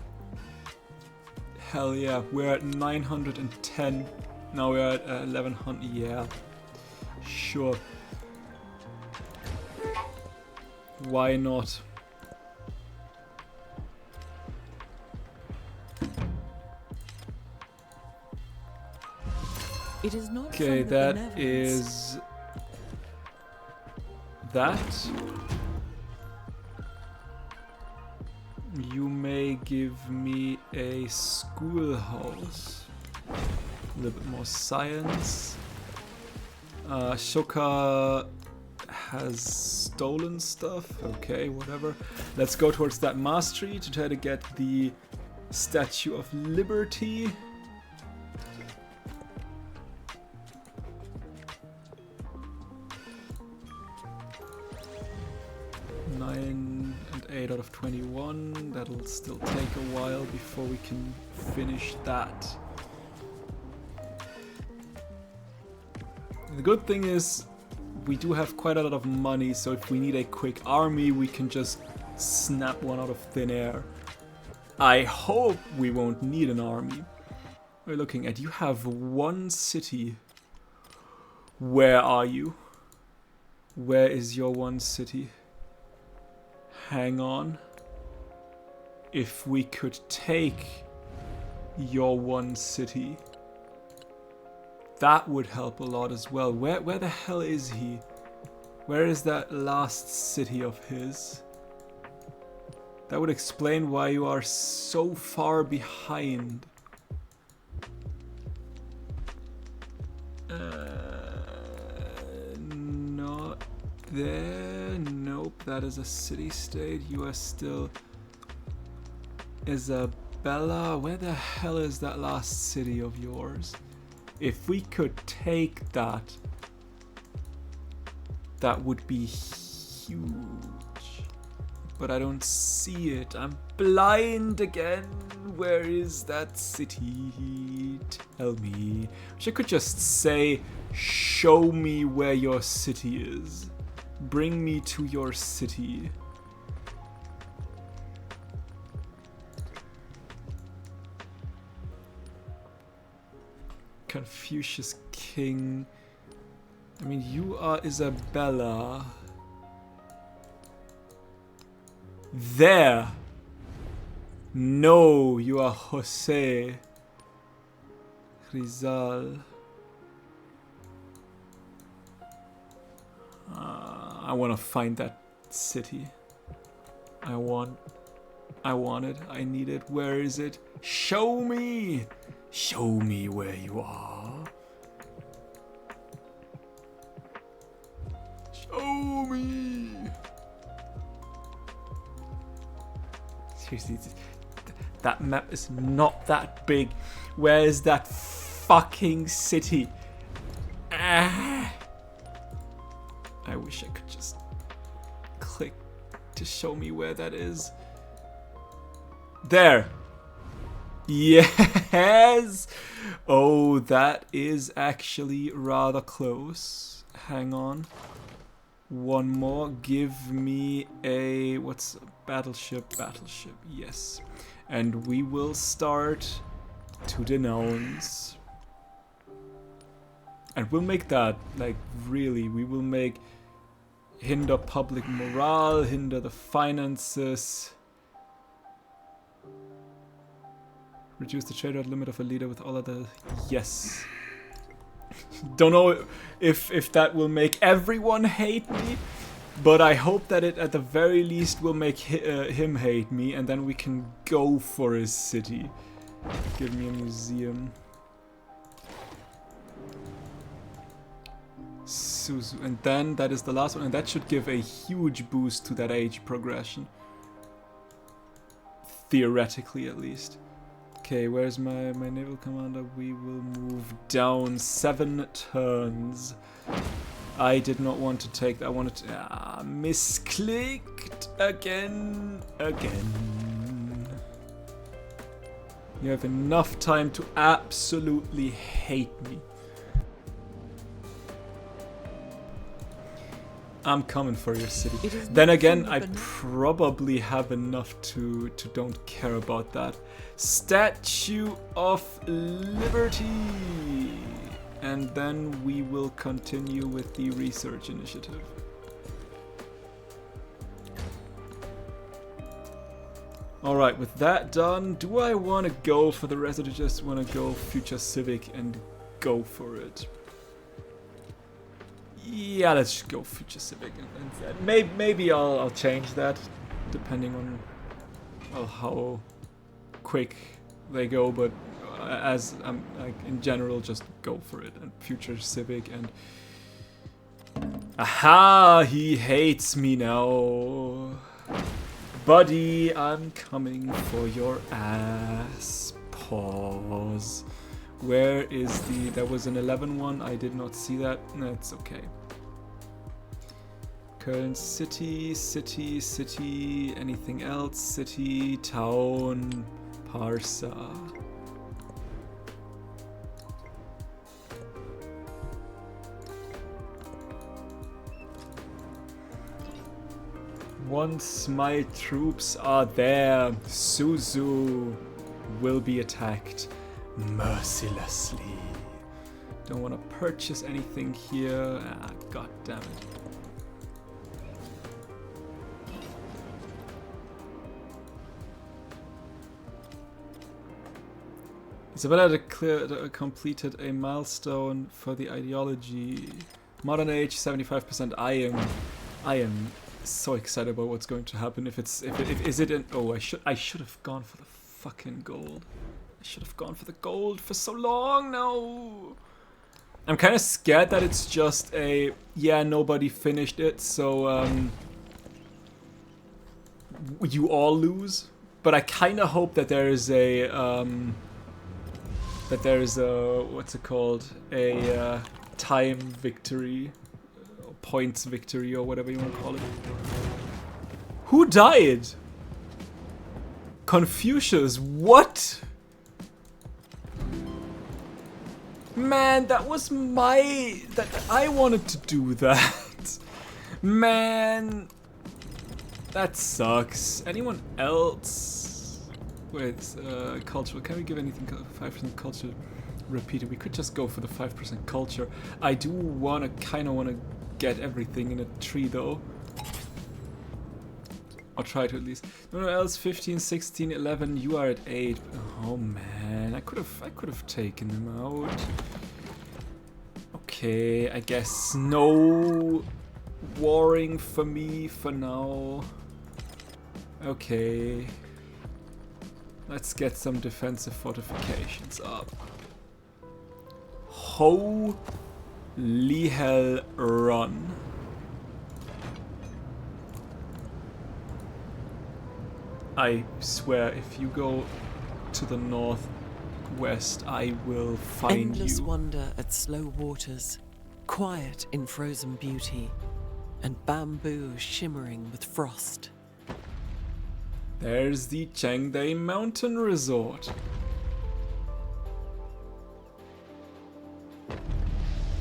Speaker 1: Hell yeah, we're at 910. Now we're at 1100. Yeah, sure. Why not?
Speaker 2: It is not
Speaker 1: okay, that is that. You may give me a schoolhouse. A little bit more science. Shoka has stolen stuff. Okay, whatever. Let's go towards that mastery to try to get the Statue of Liberty. Nine and 8 out of 21. That'll still take a while before we can finish that. The good thing is we do have quite a lot of money, so if we need a quick army, we can just snap one out of thin air. I hope we won't need an army. We're looking at, you have 1 city. Where are you? Where is your 1 city? Hang on. If we could take your 1 city, that would help a lot as well. Where the hell is he? Where is that last city of his? That would explain why you are so far behind. Not there. Nope, that is a city-state. You are still Isabella. Bella, where the hell is that last city of yours? If we could take that, that would be huge. But I don't see it. I'm blind again. Where is that city? Tell me. Wish I could just say, show me where your city is. Bring me to your city. Confucius King. I mean, you are Isabella. There. No, you are Jose. Rizal. I want to find that city. I want it. I need it. Where is it? Show me. Show me where you are. Show me. Seriously, that map is not that big. Where is that fucking city? I wish I could just click to show me where that is. There. Yes. Oh, that is actually rather close. Hang on. One more. Give me a... what's... battleship. Battleship. Yes. And we will start to denounce. And we'll make that, like, really, we will make hinder public morale, hinder the finances. Reduce the trade route limit of a leader with all other... Yes. Don't know if that will make everyone hate me, but I hope that it at the very least will make him hate me, and then we can go for his city. Give me a museum. Suzu. And then that is the last one, and that should give a huge boost to that age progression. Theoretically, at least. Okay, where's my naval commander? We will move down 7 turns. I did not want to take that. I wanted to... misclicked again. You have enough time to absolutely hate me. I'm coming for your city. Then again, I probably have enough to don't care about that. Statue of Liberty. And then we will continue with the research initiative. Alright, with that done, do I want to go for the rest, or just want to go future civic and go for it? Yeah, let's just go future civic, and maybe I'll change that depending on well, how quick they go, but as like in general, just go for it and future civic. And aha, he hates me now, buddy. I'm coming for your ass. Pause. Where is the... There was an 11 one. I did not see that. That's okay. Köln city, anything else? City, town, Parsa. Once my troops are there, Suzu will be attacked mercilessly. Don't want to purchase anything here. God damn it. Isabella completed a milestone for the ideology. Modern age 75%. I am so excited about what's going to happen. Is it an... Oh, I should have gone for the fucking gold. I should have gone for the gold for so long. No. I'm kind of scared that it's just a... Yeah, nobody finished it, so you all lose. But I kind of hope that there is a what's it called, a time victory, or points victory, or whatever you want to call it. Who died? Confucius. What? Man, that was that I wanted to do that. Man, that sucks. Anyone else? Wait, cultural. Can we give anything 5% culture repeated? We could just go for the 5% culture. I do kind of want to get everything in a tree though. I'll try to at least. No one else. 15, 16, 11. You are at 8. Oh man, I could have taken them out. Okay, I guess no warring for me for now. Okay. Let's get some defensive fortifications up. Holy hell, run. I swear, if you go to the northwest, I will find
Speaker 2: Endless
Speaker 1: you.
Speaker 2: wonder at slow waters, quiet in frozen beauty, and bamboo shimmering with frost.
Speaker 1: There's the Changde Mountain Resort.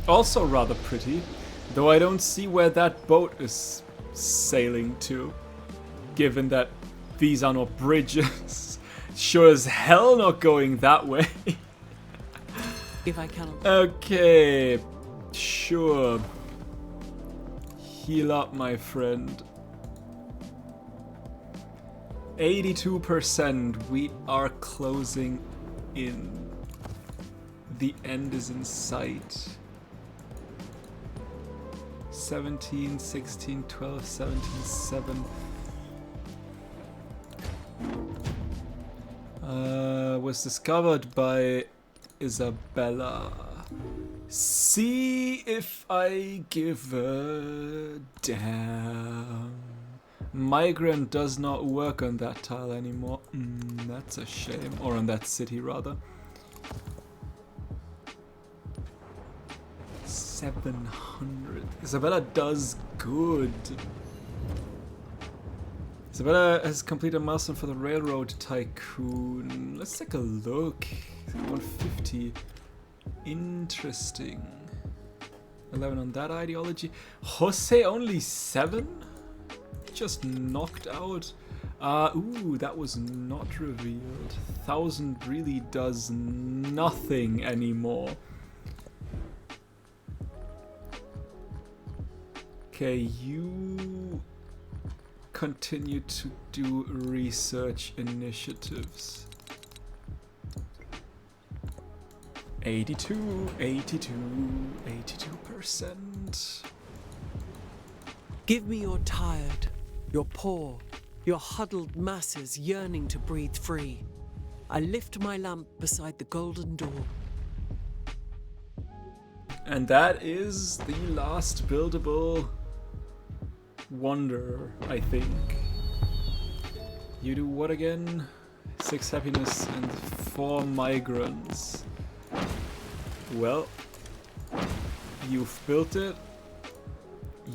Speaker 1: Also rather pretty, though I don't see where that boat is sailing to, given that these are not bridges. Sure as hell not going that way.
Speaker 2: If I cannot...
Speaker 1: Okay, sure. Heal up, my friend. 82%. We are closing in. The end is in sight. 17, 16, 12, 17, 7. Was discovered by Isabella. See if I give a damn. Migrant does not work on that tile anymore. That's a shame. Or on that city, rather. 700. Isabella does good. Isabella has completed a milestone for the railroad tycoon. Let's take a look. 150. Interesting. 11 on that ideology. Jose only 7? Just knocked out. Ooh, that was not revealed. 1000 really does nothing anymore. Okay, you continue to do research initiatives. 82, 82%.
Speaker 2: Give me your tired, your poor, your huddled masses yearning to breathe free. I lift my lamp beside the golden door.
Speaker 1: And that is the last buildable wonder, I think. You do what again? 6 happiness and 4 migrants. Well, you've built it.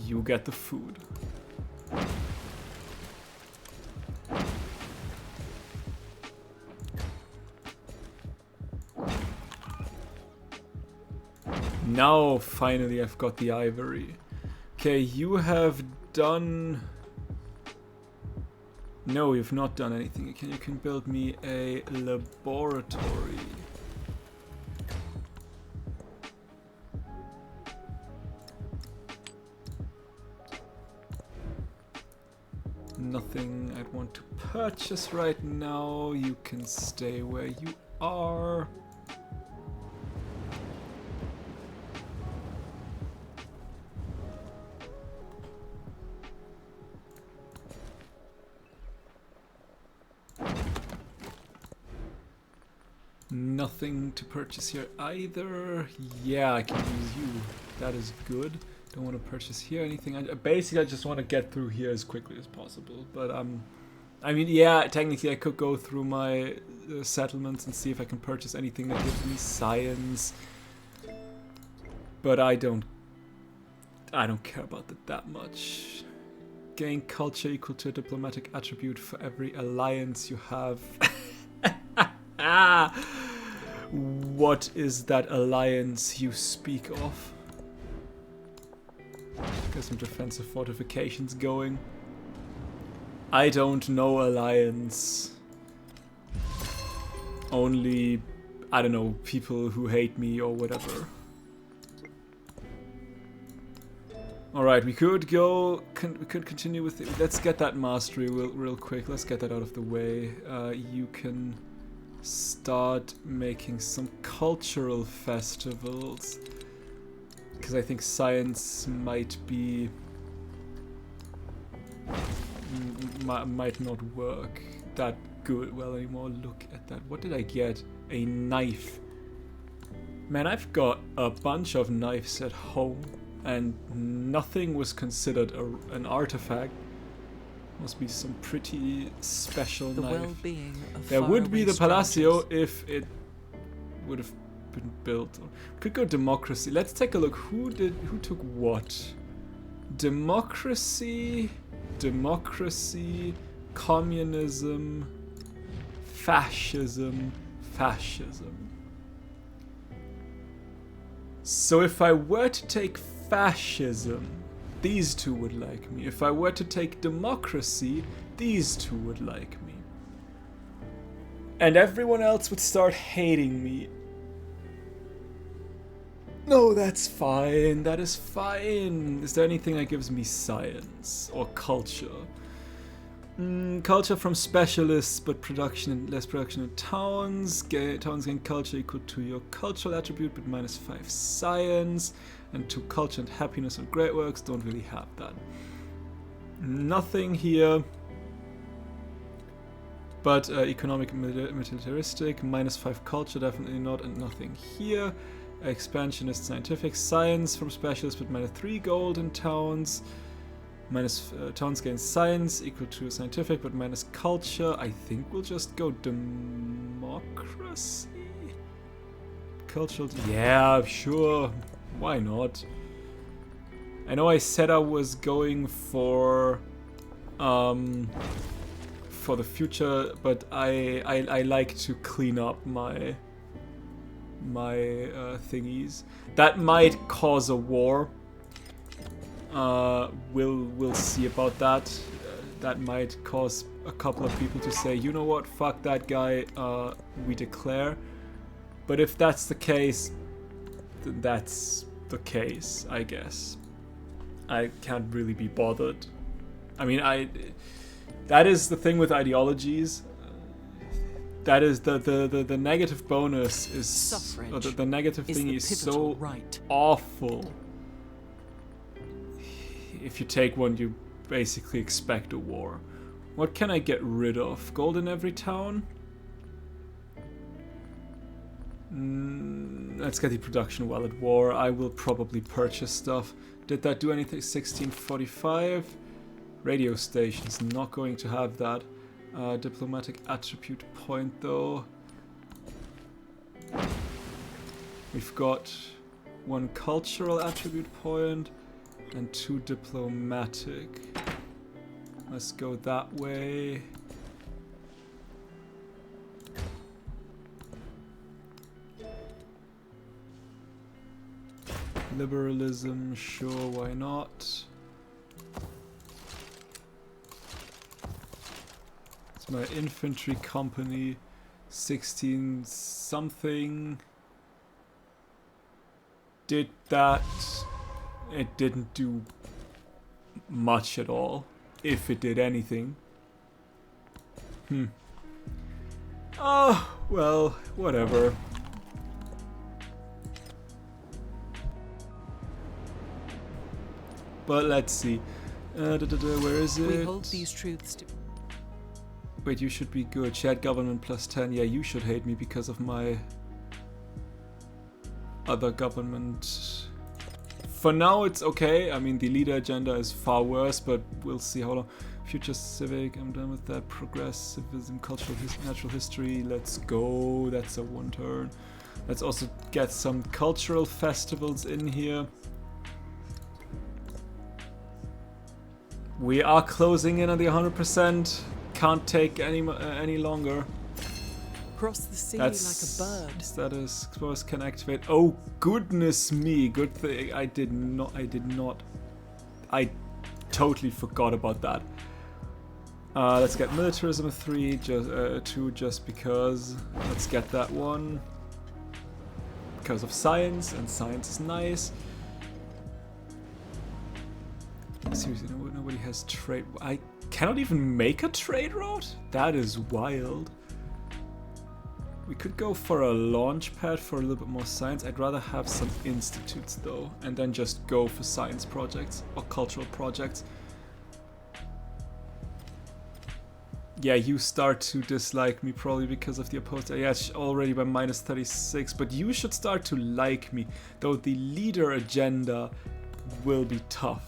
Speaker 1: You get the food. Now, finally, I've got the ivory. Okay, you have done... No, you've not done anything. You can build me a laboratory. Nothing I'd want to purchase right now. You can stay where you are. Nothing to purchase here either. Yeah, I can use you. That is good. Don't want to purchase here anything. Basically, I just want to get through here as quickly as possible. But I mean, yeah, technically I could go through my settlements and see if I can purchase anything that gives me science. But I don't care about that much. Gain culture equal to a diplomatic attribute for every alliance you have. What is that alliance you speak of? Get some defensive fortifications going. I don't know alliance. Only, I don't know, people who hate me or whatever. Alright, we could go, we could continue with it. Let's get that mastery real quick. Let's get that out of the way. You can start making some cultural festivals. Because I think science might be... might not work that good well anymore. Look at that. What did I get? A knife. Man, I've got a bunch of knives at home and nothing was considered an artifact. Must be some pretty special
Speaker 2: the
Speaker 1: knife.
Speaker 2: Well-being of
Speaker 1: There would be the
Speaker 2: strangers.
Speaker 1: Palacio if it would have been built. Could go democracy. Let's take a look. Who took what? Democracy, communism, fascism. So if I were to take fascism, these two would like me. If I were to take democracy, these two would like me. And everyone else would start hating me. No, that's fine. That is fine. Is there anything that gives me science or culture? Culture from specialists, but less production in towns. Towns gain culture equal to your cultural attribute, but -5 science. And to culture and happiness and great works. Don't really have that. Nothing here. But economic militaristic, -5 culture, definitely not, and nothing here. Expansionist scientific, science from specialists, but -3 gold in towns. Towns gain science equal to scientific, but minus culture. I think we'll just go democracy. Cultural, yeah, sure. Why not? I know I said I was going for the future, but I like to clean up my thingies. That might cause a war. We'll see about that. That might cause a couple of people to say, you know what, fuck that guy, we declare. But if that's the case, then that's the case, I guess. I can't really be bothered. I mean, that is the thing with ideologies. That is the negative bonus is, or the negative thing is so awful. If you take one, you basically expect a war. What can I get rid of? Gold in every town? Let's get the production while at war. I will probably purchase stuff. Did that do anything? 1645. Radio stations, not going to have that. Diplomatic attribute point though. We've got 1 cultural attribute point and 2 diplomatic. Let's go that way. Liberalism, sure, why not? It's my infantry company, 16 something. Did that? It didn't do much at all, if it did anything. Oh, well, whatever. But let's see. Where is it?
Speaker 2: We hold these truths to...
Speaker 1: Wait, you should be good. Shared government +10. Yeah, you should hate me because of my other government. For now, it's okay. I mean, the leader agenda is far worse, but we'll see how long. Future civic, I'm done with that. Progressivism, natural history, let's go. That's a 1 turn. Let's also get some cultural festivals in here. We are closing in on the 100%. Can't take any longer.
Speaker 2: Cross the sea
Speaker 1: That's,
Speaker 2: like a bird.
Speaker 1: Status exposed can activate. Oh goodness me! Good thing I did not. I totally forgot about that. Let's get militarism 3, just 2, just because. Let's get that one because of science, and science is nice. Seriously, nobody has trade. I cannot even make a trade route? That is wild. We could go for a launch pad for a little bit more science. I'd rather have some institutes though, and then just go for science projects or cultural projects. Yeah, you start to dislike me probably because of the opposed. Yeah, it's already by -36, but you should start to like me, though the leader agenda will be tough.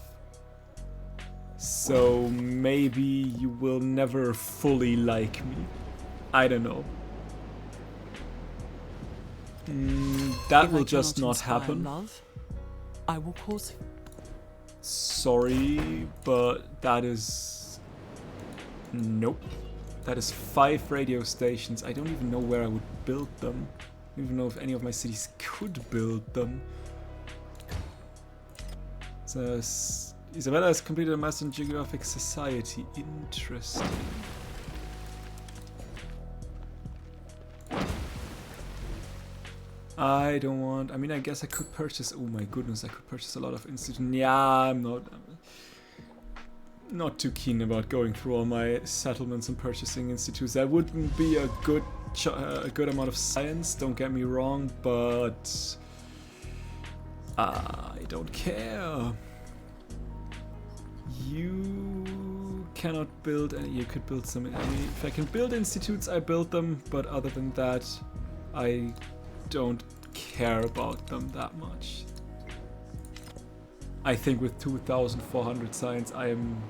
Speaker 1: So maybe you will never fully like me. I don't know. That will just not happen.
Speaker 2: Love, I will cause.
Speaker 1: Sorry, but that is... Nope. That is 5 radio stations. I don't even know where I would build them. I don't even know if any of my cities could build them. So, Isabella has completed a Master in Geographic Society. Interesting. I don't want... I mean, I guess I could purchase... Oh my goodness, I could purchase a lot of institutes. Yeah, I'm not too keen about going through all my settlements and purchasing institutes. That wouldn't be a good amount of science, don't get me wrong, but... I don't care. You cannot build any... You could build some... I mean, if I can build institutes, I build them, but other than that, I don't care about them that much. I think with 2,400 science, I am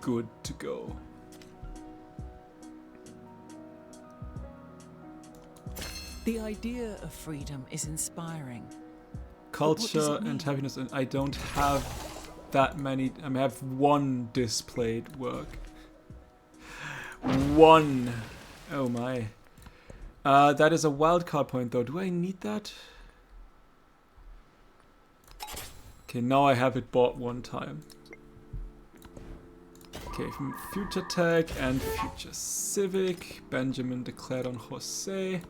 Speaker 1: good to go.
Speaker 2: The idea of freedom is inspiring.
Speaker 1: Culture and happiness, and I don't have that many. I have 1 displayed work. 1. Oh my. That is a wildcard point though. Do I need that? Okay, now I have it bought 1 time. Okay, from Future Tech and Future Civic. Benjamin declared on Jose.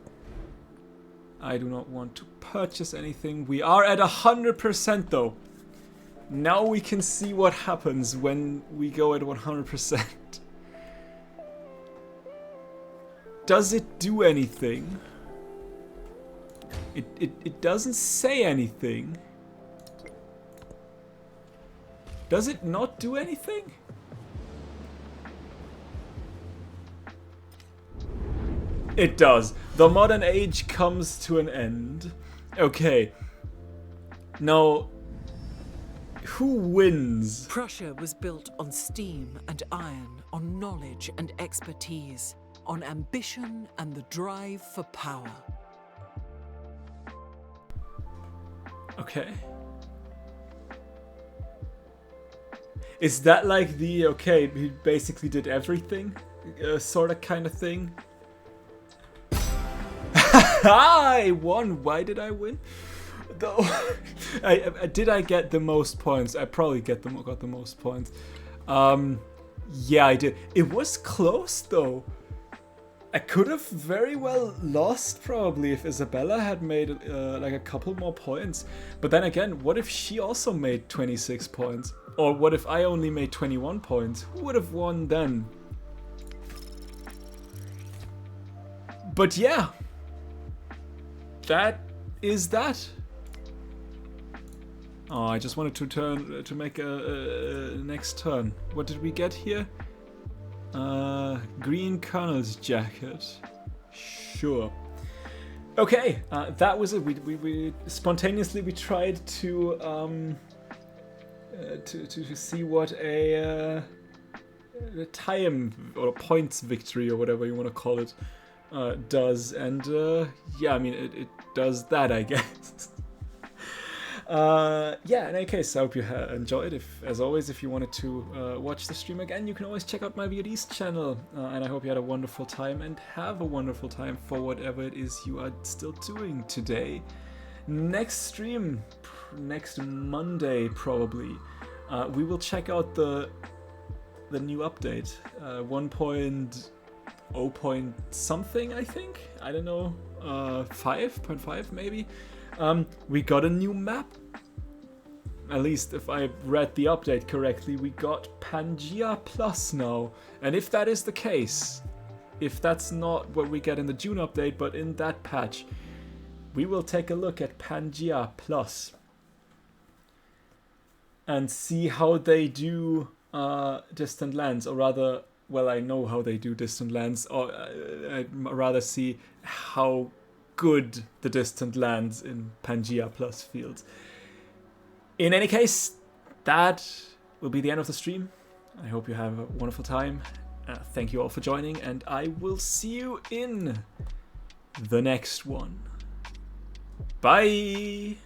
Speaker 1: I do not want to purchase anything. We are at 100% though. Now we can see what happens when we go at 100%. Does it do anything? It doesn't say anything. Does it not do anything? It does. The modern age comes to an end. Okay. Now, who wins?
Speaker 2: Prussia was built on steam and iron, on knowledge and expertise, on ambition and the drive for power.
Speaker 1: Okay. Is that like the, okay, he basically did everything? Sort of kind of thing? I won! Why did I win? Though, did I get the most points? I probably got the most points. Yeah, I did. It was close though. I could have very well lost probably if Isabella had made like a couple more points. But then again, what if she also made 26 points? Or what if I only made 21 points? Who would have won then? But yeah. That is that. Oh, I just wanted to make a next turn. What did we get here? Green Colonel's jacket. Sure. Okay, that was it. We spontaneously we tried to see what a time or points victory or whatever you want to call it does. And yeah, I mean, it does that, I guess. Yeah, in any case, I hope you enjoyed. As always, if you wanted to watch the stream again, you can always check out my VOD's channel. And I hope you had a wonderful time, and have a wonderful time for whatever it is you are still doing today. Next stream, next Monday probably, we will check out the new update, 1.0 point something, I think. I don't know, 5.5 maybe. We got a new map. At least if I read the update correctly, we got Pangea Plus now. And if that is the case, if that's not what we get in the June update, but in that patch, we will take a look at Pangea Plus and see how they do distant lands, or rather, well, I know how they do distant lands, or I'd rather see how good the distant lands in Pangea Plus fields. In any case, that will be the end of the stream. I hope you have a wonderful time. Thank you all for joining, and I will see you in the next one. Bye!